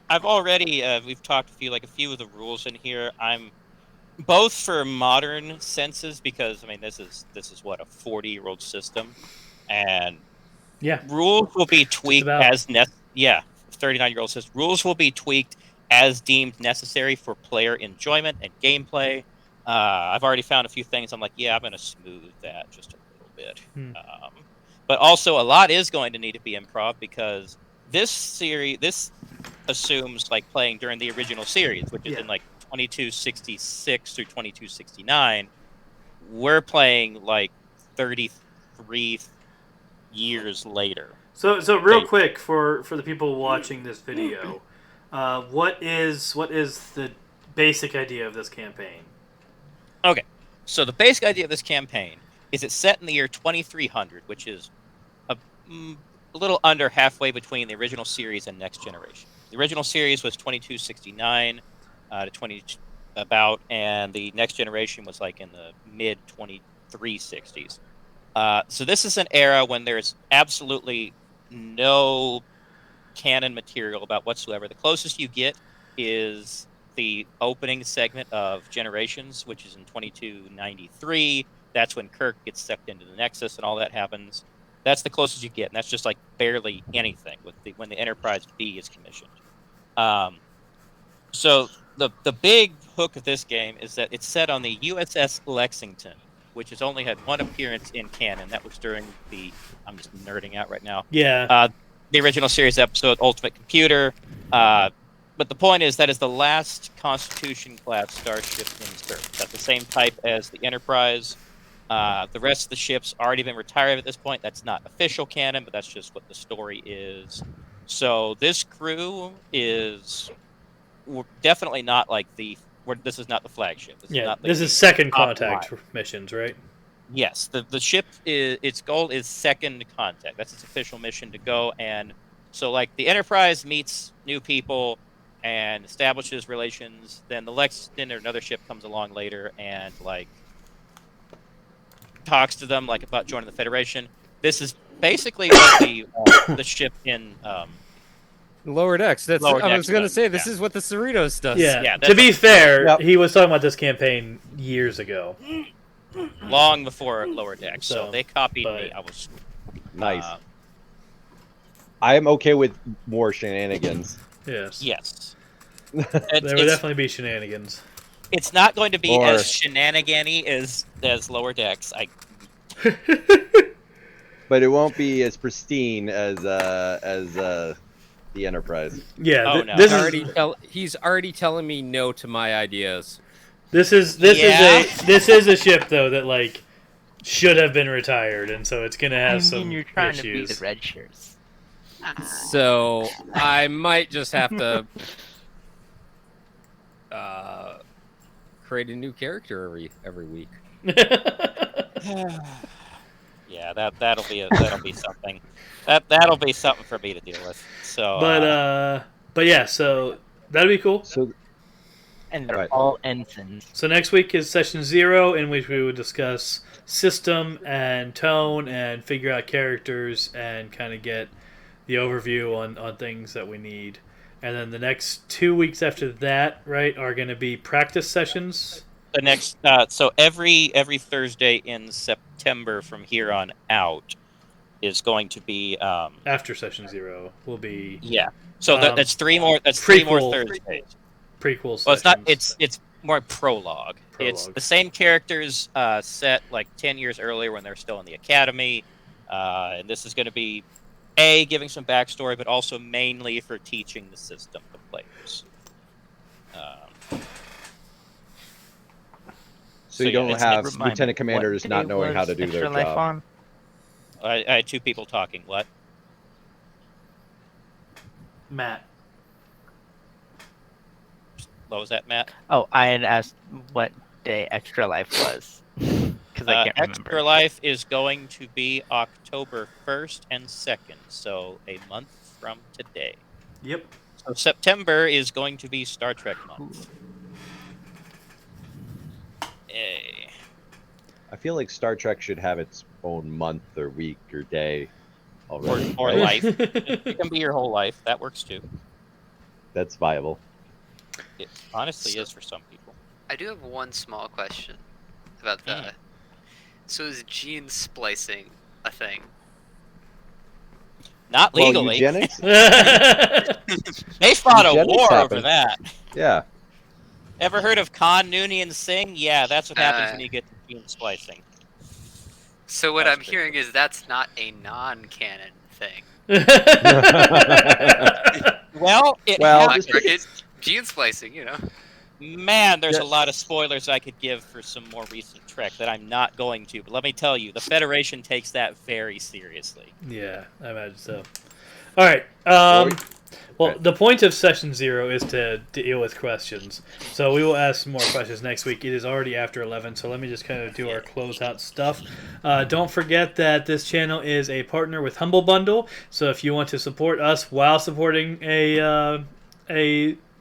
I've already we've talked a few of the rules in here. I'm both for modern senses because I mean this is what a 40-year-old system, and rules will be tweaked as 39-year-old system. Rules will be tweaked as deemed necessary for player enjoyment and gameplay. I've already found a few things. I'm like, I'm going to smooth that just a little bit. But also, a lot is going to need to be improv because this assumes like playing during the original series, which is in like 2266 through 2269. We're playing like 33 years later. So real quick for the people watching this video, what is the basic idea of this campaign? Okay, so the basic idea of this campaign is it's set in the year 2300, which is a little under halfway between the original series and Next Generation. The original series was 2269 to 20 about, and the Next Generation was like in the mid 2360s. So this is an era when there's absolutely no canon material about whatsoever. The closest you get is the opening segment of Generations, which is in 2293. That's when Kirk gets sucked into the Nexus and all that happens. That's the closest you get, and that's just like barely anything when the Enterprise B is commissioned. So the big hook of this game is that it's set on the USS Lexington, which has only had one appearance in canon. That was during I'm just nerding out right now. Yeah. The original series episode, Ultimate Computer. But the point is that is the last Constitution-class starship in service. That's the same type as the Enterprise. The rest of the ships already been retired at this point. That's not official canon, but that's just what the story is. So this crew is definitely not like this is not the flagship. This is second contact missions, right? Yes, the ship its goal is second contact. That's its official mission to go, and so like the Enterprise meets new people and establishes relations. Then the Lexington or another ship comes along later and like talks to them like about joining the Federation. This is basically what the ship in Lower Decks. I was going to say this is what the Cerritos does. Yeah. To be fair, he was talking about this campaign years ago, long before Lower Decks. So they copied me. I was nice. I am okay with more shenanigans. Yes. There would definitely be shenanigans. It's not going to be as shenanigan-y as Lower Decks. But it won't be as pristine as the Enterprise. Yeah, Oh, no. He's already telling me no to my ideas. This is a ship though that like should have been retired, and so it's gonna have some you're trying issues. to be the red shirts. So I might just have to create a new character every week. Yeah, that'll be something. That'll be something for me to deal with. So, but yeah, so that'd be cool. So, And they're Right. all ensigns. So next week is session 0, in which we would discuss system and tone and figure out characters and kind of get the overview on things that we need. And then the next 2 weeks after that, right, are going to be practice sessions. the next, so every Thursday in September from here on out is going to be After session 0 will be So that's three more. That's three more prequel- Thursdays. prequel sessions. Well, it's not. It's more prologue. It's Prologue. the same characters set like 10 years earlier when they're still in the academy, and this is going to be giving some backstory, but also mainly for teaching the system to players. So you don't it's- have Remind me, lieutenant commanders what not day knowing how was to do their Extra Life job. on? I had two people talking. What? Matt. What was that, Matt? Oh, I had asked what day Extra Life was. Because I can't remember. Extra Life is going to be October 1st and 2nd, so a month from today. Yep. So September is going to be Star Trek month. Yay. I feel like Star Trek should have its own month or week or day already. Or right? life. It can be your whole life. That works too. That's viable. It honestly is for some people. I do have one small question about that. So is gene splicing a thing? Not Well, legally. eugenics? They fought a Eugenics war over happened. that. Yeah. Ever heard of Khan Noonien Singh? Yeah, that's what happens when you get to gene splicing. So what That's I'm pretty hearing is that's not a non-canon thing. Well, Well, Black just- market gene splicing, you know. man, there's Yeah. a lot of spoilers I could give for some more recent Trek that I'm not going to. But let me tell you, the Federation takes that very seriously. Yeah, I imagine so. All right. Well, the point of session 0 is to deal with questions. So we will ask some more questions next week. It is already after 11, so let me just kind of do our closeout stuff. Don't forget that this channel is a partner with Humble Bundle. So if you want to support us while supporting a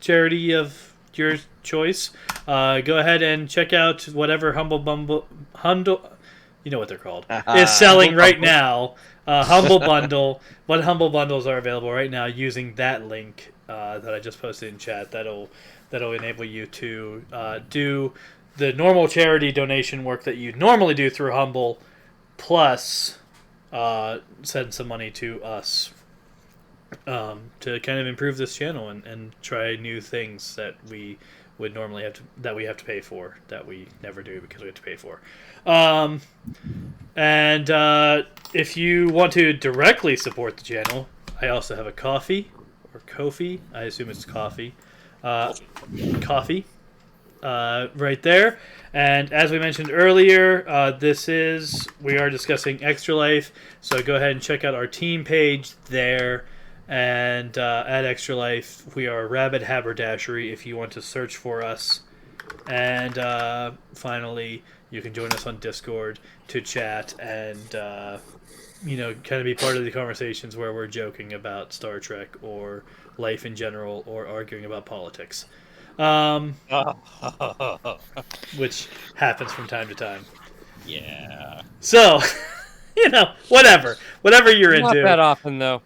charity of your choice, go ahead and check out whatever you know what they're called, is selling right now. Humble Bundle. What Humble Bundles are available right now using that link that I just posted in chat. That'll enable you to do the normal charity donation work that you normally do through Humble, plus send some money to us to kind of improve this channel and try new things that we would normally have to pay for, that we never do because we have to pay for. And if you want to directly support the channel, I also have a Ko-fi, or Ko-fi. I assume it's coffee. Coffee. Right there. And as we mentioned earlier, we are discussing Extra Life, so go ahead and check out our team page there. And at Extra Life, we are Rabbit Haberdashery if you want to search for us. And finally, you can join us on Discord to chat and kind of be part of the conversations where we're joking about Star Trek or life in general or arguing about politics, which happens from time to time. Yeah. So, whatever you're Not into. that often, though.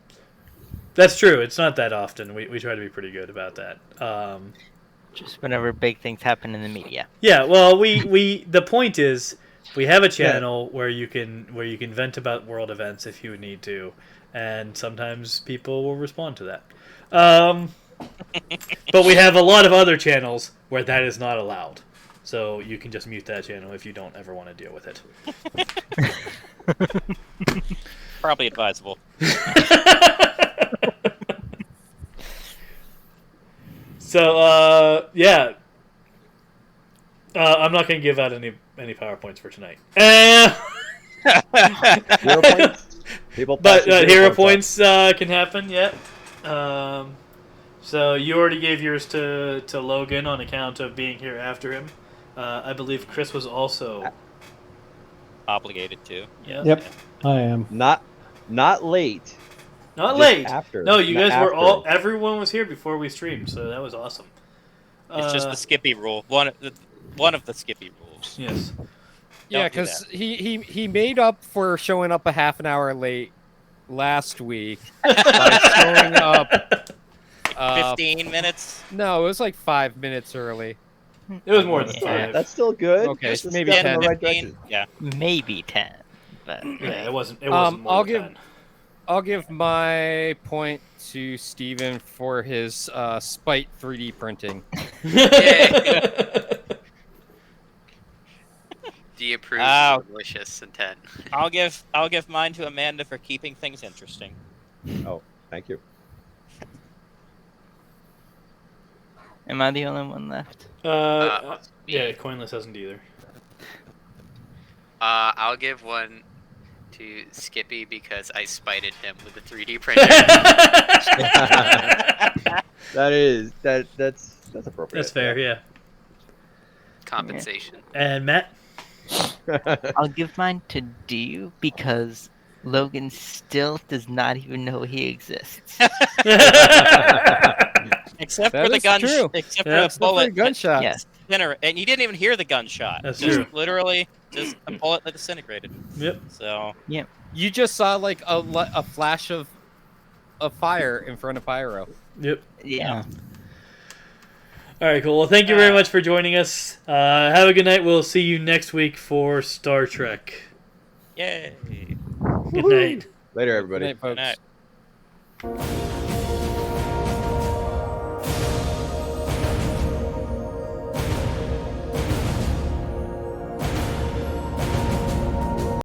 That's true. It's not that often. We try to be pretty good about that. Just whenever big things happen in the media. Yeah, well, the point is we have a channel where you can vent about world events if you need to, and sometimes people will respond to that. But we have a lot of other channels where that is not allowed, so you can just mute that channel if you don't ever want to deal with it. Probably advisable. So, yeah. I'm not going to give out any PowerPoints for tonight. 0 points. People But pass hero 0 points can happen, yeah. So you already gave yours to Logan on account of being here after him. I believe Chris was also Obligated to. Yeah. Yep, I am. Not late. Not Just late. after. No, you Not guys were after. all. Everyone was here before we streamed, so that was awesome. It's just the Skippy rule. One of the Skippy rules. Yes. Yeah, Don't do because he made up for showing up a half an hour late last week by showing up 15 minutes. No, it was like 5 minutes early. It was more than Yeah. 5. That's still good. Okay, That's a maybe step in 10. the right 15. direction. Yeah. Maybe 10. But Yeah, it wasn't. It wasn't more I'll than give 10. I'll give my point to Steven for his spite 3D printing. Do you approve Wow. malicious intent? I'll give mine to Amanda for keeping things interesting. Oh, thank you. am I the only one left? Yeah, Coinless hasn't either. I'll give one to Skippy because I spited him with a 3D printer. That's appropriate. That's fair, yeah. Compensation. And Matt? I'll give mine to Dio because Logan still does not even know he exists. Except That for the is gun. true. Except Yeah. for a bullet. Gunshot. Yes. And you didn't even hear the gunshot. That's just true. Literally, just a bullet that disintegrated. Yep. So You just saw like a flash of fire in front of Pyro. Yep. Yeah. All right, cool. Well, thank you very much for joining us. Have a good night. We'll see you next week for Star Trek. yay. Good night. Later, everybody. Good night, folks. Good night.